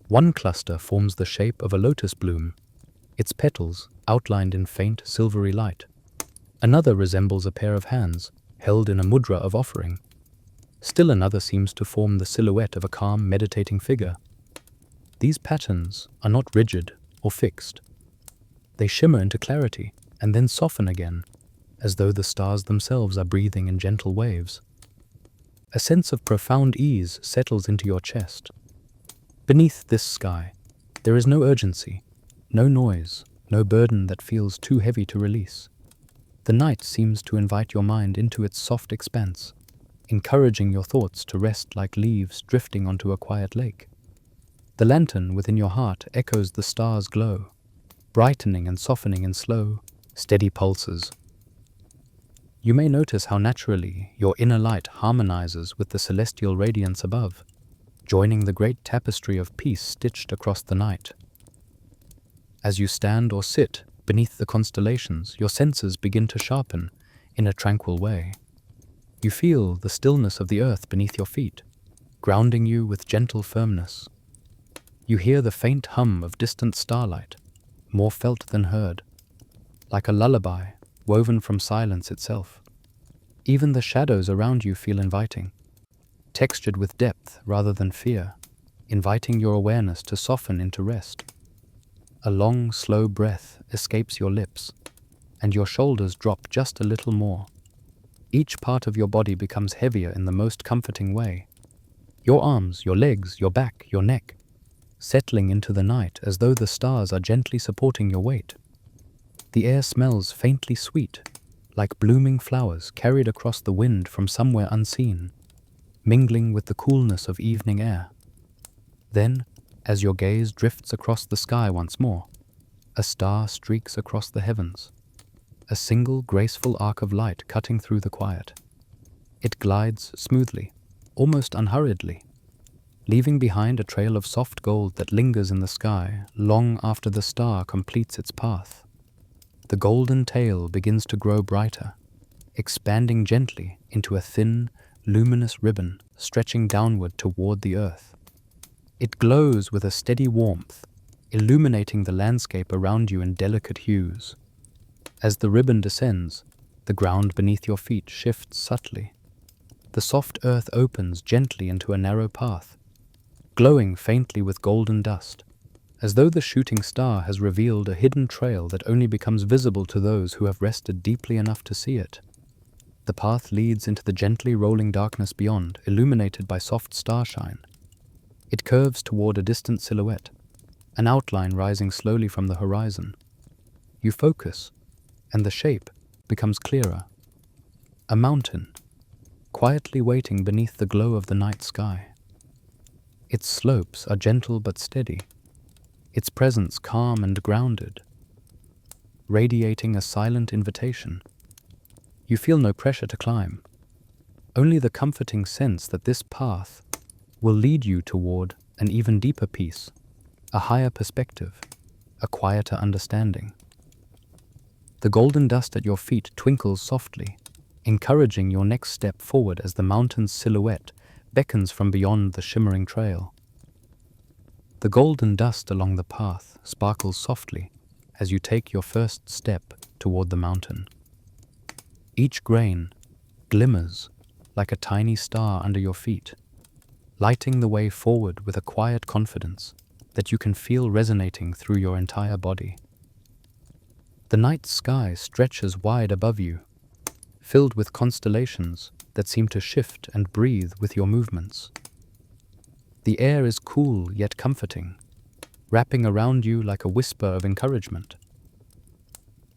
One cluster forms the shape of a lotus bloom, its petals outlined in faint silvery light. Another resembles a pair of hands held in a mudra of offering. Still another seems to form the silhouette of a calm, meditating figure. These patterns are not rigid or fixed. They shimmer into clarity and then soften again, as though the stars themselves are breathing in gentle waves. A sense of profound ease settles into your chest. Beneath this sky, There is no urgency, no noise, no burden that feels too heavy to release. The night seems to invite your mind into its soft expanse, encouraging your thoughts to rest like leaves drifting onto a quiet lake. The lantern within your heart echoes the stars' glow, brightening and softening in slow, steady pulses. You may notice how naturally your inner light harmonizes with the celestial radiance above, joining the great tapestry of peace stitched across the night. As you stand or sit beneath the constellations, your senses begin to sharpen in a tranquil way. You feel the stillness of the earth beneath your feet, grounding you with gentle firmness. You hear the faint hum of distant starlight, more felt than heard, like a lullaby woven from silence itself. Even the shadows around you feel inviting, textured with depth rather than fear, inviting your awareness to soften into rest. A long, slow breath escapes your lips, and your shoulders drop just a little more. Each part of your body becomes heavier in the most comforting way. Your arms, your legs, your back, your neck, settling into the night as though the stars are gently supporting your weight. The air smells faintly sweet, like blooming flowers carried across the wind from somewhere unseen, mingling with the coolness of evening air. Then, as your gaze drifts across the sky once more, a star streaks across the heavens, a single graceful arc of light cutting through the quiet. It glides smoothly, almost unhurriedly, leaving behind a trail of soft gold that lingers in the sky long after the star completes its path. The golden tail begins to grow brighter, expanding gently into a thin, luminous ribbon stretching downward toward the earth. It glows with a steady warmth, illuminating the landscape around you in delicate hues. As the ribbon descends, the ground beneath your feet shifts subtly. The soft earth opens gently into a narrow path, glowing faintly with golden dust, as though the shooting star has revealed a hidden trail that only becomes visible to those who have rested deeply enough to see it. The path leads into the gently rolling darkness beyond, illuminated by soft starshine. It curves toward a distant silhouette, an outline rising slowly from the horizon. You focus, and the shape becomes clearer. A mountain, quietly waiting beneath the glow of the night sky. Its slopes are gentle but steady, its presence calm and grounded, radiating a silent invitation. You feel no pressure to climb, only the comforting sense that this path will lead you toward an even deeper peace, a higher perspective, a quieter understanding. The golden dust at your feet twinkles softly, encouraging your next step forward as the mountain's silhouette beckons from beyond the shimmering trail. The golden dust along the path sparkles softly as you take your first step toward the mountain. Each grain glimmers like a tiny star under your feet, lighting the way forward with a quiet confidence that you can feel resonating through your entire body. The night sky stretches wide above you, filled with constellations that seem to shift and breathe with your movements. The air is cool yet comforting, wrapping around you like a whisper of encouragement.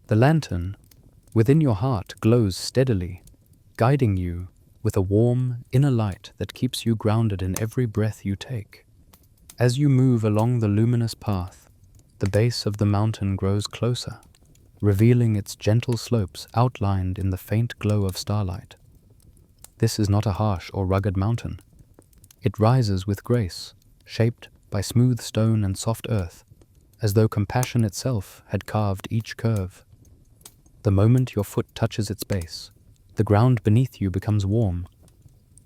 The lantern within your heart glows steadily, guiding you with a warm inner light that keeps you grounded in every breath you take. As you move along the luminous path, the base of the mountain grows closer, revealing its gentle slopes outlined in the faint glow of starlight. This is not a harsh or rugged mountain. It rises with grace, shaped by smooth stone and soft earth, as though compassion itself had carved each curve. The moment your foot touches its base, the ground beneath you becomes warm,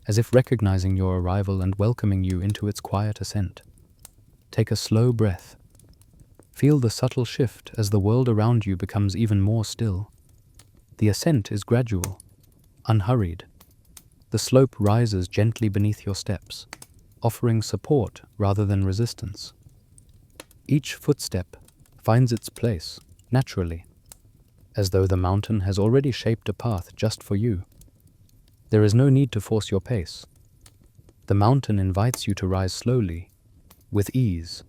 as if recognizing your arrival and welcoming you into its quiet ascent. Take a slow breath. Feel the subtle shift as the world around you becomes even more still. The ascent is gradual, unhurried. The slope rises gently beneath your steps, offering support rather than resistance. Each footstep finds its place naturally, as though the mountain has already shaped a path just for you. There is no need to force your pace. The mountain invites you to rise slowly, with ease,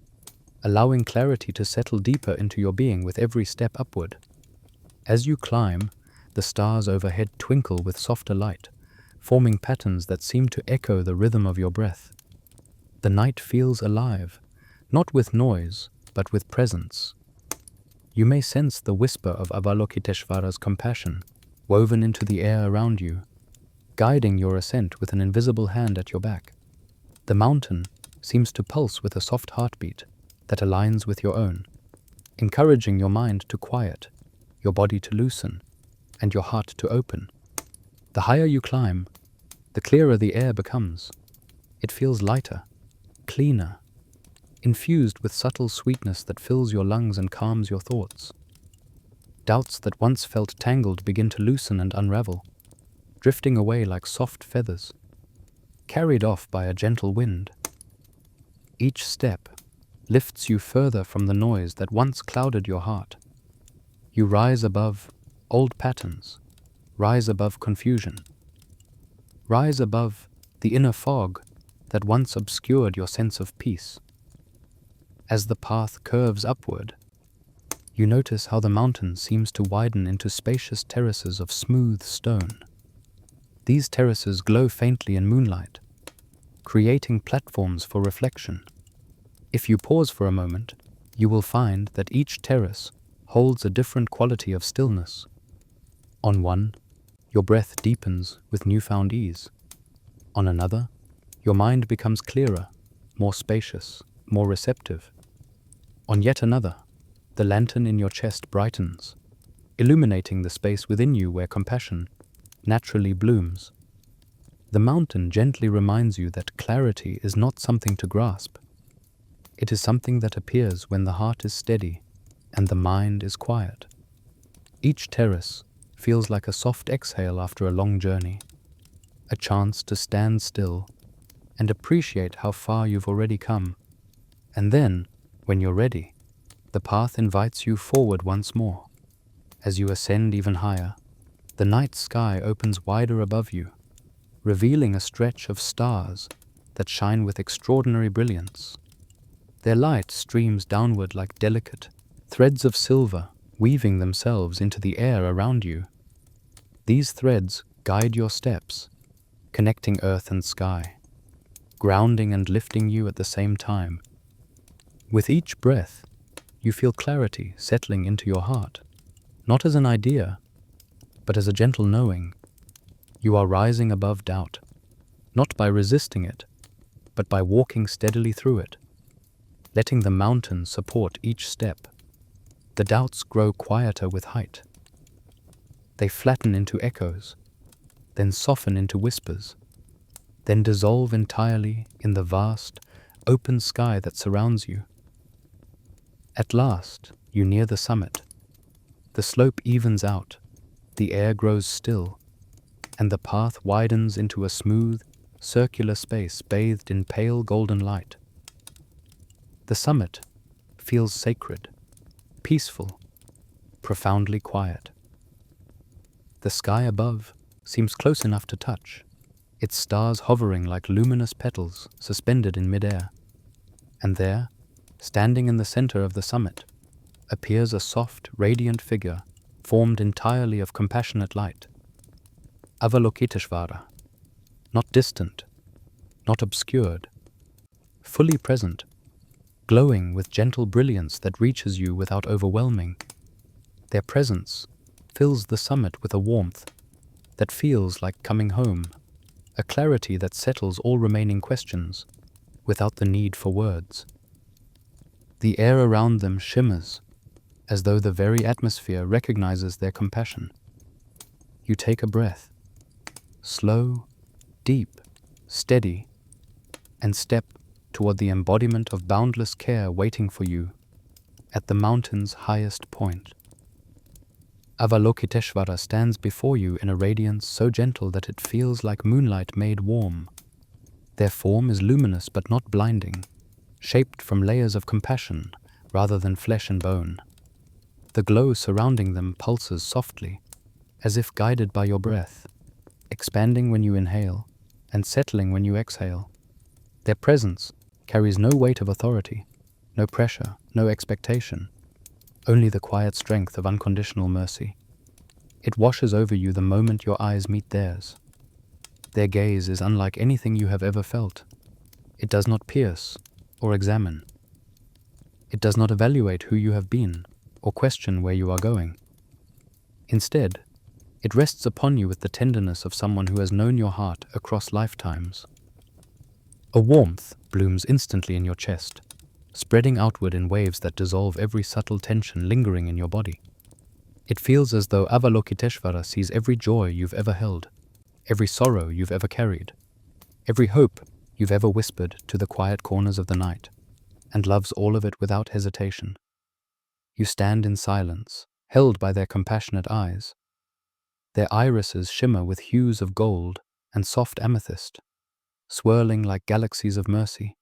allowing clarity to settle deeper into your being with every step upward. As you climb, the stars overhead twinkle with softer light, forming patterns that seem to echo the rhythm of your breath. The night feels alive, not with noise, but with presence. You may sense the whisper of Avalokiteshvara's compassion, woven into the air around you, guiding your ascent with an invisible hand at your back. The mountain seems to pulse with a soft heartbeat that aligns with your own, encouraging your mind to quiet, your body to loosen, and your heart to open. The higher you climb, the clearer the air becomes. It feels lighter, cleaner, infused with subtle sweetness that fills your lungs and calms your thoughts. Doubts that once felt tangled begin to loosen and unravel, drifting away like soft feathers, carried off by a gentle wind. Each step lifts you further from the noise that once clouded your heart. You rise above old patterns, rise above confusion, rise above the inner fog that once obscured your sense of peace. As the path curves upward, you notice how the mountain seems to widen into spacious terraces of smooth stone. These terraces glow faintly in moonlight, creating platforms for reflection. If you pause for a moment, you will find that each terrace holds a different quality of stillness. On one, your breath deepens with newfound ease. On another, your mind becomes clearer, more spacious, more receptive. On yet another, the lantern in your chest brightens, illuminating the space within you where compassion naturally blooms. The mountain gently reminds you that clarity is not something to grasp. It is something that appears when the heart is steady and the mind is quiet. Each terrace feels like a soft exhale after a long journey, a chance to stand still and appreciate how far you've already come. And then, when you're ready, the path invites you forward once more. As you ascend even higher, the night sky opens wider above you, revealing a stretch of stars that shine with extraordinary brilliance. Their light streams downward like delicate threads of silver, weaving themselves into the air around you. These threads guide your steps, connecting earth and sky, grounding and lifting you at the same time. With each breath, you feel clarity settling into your heart, not as an idea, but as a gentle knowing. You are rising above doubt, not by resisting it, but by walking steadily through it, letting the mountain support each step. The doubts grow quieter with height. They flatten into echoes, then soften into whispers, then dissolve entirely in the vast, open sky that surrounds you. At last, you near the summit. The slope evens out, the air grows still, and the path widens into a smooth, circular space bathed in pale golden light. The summit feels sacred, peaceful, profoundly quiet. The sky above seems close enough to touch, its stars hovering like luminous petals suspended in midair. And there, standing in the center of the summit, appears a soft, radiant figure formed entirely of compassionate light. Avalokiteshvara, not distant, not obscured, fully present, glowing with gentle brilliance that reaches you without overwhelming. Their presence fills the summit with a warmth that feels like coming home, a clarity that settles all remaining questions without the need for words. The air around them shimmers, as though the very atmosphere recognizes their compassion. You take a breath, slow, deep, steady, and step toward the embodiment of boundless care waiting for you at the mountain's highest point. Avalokiteshvara stands before you in a radiance so gentle that it feels like moonlight made warm. Their form is luminous but not blinding, shaped from layers of compassion rather than flesh and bone. The glow surrounding them pulses softly, as if guided by your breath, expanding when you inhale and settling when you exhale. Their presence carries no weight of authority, no pressure, no expectation, only the quiet strength of unconditional mercy. It washes over you the moment your eyes meet theirs. Their gaze is unlike anything you have ever felt. It does not pierce or examine. It does not evaluate who you have been or question where you are going. Instead, it rests upon you with the tenderness of someone who has known your heart across lifetimes. A warmth blooms instantly in your chest, spreading outward in waves that dissolve every subtle tension lingering in your body. It feels as though Avalokiteshvara sees every joy you've ever held, every sorrow you've ever carried, every hope you've ever whispered to the quiet corners of the night, and loves all of it without hesitation. You stand in silence, held by their compassionate eyes. Their irises shimmer with hues of gold and soft amethyst, swirling like galaxies of mercy.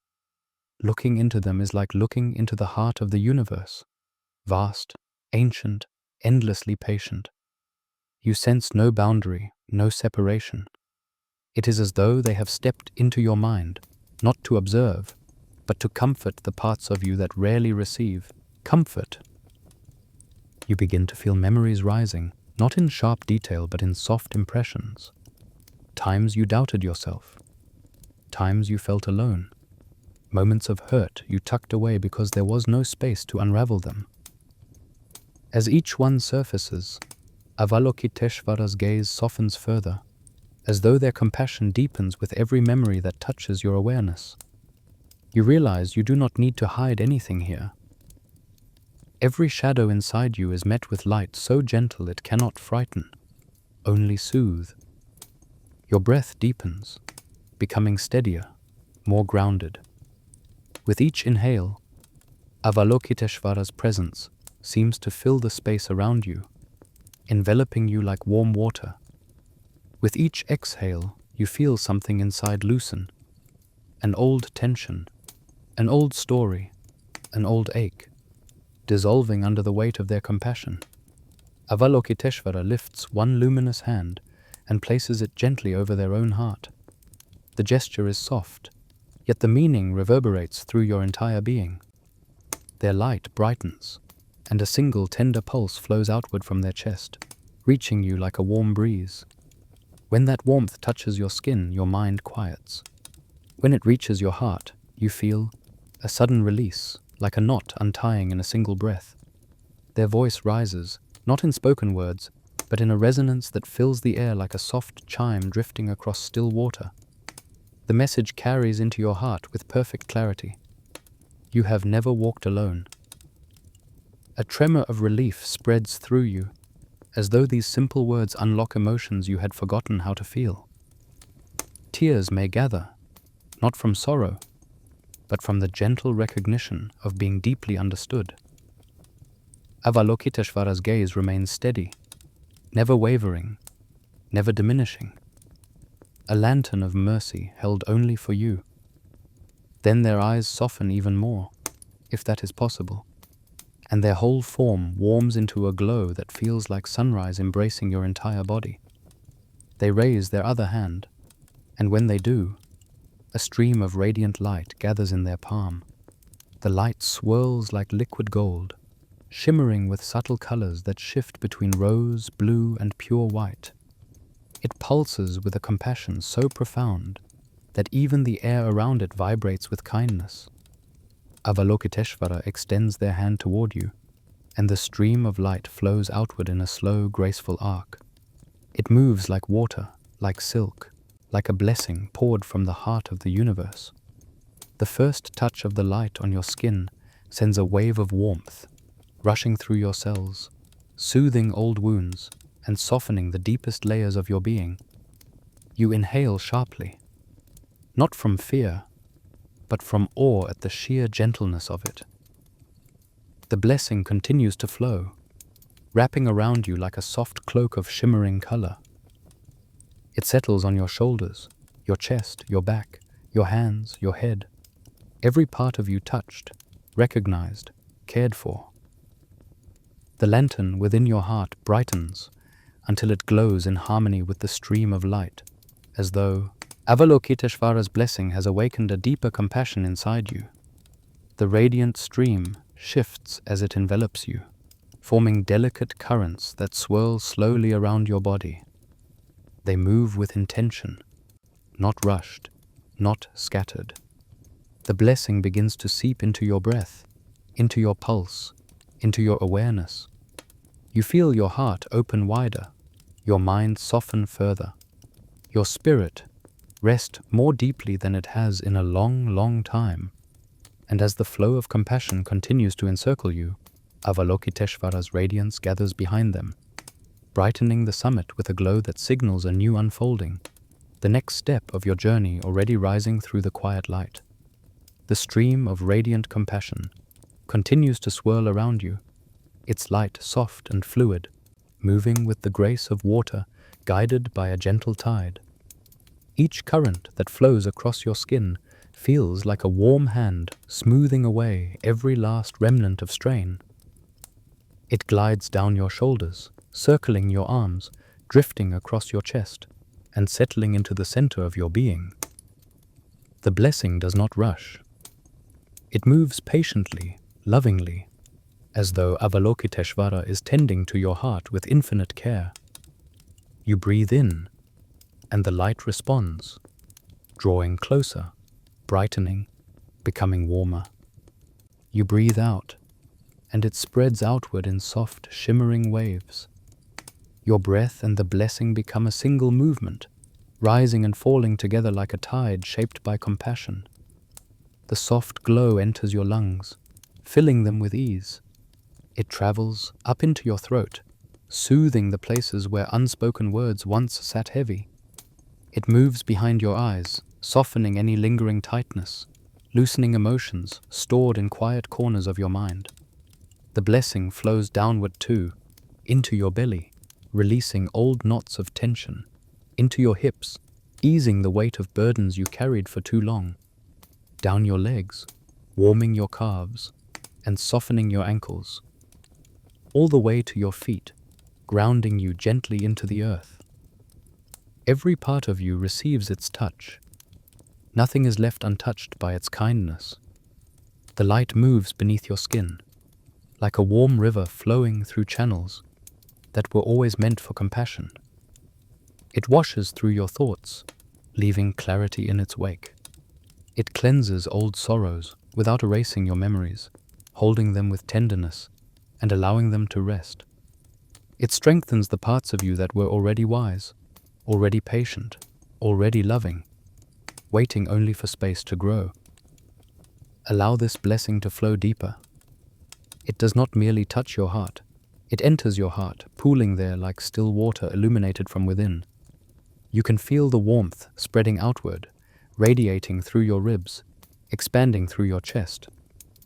Looking into them is like looking into the heart of the universe, vast, ancient, endlessly patient. You sense no boundary, no separation. It is as though they have stepped into your mind, not to observe, but to comfort the parts of you that rarely receive comfort. You begin to feel memories rising, not in sharp detail but in soft impressions. Times you doubted yourself. Times you felt alone. Moments of hurt you tucked away because there was no space to unravel them. As each one surfaces, Avalokiteshvara's gaze softens further, as though their compassion deepens with every memory that touches your awareness. You realize you do not need to hide anything here. Every shadow inside you is met with light so gentle it cannot frighten, only soothe. Your breath deepens, becoming steadier, more grounded. With each inhale, Avalokiteshvara's presence seems to fill the space around you, enveloping you like warm water. With each exhale, you feel something inside loosen, an old tension, an old story, an old ache, dissolving under the weight of their compassion. Avalokiteshvara lifts one luminous hand and places it gently over their own heart. The gesture is soft, yet the meaning reverberates through your entire being. Their light brightens, and a single tender pulse flows outward from their chest, reaching you like a warm breeze. When that warmth touches your skin, your mind quiets. When it reaches your heart, you feel a sudden release, like a knot untying in a single breath. Their voice rises, not in spoken words, but in a resonance that fills the air like a soft chime drifting across still water. The message carries into your heart with perfect clarity. You have never walked alone. A tremor of relief spreads through you, as though these simple words unlock emotions you had forgotten how to feel. Tears may gather, not from sorrow, but from the gentle recognition of being deeply understood. Avalokiteshvara's gaze remains steady, never wavering, never diminishing. A lantern of mercy held only for you. Then their eyes soften even more, if that is possible, and their whole form warms into a glow that feels like sunrise embracing your entire body. They raise their other hand, and when they do, a stream of radiant light gathers in their palm. The light swirls like liquid gold, shimmering with subtle colors that shift between rose, blue, and pure white. It pulses with a compassion so profound that even the air around it vibrates with kindness. Avalokiteshvara extends their hand toward you, and the stream of light flows outward in a slow, graceful arc. It moves like water, like silk, like a blessing poured from the heart of the universe. The first touch of the light on your skin sends a wave of warmth, rushing through your cells, soothing old wounds and softening the deepest layers of your being. You inhale sharply, not from fear, but from awe at the sheer gentleness of it. The blessing continues to flow, wrapping around you like a soft cloak of shimmering color. It settles on your shoulders, your chest, your back, your hands, your head. Every part of you touched, recognized, cared for. The lantern within your heart brightens until it glows in harmony with the stream of light, as though Avalokiteshvara's blessing has awakened a deeper compassion inside you. The radiant stream shifts as it envelops you, forming delicate currents that swirl slowly around your body. They move with intention, not rushed, not scattered. The blessing begins to seep into your breath, into your pulse, into your awareness. You feel your heart open wider, your mind soften further, your spirit rest more deeply than it has in a long, long time. And as the flow of compassion continues to encircle you, Avalokiteshvara's radiance gathers behind them, brightening the summit with a glow that signals a new unfolding, the next step of your journey already rising through the quiet light. The stream of radiant compassion continues to swirl around you, its light soft and fluid, moving with the grace of water guided by a gentle tide. Each current that flows across your skin feels like a warm hand smoothing away every last remnant of strain. It glides down your shoulders, circling your arms, drifting across your chest, and settling into the center of your being. The blessing does not rush. It moves patiently, lovingly, as though Avalokiteshvara is tending to your heart with infinite care. You breathe in, and the light responds, drawing closer, brightening, becoming warmer. You breathe out, and it spreads outward in soft, shimmering waves. Your breath and the blessing become a single movement, rising and falling together like a tide shaped by compassion. The soft glow enters your lungs, filling them with ease. It travels up into your throat, soothing the places where unspoken words once sat heavy. It moves behind your eyes, softening any lingering tightness, loosening emotions stored in quiet corners of your mind. The blessing flows downward too, into your belly, releasing old knots of tension, into your hips, easing the weight of burdens you carried for too long, down your legs, warming your calves, and softening your ankles, all the way to your feet, grounding you gently into the earth. Every part of you receives its touch. Nothing is left untouched by its kindness. The light moves beneath your skin, like a warm river flowing through channels that were always meant for compassion. It washes through your thoughts, leaving clarity in its wake. It cleanses old sorrows without erasing your memories, holding them with tenderness and allowing them to rest. It strengthens the parts of you that were already wise, already patient, already loving, waiting only for space to grow. Allow this blessing to flow deeper. It does not merely touch your heart. It enters your heart, pooling there like still water illuminated from within. You can feel the warmth spreading outward, radiating through your ribs, expanding through your chest.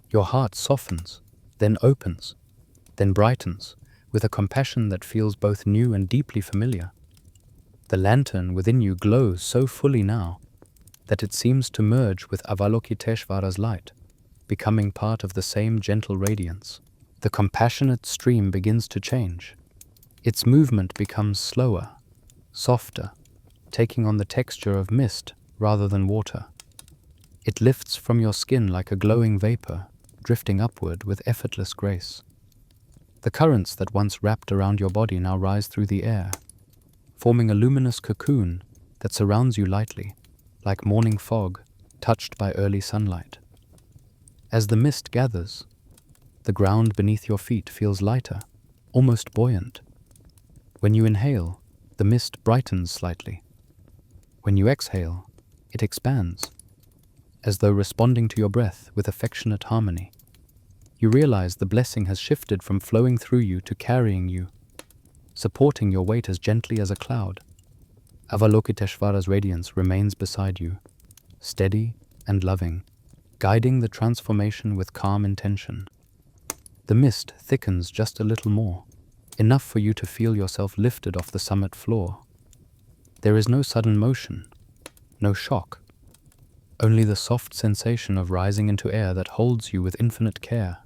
Your heart softens, then opens, then brightens, with a compassion that feels both new and deeply familiar. The lantern within you glows so fully now that it seems to merge with Avalokiteshvara's light, becoming part of the same gentle radiance. The compassionate stream begins to change. Its movement becomes slower, softer, taking on the texture of mist rather than water. It lifts from your skin like a glowing vapor, drifting upward with effortless grace. The currents that once wrapped around your body now rise through the air, forming a luminous cocoon that surrounds you lightly, like morning fog touched by early sunlight. As the mist gathers, the ground beneath your feet feels lighter, almost buoyant. When you inhale, the mist brightens slightly. When you exhale, it expands, as though responding to your breath with affectionate harmony. You realize the blessing has shifted from flowing through you to carrying you, supporting your weight as gently as a cloud. Avalokiteshvara's radiance remains beside you, steady and loving, guiding the transformation with calm intention. The mist thickens just a little more, enough for you to feel yourself lifted off the summit floor. There is no sudden motion, no shock, only the soft sensation of rising into air that holds you with infinite care.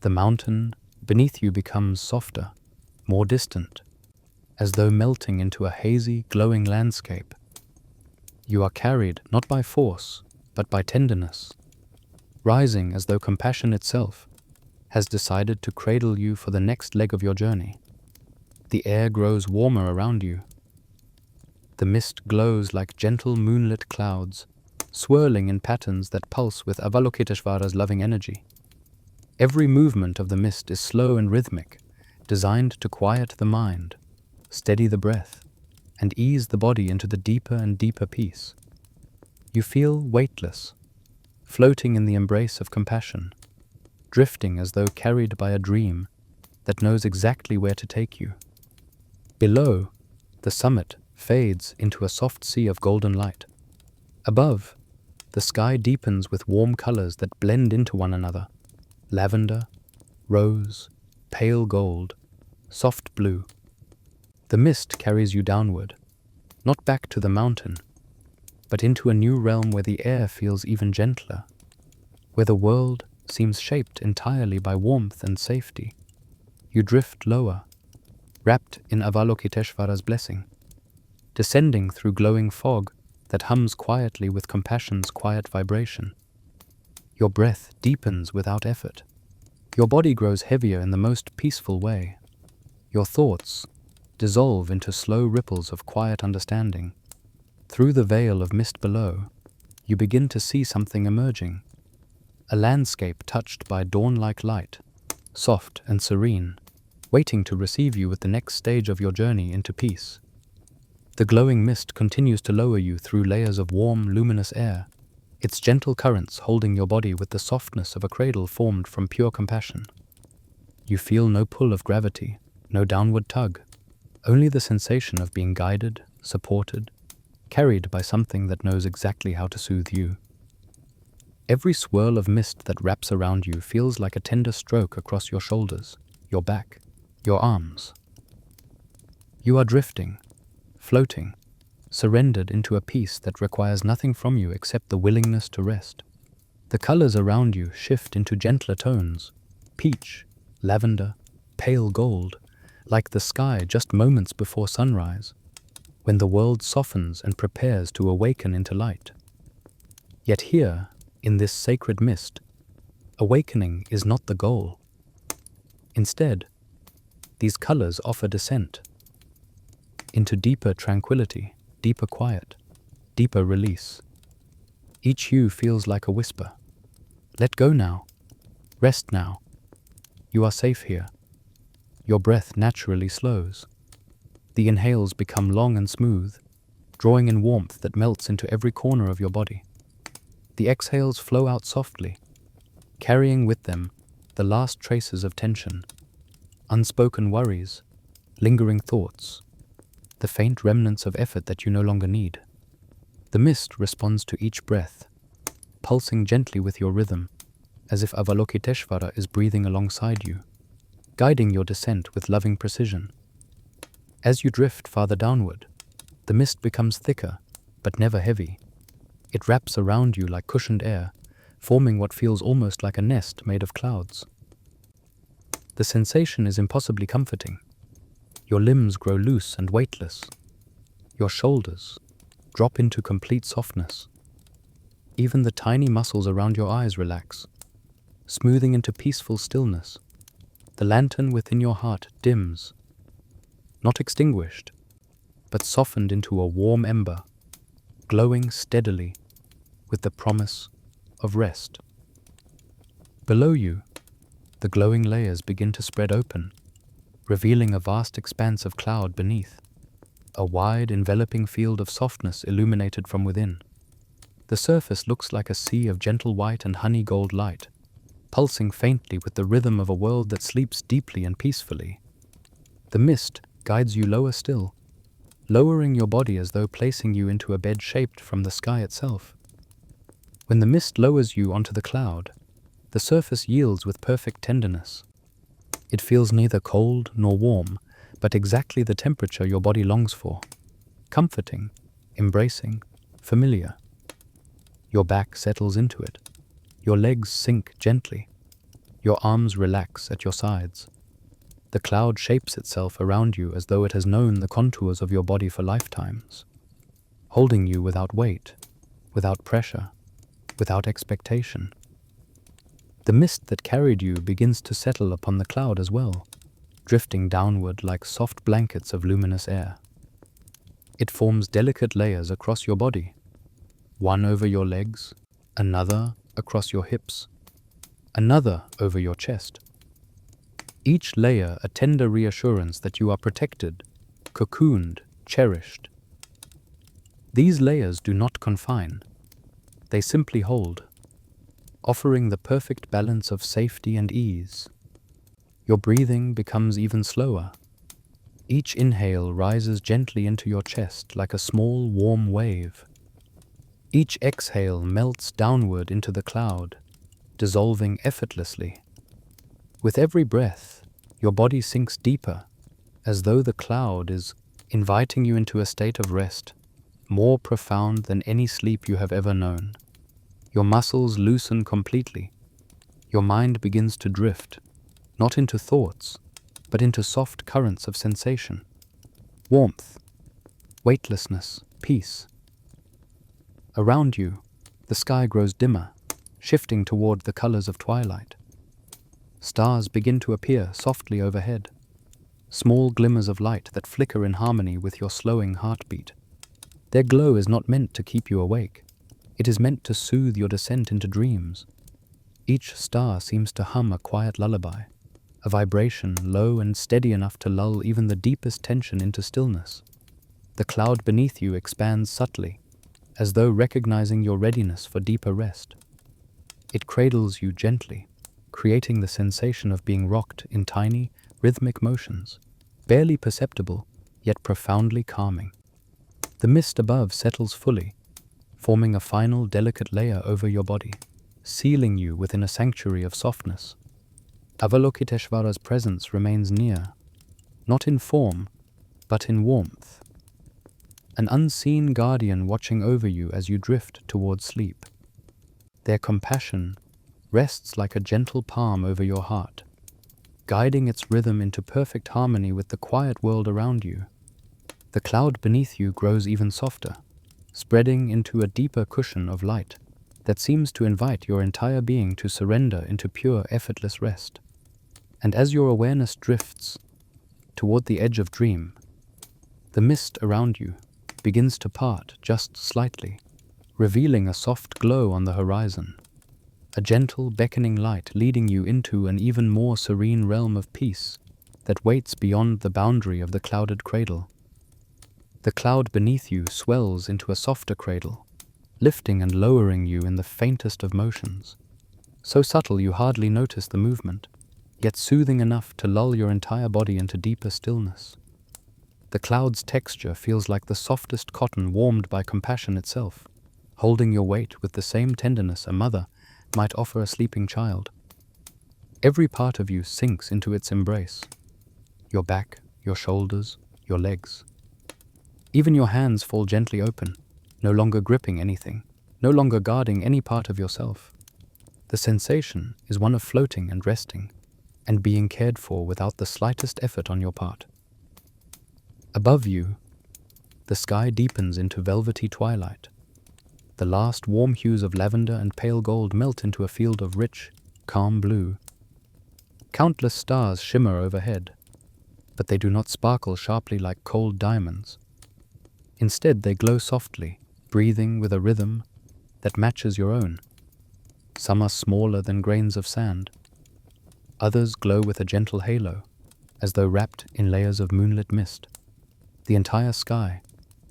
The mountain beneath you becomes softer, more distant, as though melting into a hazy, glowing landscape. You are carried not by force, but by tenderness, rising as though compassion itself has decided to cradle you for the next leg of your journey. The air grows warmer around you. The mist glows like gentle moonlit clouds, swirling in patterns that pulse with Avalokiteshvara's loving energy. Every movement of the mist is slow and rhythmic, designed to quiet the mind, steady the breath, and ease the body into the deeper and deeper peace. You feel weightless, floating in the embrace of compassion, drifting as though carried by a dream that knows exactly where to take you. Below, the summit fades into a soft sea of golden light. Above, the sky deepens with warm colors that blend into one another: lavender, rose, pale gold, soft blue. The mist carries you downward, not back to the mountain, but into a new realm where the air feels even gentler, where the world seems shaped entirely by warmth and safety. You drift lower, wrapped in Avalokiteshvara's blessing, descending through glowing fog that hums quietly with compassion's quiet vibration. Your breath deepens without effort. Your body grows heavier in the most peaceful way. Your thoughts dissolve into slow ripples of quiet understanding. Through the veil of mist below, you begin to see something emerging. A landscape touched by dawn-like light, soft and serene, waiting to receive you with the next stage of your journey into peace. The glowing mist continues to lower you through layers of warm, luminous air, its gentle currents holding your body with the softness of a cradle formed from pure compassion. You feel no pull of gravity, no downward tug, only the sensation of being guided, supported, carried by something that knows exactly how to soothe you. Every swirl of mist that wraps around you feels like a tender stroke across your shoulders, your back, your arms. You are drifting, floating, surrendered into a peace that requires nothing from you except the willingness to rest. The colors around you shift into gentler tones: peach, lavender, pale gold, like the sky just moments before sunrise, when the world softens and prepares to awaken into light. Yet here, in this sacred mist, awakening is not the goal. Instead, these colors offer descent into deeper tranquility, deeper quiet, deeper release. Each hue feels like a whisper. Let go now. Rest now. You are safe here. Your breath naturally slows. The inhales become long and smooth, drawing in warmth that melts into every corner of your body. The exhales flow out softly, carrying with them the last traces of tension, unspoken worries, lingering thoughts, the faint remnants of effort that you no longer need. The mist responds to each breath, pulsing gently with your rhythm, as if Avalokiteshvara is breathing alongside you, guiding your descent with loving precision. As you drift farther downward, the mist becomes thicker, but never heavy. It wraps around you like cushioned air, forming what feels almost like a nest made of clouds. The sensation is impossibly comforting. Your limbs grow loose and weightless. Your shoulders drop into complete softness. Even the tiny muscles around your eyes relax, smoothing into peaceful stillness. The lantern within your heart dims, not extinguished, but softened into a warm ember, glowing steadily with the promise of rest. Below you, the glowing layers begin to spread open, revealing a vast expanse of cloud beneath, a wide, enveloping field of softness illuminated from within. The surface looks like a sea of gentle white and honey gold light, pulsing faintly with the rhythm of a world that sleeps deeply and peacefully. The mist guides you lower still, lowering your body as though placing you into a bed shaped from the sky itself. When the mist lowers you onto the cloud, the surface yields with perfect tenderness. It feels neither cold nor warm, but exactly the temperature your body longs for. Comforting, embracing, familiar. Your back settles into it. Your legs sink gently. Your arms relax at your sides. The cloud shapes itself around you as though it has known the contours of your body for lifetimes, holding you without weight, without pressure, without expectation. The mist that carried you begins to settle upon the cloud as well, drifting downward like soft blankets of luminous air. It forms delicate layers across your body, one over your legs, another across your hips, another over your chest. Each layer a tender reassurance that you are protected, cocooned, cherished. These layers do not confine, they simply hold, offering the perfect balance of safety and ease. Your breathing becomes even slower. Each inhale rises gently into your chest like a small, warm wave. Each exhale melts downward into the cloud, dissolving effortlessly. With every breath, your body sinks deeper, as though the cloud is inviting you into a state of rest, more profound than any sleep you have ever known. Your muscles loosen completely. Your mind begins to drift, not into thoughts, but into soft currents of sensation. Warmth, weightlessness, peace. Around you, the sky grows dimmer, shifting toward the colors of twilight. Stars begin to appear softly overhead, small glimmers of light that flicker in harmony with your slowing heartbeat. Their glow is not meant to keep you awake. It is meant to soothe your descent into dreams. Each star seems to hum a quiet lullaby, a vibration low and steady enough to lull even the deepest tension into stillness. The cloud beneath you expands subtly, as though recognizing your readiness for deeper rest. It cradles you gently, creating the sensation of being rocked in tiny, rhythmic motions, barely perceptible, yet profoundly calming. The mist above settles fully, forming a final delicate layer over your body, sealing you within a sanctuary of softness. Avalokiteshvara's presence remains near, not in form, but in warmth. An unseen guardian watching over you as you drift towards sleep. Their compassion rests like a gentle palm over your heart, guiding its rhythm into perfect harmony with the quiet world around you. The cloud beneath you grows even softer, spreading into a deeper cushion of light that seems to invite your entire being to surrender into pure, effortless rest. And as your awareness drifts toward the edge of dream, the mist around you begins to part just slightly, revealing a soft glow on the horizon, a gentle, beckoning light leading you into an even more serene realm of peace that waits beyond the boundary of the clouded cradle. The cloud beneath you swells into a softer cradle, lifting and lowering you in the faintest of motions, so subtle you hardly notice the movement, yet soothing enough to lull your entire body into deeper stillness. The cloud's texture feels like the softest cotton warmed by compassion itself, holding your weight with the same tenderness a mother might offer a sleeping child. Every part of you sinks into its embrace, your back, your shoulders, your legs. Even your hands fall gently open, no longer gripping anything, no longer guarding any part of yourself. The sensation is one of floating and resting, and being cared for without the slightest effort on your part. Above you, the sky deepens into velvety twilight. The last warm hues of lavender and pale gold melt into a field of rich, calm blue. Countless stars shimmer overhead, but they do not sparkle sharply like cold diamonds. Instead, they glow softly, breathing with a rhythm that matches your own. Some are smaller than grains of sand. Others glow with a gentle halo, as though wrapped in layers of moonlit mist. The entire sky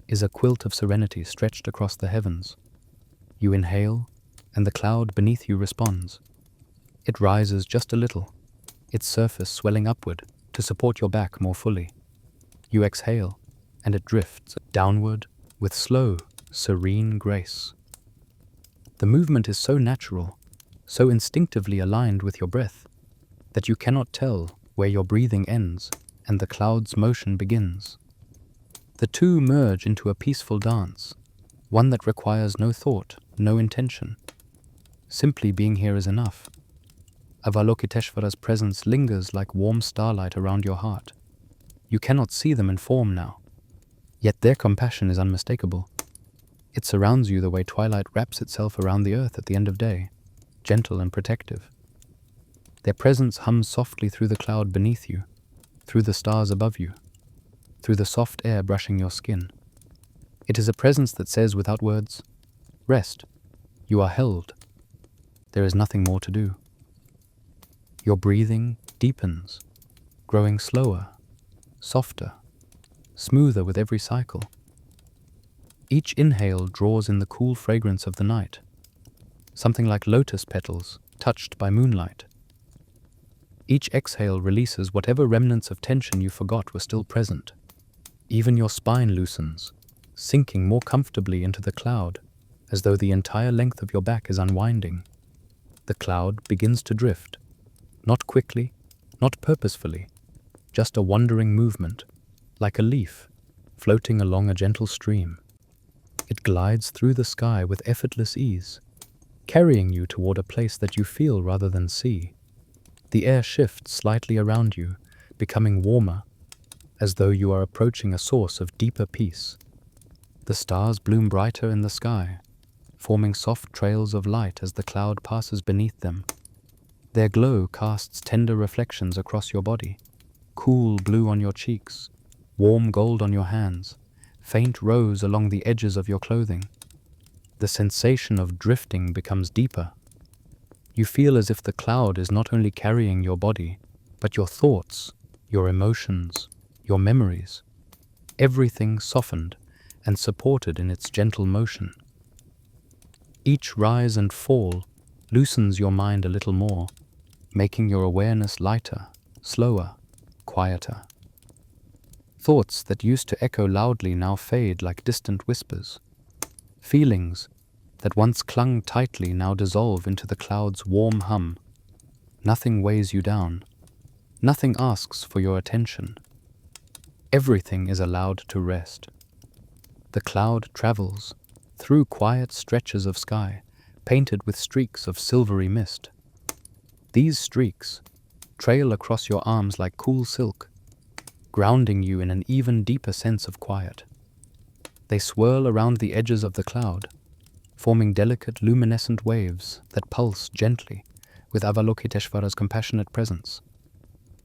is a quilt of serenity stretched across the heavens. You inhale, and the cloud beneath you responds. It rises just a little, its surface swelling upward to support your back more fully. You exhale, and it drifts downward with slow, serene grace. The movement is so natural, so instinctively aligned with your breath, that you cannot tell where your breathing ends and the cloud's motion begins. The two merge into a peaceful dance, one that requires no thought, no intention. Simply being here is enough. Avalokiteshvara's presence lingers like warm starlight around your heart. You cannot see them in form now, yet their compassion is unmistakable. It surrounds you the way twilight wraps itself around the earth at the end of day, gentle and protective. Their presence hums softly through the cloud beneath you, through the stars above you, through the soft air brushing your skin. It is a presence that says without words, "Rest, you are held. There is nothing more to do." Your breathing deepens, growing slower, softer, smoother with every cycle. Each inhale draws in the cool fragrance of the night, something like lotus petals touched by moonlight. Each exhale releases whatever remnants of tension you forgot were still present. Even your spine loosens, sinking more comfortably into the cloud, as though the entire length of your back is unwinding. The cloud begins to drift, not quickly, not purposefully, just a wandering movement, like a leaf floating along a gentle stream. It glides through the sky with effortless ease, carrying you toward a place that you feel rather than see. The air shifts slightly around you, becoming warmer, as though you are approaching a source of deeper peace. The stars bloom brighter in the sky, forming soft trails of light as the cloud passes beneath them. Their glow casts tender reflections across your body, cool blue on your cheeks, warm gold on your hands, faint rose along the edges of your clothing. The sensation of drifting becomes deeper. You feel as if the cloud is not only carrying your body, but your thoughts, your emotions, your memories, everything softened and supported in its gentle motion. Each rise and fall loosens your mind a little more, making your awareness lighter, slower, quieter. Thoughts that used to echo loudly now fade like distant whispers. Feelings that once clung tightly now dissolve into the cloud's warm hum. Nothing weighs you down. Nothing asks for your attention. Everything is allowed to rest. The cloud travels through quiet stretches of sky, painted with streaks of silvery mist. These streaks trail across your arms like cool silk, grounding you in an even deeper sense of quiet. They swirl around the edges of the cloud, forming delicate luminescent waves that pulse gently with Avalokiteshvara's compassionate presence.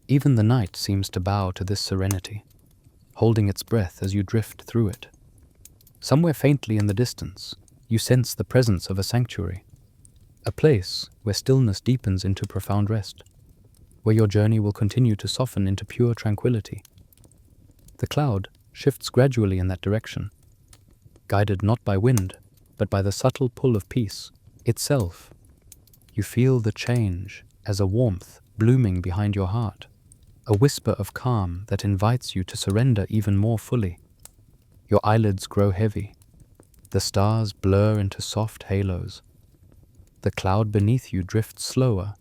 Even the night seems to bow to this serenity, holding its breath as you drift through it. Somewhere faintly in the distance, you sense the presence of a sanctuary, a place where stillness deepens into profound rest, where your journey will continue to soften into pure tranquility. The cloud shifts gradually in that direction, guided not by wind, but by the subtle pull of peace itself. You feel the change as a warmth blooming behind your heart, a whisper of calm that invites you to surrender even more fully. Your eyelids grow heavy. The stars blur into soft halos. The cloud beneath you drifts slower,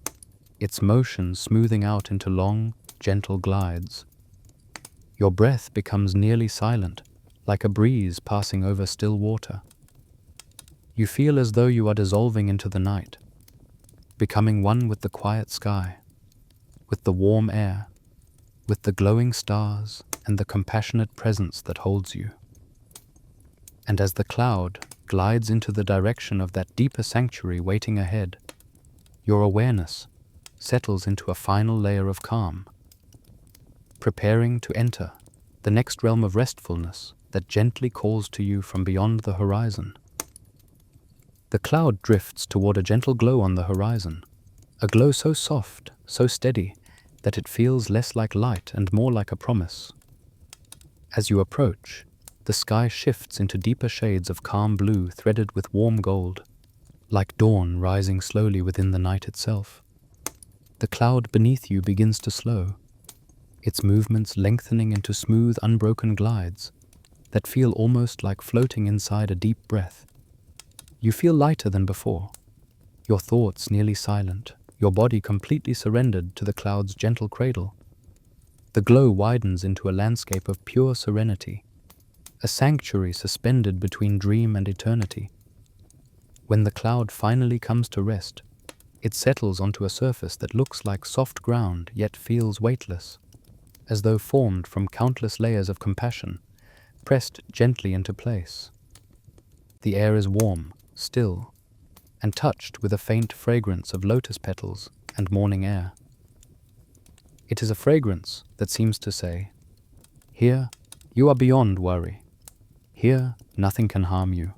its motion smoothing out into long, gentle glides. Your breath becomes nearly silent, like a breeze passing over still water. You feel as though you are dissolving into the night, becoming one with the quiet sky, with the warm air, with the glowing stars and the compassionate presence that holds you. And as the cloud glides into the direction of that deeper sanctuary waiting ahead, your awareness settles into a final layer of calm, preparing to enter the next realm of restfulness that gently calls to you from beyond the horizon. The cloud drifts toward a gentle glow on the horizon, a glow so soft, so steady, that it feels less like light and more like a promise. As you approach, the sky shifts into deeper shades of calm blue threaded with warm gold, like dawn rising slowly within the night itself. The cloud beneath you begins to slow, its movements lengthening into smooth, unbroken glides that feel almost like floating inside a deep breath. You feel lighter than before, your thoughts nearly silent, your body completely surrendered to the cloud's gentle cradle. The glow widens into a landscape of pure serenity, a sanctuary suspended between dream and eternity. When the cloud finally comes to rest, it settles onto a surface that looks like soft ground yet feels weightless, as though formed from countless layers of compassion, pressed gently into place. The air is warm, still, and touched with a faint fragrance of lotus petals and morning air. It is a fragrance that seems to say, "Here, you are beyond worry. Here, nothing can harm you."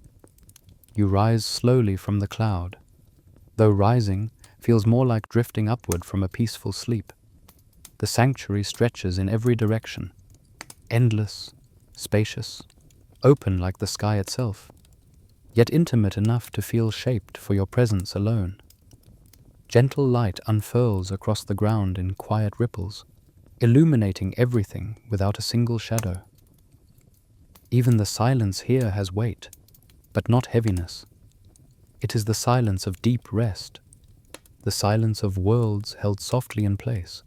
You rise slowly from the cloud, though rising feels more like drifting upward from a peaceful sleep. The sanctuary stretches in every direction, endless, spacious, open like the sky itself, yet intimate enough to feel shaped for your presence alone. Gentle light unfurls across the ground in quiet ripples, illuminating everything without a single shadow. Even the silence here has weight, but not heaviness. It is the silence of deep rest, the silence of worlds held softly in place.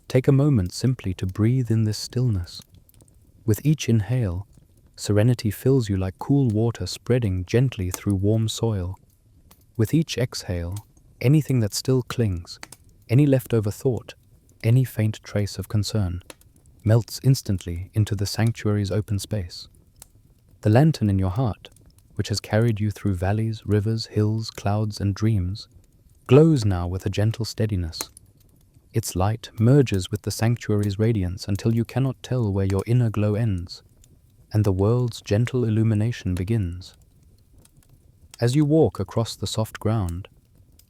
Take a moment simply to breathe in this stillness. With each inhale, serenity fills you like cool water spreading gently through warm soil. With each exhale, anything that still clings, any leftover thought, any faint trace of concern, melts instantly into the sanctuary's open space. The lantern in your heart, which has carried you through valleys, rivers, hills, clouds, and dreams, glows now with a gentle steadiness. Its light merges with the sanctuary's radiance until you cannot tell where your inner glow ends, and the world's gentle illumination begins. As you walk across the soft ground,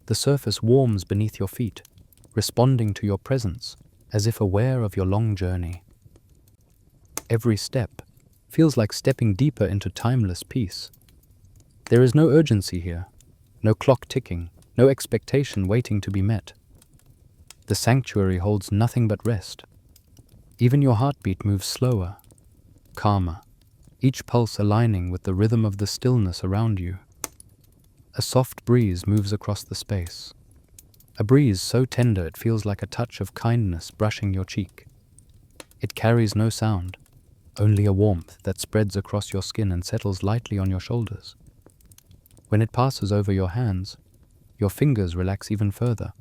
the surface warms beneath your feet, responding to your presence as if aware of your long journey. Every step feels like stepping deeper into timeless peace. There is no urgency here, no clock ticking, no expectation waiting to be met. The sanctuary holds nothing but rest. Even your heartbeat moves slower, calmer, each pulse aligning with the rhythm of the stillness around you. A soft breeze moves across the space, a breeze so tender it feels like a touch of kindness brushing your cheek. It carries no sound, only a warmth that spreads across your skin and settles lightly on your shoulders. When it passes over your hands, your fingers relax even further,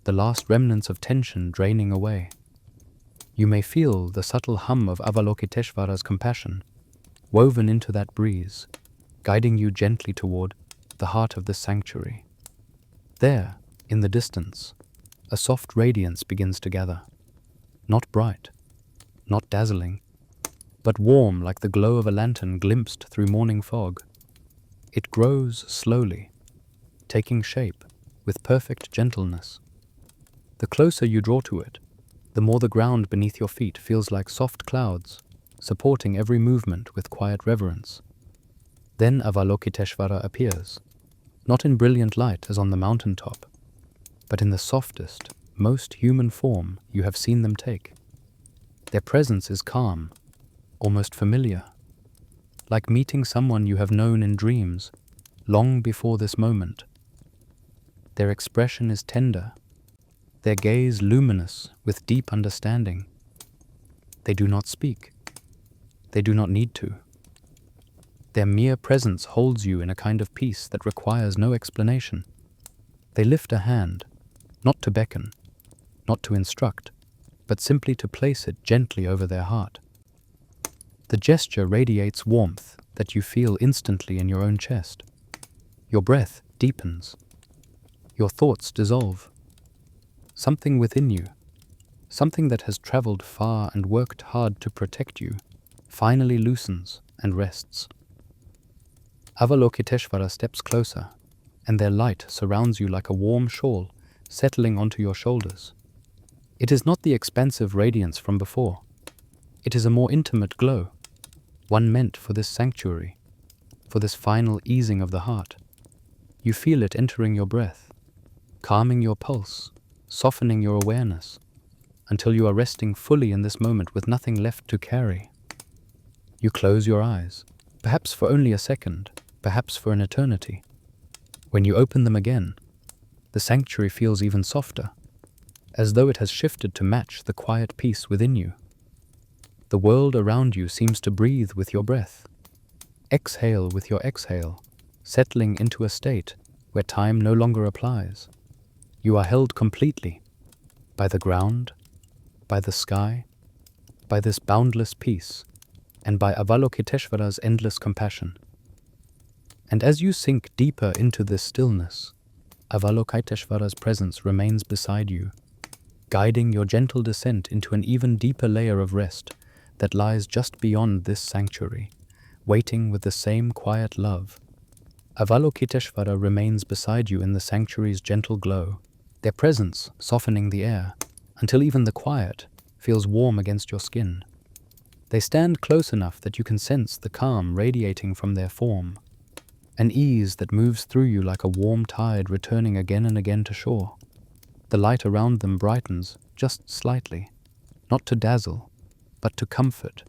the last remnants of tension draining away. You may feel the subtle hum of Avalokiteshvara's compassion, woven into that breeze, guiding you gently toward the heart of the sanctuary. There, in the distance, a soft radiance begins to gather. Not bright, not dazzling, but warm like the glow of a lantern glimpsed through morning fog. It grows slowly, taking shape with perfect gentleness. The closer you draw to it, the more the ground beneath your feet feels like soft clouds, supporting every movement with quiet reverence. Then Avalokiteshvara appears, not in brilliant light as on the mountaintop, but in the softest, most human form you have seen them take. Their presence is calm, almost familiar, like meeting someone you have known in dreams, long before this moment. Their expression is tender, their gaze luminous with deep understanding. They do not speak. They do not need to. Their mere presence holds you in a kind of peace that requires no explanation. They lift a hand, not to beckon, not to instruct, but simply to place it gently over their heart. The gesture radiates warmth that you feel instantly in your own chest. Your breath deepens. Your thoughts dissolve. Something within you, something that has traveled far and worked hard to protect you, finally loosens and rests. Avalokiteshvara steps closer, and their light surrounds you like a warm shawl, settling onto your shoulders. It is not the expansive radiance from before. It is a more intimate glow, one meant for this sanctuary, for this final easing of the heart. You feel it entering your breath, calming your pulse, softening your awareness, until you are resting fully in this moment with nothing left to carry. You close your eyes, perhaps for only a second, perhaps for an eternity. When you open them again, the sanctuary feels even softer, as though it has shifted to match the quiet peace within you. The world around you seems to breathe with your breath. Exhale with your exhale, settling into a state where time no longer applies. You are held completely by the ground, by the sky, by this boundless peace, and by Avalokiteshvara's endless compassion. And as you sink deeper into this stillness, Avalokiteshvara's presence remains beside you, guiding your gentle descent into an even deeper layer of rest that lies just beyond this sanctuary, waiting with the same quiet love. Avalokiteshvara remains beside you in the sanctuary's gentle glow, their presence softening the air until even the quiet feels warm against your skin. They stand close enough that you can sense the calm radiating from their form, an ease that moves through you like a warm tide returning again and again to shore. The light around them brightens just slightly, not to dazzle, but to comfort,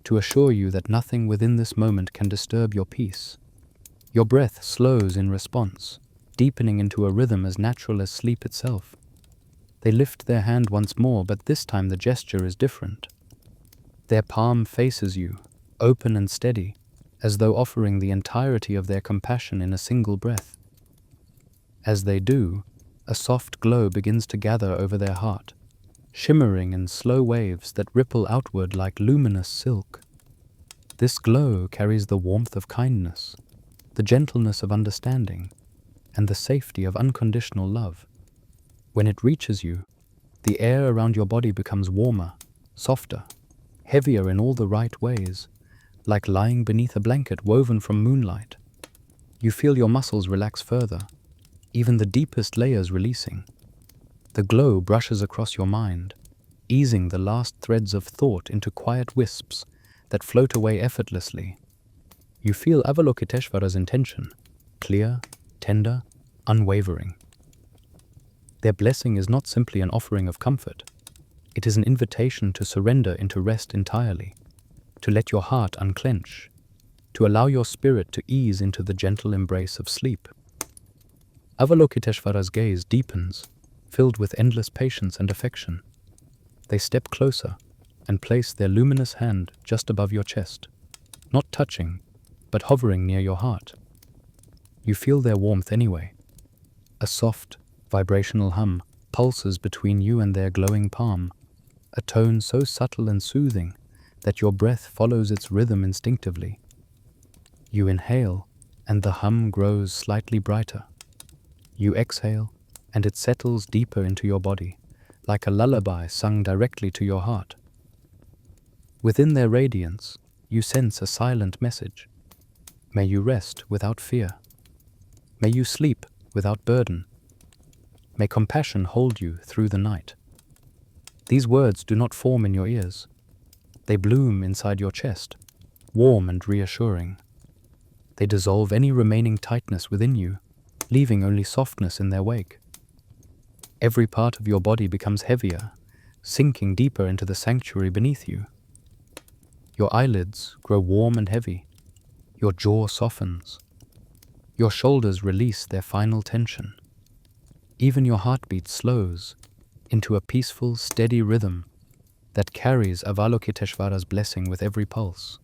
to assure you that nothing within this moment can disturb your peace. Your breath slows in response, deepening into a rhythm as natural as sleep itself. They lift their hand once more, but this time the gesture is different. Their palm faces you, open and steady, as though offering the entirety of their compassion in a single breath. As they do, a soft glow begins to gather over their heart, shimmering in slow waves that ripple outward like luminous silk. This glow carries the warmth of kindness, the gentleness of understanding, and the safety of unconditional love. When it reaches you, the air around your body becomes warmer, softer, heavier in all the right ways, like lying beneath a blanket woven from moonlight. You feel your muscles relax further, even the deepest layers releasing. The glow brushes across your mind, easing the last threads of thought into quiet wisps that float away effortlessly. You feel Avalokiteshvara's intention, clear, tender, unwavering. Their blessing is not simply an offering of comfort. It is an invitation to surrender into rest entirely, to let your heart unclench, to allow your spirit to ease into the gentle embrace of sleep. Avalokiteshvara's gaze deepens, filled with endless patience and affection. They step closer and place their luminous hand just above your chest, not touching, but hovering near your heart. You feel their warmth anyway. A soft, vibrational hum pulses between you and their glowing palm, a tone so subtle and soothing that your breath follows its rhythm instinctively. You inhale, and the hum grows slightly brighter. You exhale, and it settles deeper into your body, like a lullaby sung directly to your heart. Within their radiance, you sense a silent message. May you rest without fear. May you sleep without burden. May compassion hold you through the night. These words do not form in your ears. They bloom inside your chest, warm and reassuring. They dissolve any remaining tightness within you, leaving only softness in their wake. Every part of your body becomes heavier, sinking deeper into the sanctuary beneath you. Your eyelids grow warm and heavy. Your jaw softens. Your shoulders release their final tension. Even your heartbeat slows into a peaceful, steady rhythm that carries Avalokiteshvara's blessing with every pulse.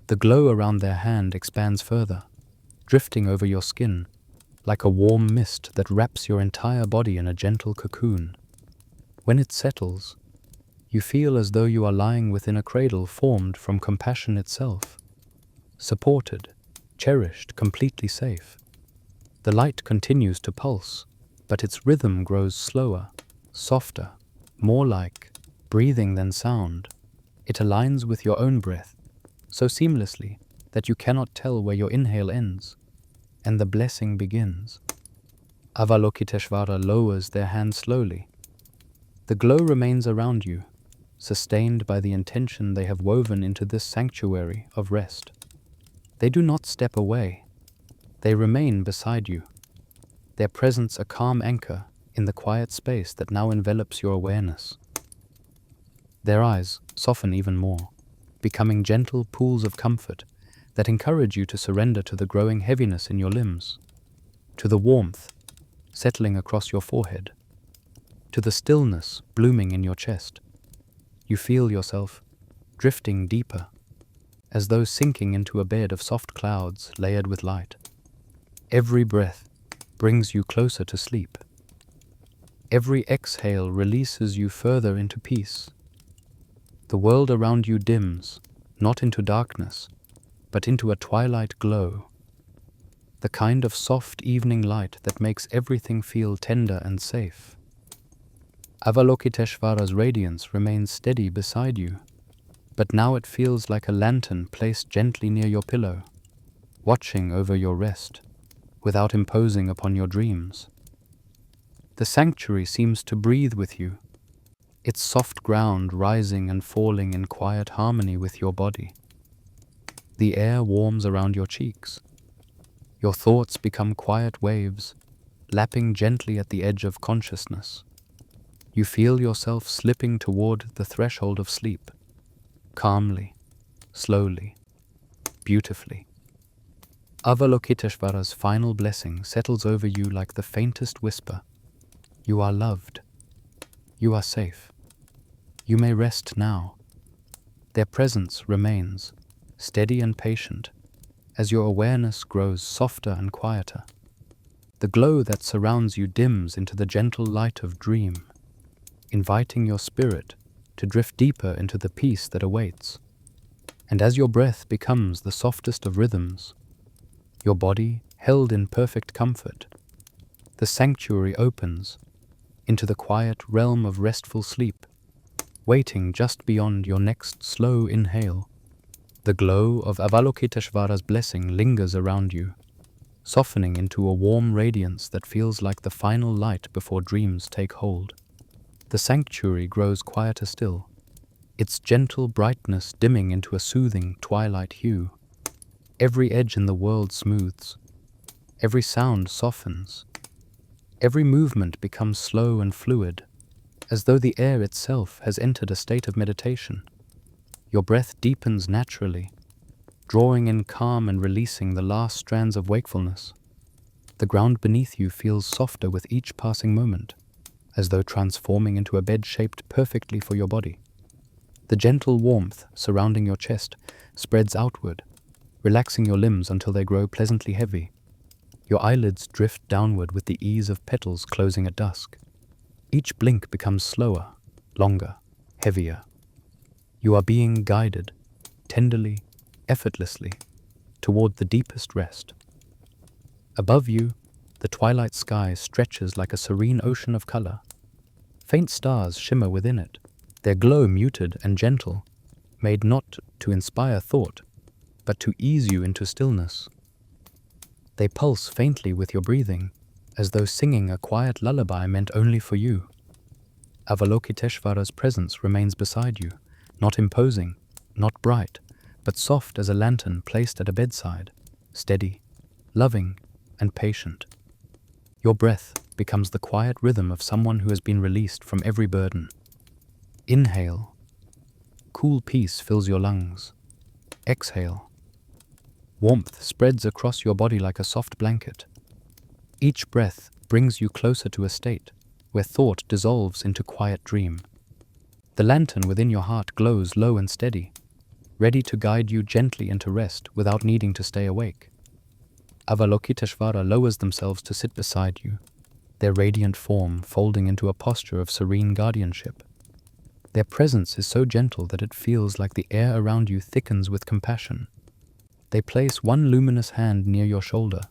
The glow around their hand expands further, drifting over your skin like a warm mist that wraps your entire body in a gentle cocoon. When it settles, you feel as though you are lying within a cradle formed from compassion itself, supported, cherished, completely safe. The light continues to pulse, but its rhythm grows slower, softer, more like breathing than sound. It aligns with your own breath, so seamlessly that you cannot tell where your inhale ends and the blessing begins. Avalokiteshvara lowers their hand slowly. The glow remains around you, sustained by the intention they have woven into this sanctuary of rest. They do not step away. They remain beside you, their presence a calm anchor in the quiet space that now envelops your awareness. Their eyes soften even more, becoming gentle pools of comfort that encourage you to surrender to the growing heaviness in your limbs, to the warmth settling across your forehead, to the stillness blooming in your chest. You feel yourself drifting deeper, as though sinking into a bed of soft clouds layered with light. Every breath brings you closer to sleep. Every exhale releases you further into peace. The world around you dims, not into darkness, but into a twilight glow, the kind of soft evening light that makes everything feel tender and safe. Avalokiteshvara's radiance remains steady beside you, but now it feels like a lantern placed gently near your pillow, watching over your rest, without imposing upon your dreams. The sanctuary seems to breathe with you, its soft ground rising and falling in quiet harmony with your body. The air warms around your cheeks. Your thoughts become quiet waves, lapping gently at the edge of consciousness. You feel yourself slipping toward the threshold of sleep, calmly, slowly, beautifully. Avalokiteshvara's final blessing settles over you like the faintest whisper. You are loved. You are safe. You may rest now. Their presence remains, steady and patient, as your awareness grows softer and quieter. The glow that surrounds you dims into the gentle light of dream, inviting your spirit to drift deeper into the peace that awaits. And as your breath becomes the softest of rhythms, your body held in perfect comfort, the sanctuary opens into the quiet realm of restful sleep, waiting just beyond your next slow inhale. The glow of Avalokiteshvara's blessing lingers around you, softening into a warm radiance that feels like the final light before dreams take hold. The sanctuary grows quieter still, its gentle brightness dimming into a soothing twilight hue. Every edge in the world smooths, every sound softens, every movement becomes slow and fluid, as though the air itself has entered a state of meditation. Your breath deepens naturally, drawing in calm and releasing the last strands of wakefulness. The ground beneath you feels softer with each passing moment, as though transforming into a bed shaped perfectly for your body. The gentle warmth surrounding your chest spreads outward, relaxing your limbs until they grow pleasantly heavy. Your eyelids drift downward with the ease of petals closing at dusk. Each blink becomes slower, longer, heavier. You are being guided, tenderly, effortlessly, toward the deepest rest. Above you, the twilight sky stretches like a serene ocean of color. Faint stars shimmer within it, their glow muted and gentle, made not to inspire thought, but to ease you into stillness. They pulse faintly with your breathing, as though singing a quiet lullaby meant only for you. Avalokiteshvara's presence remains beside you, not imposing, not bright, but soft as a lantern placed at a bedside, steady, loving, and patient. Your breath becomes the quiet rhythm of someone who has been released from every burden. Inhale. Cool peace fills your lungs. Exhale. Warmth spreads across your body like a soft blanket. Each breath brings you closer to a state where thought dissolves into quiet dream. The lantern within your heart glows low and steady, ready to guide you gently into rest without needing to stay awake. Avalokiteshvara lowers themselves to sit beside you, their radiant form folding into a posture of serene guardianship. Their presence is so gentle that it feels like the air around you thickens with compassion. They place one luminous hand near your shoulder,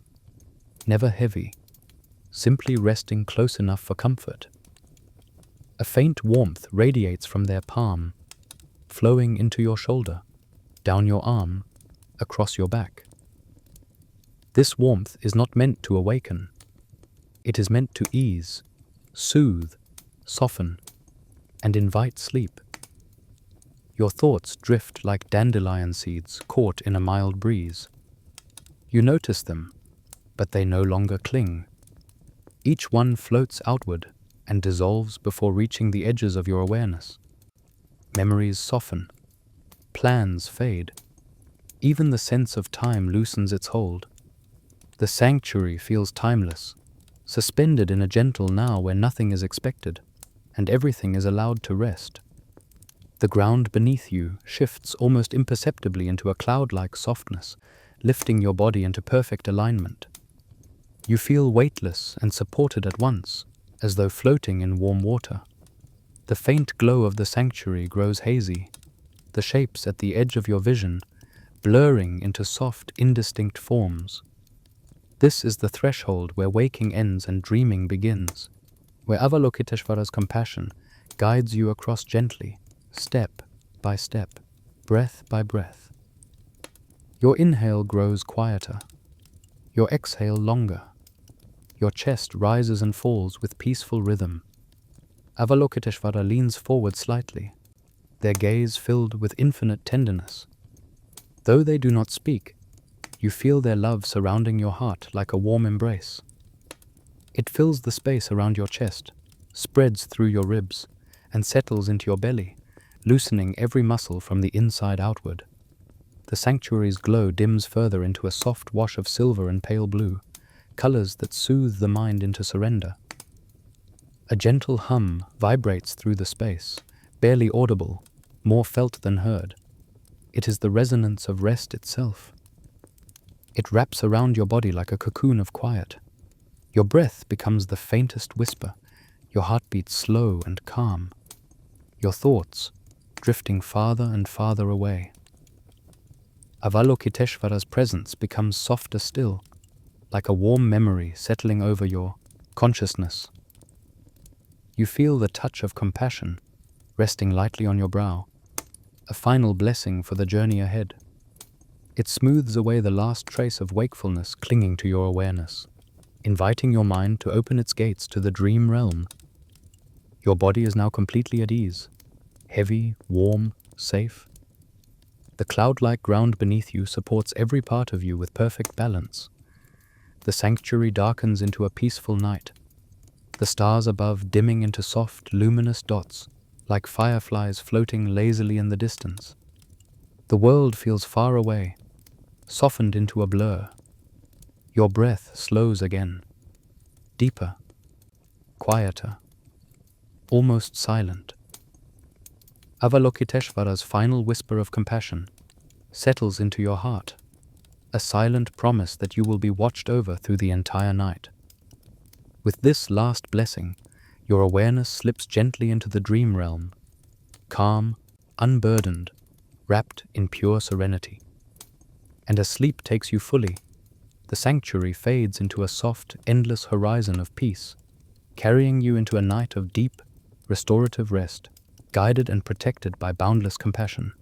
never heavy, simply resting close enough for comfort. A faint warmth radiates from their palm, flowing into your shoulder, down your arm, across your back. This warmth is not meant to awaken. It is meant to ease, soothe, soften, and invite sleep. Your thoughts drift like dandelion seeds caught in a mild breeze. You notice them, but they no longer cling. Each one floats outward and dissolves before reaching the edges of your awareness. Memories soften. Plans fade. Even the sense of time loosens its hold. The sanctuary feels timeless, suspended in a gentle now where nothing is expected, and everything is allowed to rest. The ground beneath you shifts almost imperceptibly into a cloud-like softness, lifting your body into perfect alignment. You feel weightless and supported at once, as though floating in warm water. The faint glow of the sanctuary grows hazy, the shapes at the edge of your vision blurring into soft, indistinct forms. This is the threshold where waking ends and dreaming begins, where Avalokiteshvara's compassion guides you across gently, step by step, breath by breath. Your inhale grows quieter, your exhale longer. Your chest rises and falls with peaceful rhythm. Avalokiteshvara leans forward slightly, their gaze filled with infinite tenderness. Though they do not speak, you feel their love surrounding your heart like a warm embrace. It fills the space around your chest, spreads through your ribs, and settles into your belly, loosening every muscle from the inside outward. The sanctuary's glow dims further into a soft wash of silver and pale blue, colors that soothe the mind into surrender. A gentle hum vibrates through the space, barely audible, more felt than heard. It is the resonance of rest itself. It wraps around your body like a cocoon of quiet. Your breath becomes the faintest whisper, your heartbeat slow and calm, your thoughts drifting farther and farther away. Avalokiteshvara's presence becomes softer still, like a warm memory settling over your consciousness. You feel the touch of compassion resting lightly on your brow, a final blessing for the journey ahead. It smooths away the last trace of wakefulness clinging to your awareness, inviting your mind to open its gates to the dream realm. Your body is now completely at ease, heavy, warm, safe. The cloud-like ground beneath you supports every part of you with perfect balance. The sanctuary darkens into a peaceful night, the stars above dimming into soft, luminous dots, like fireflies floating lazily in the distance. The world feels far away, softened into a blur. Your breath slows again, deeper, quieter, almost silent. Avalokiteshvara's final whisper of compassion settles into your heart, a silent promise that you will be watched over through the entire night. With this last blessing, your awareness slips gently into the dream realm, calm, unburdened, wrapped in pure serenity. And as sleep takes you fully, the sanctuary fades into a soft, endless horizon of peace, carrying you into a night of deep, restorative rest, guided and protected by boundless compassion.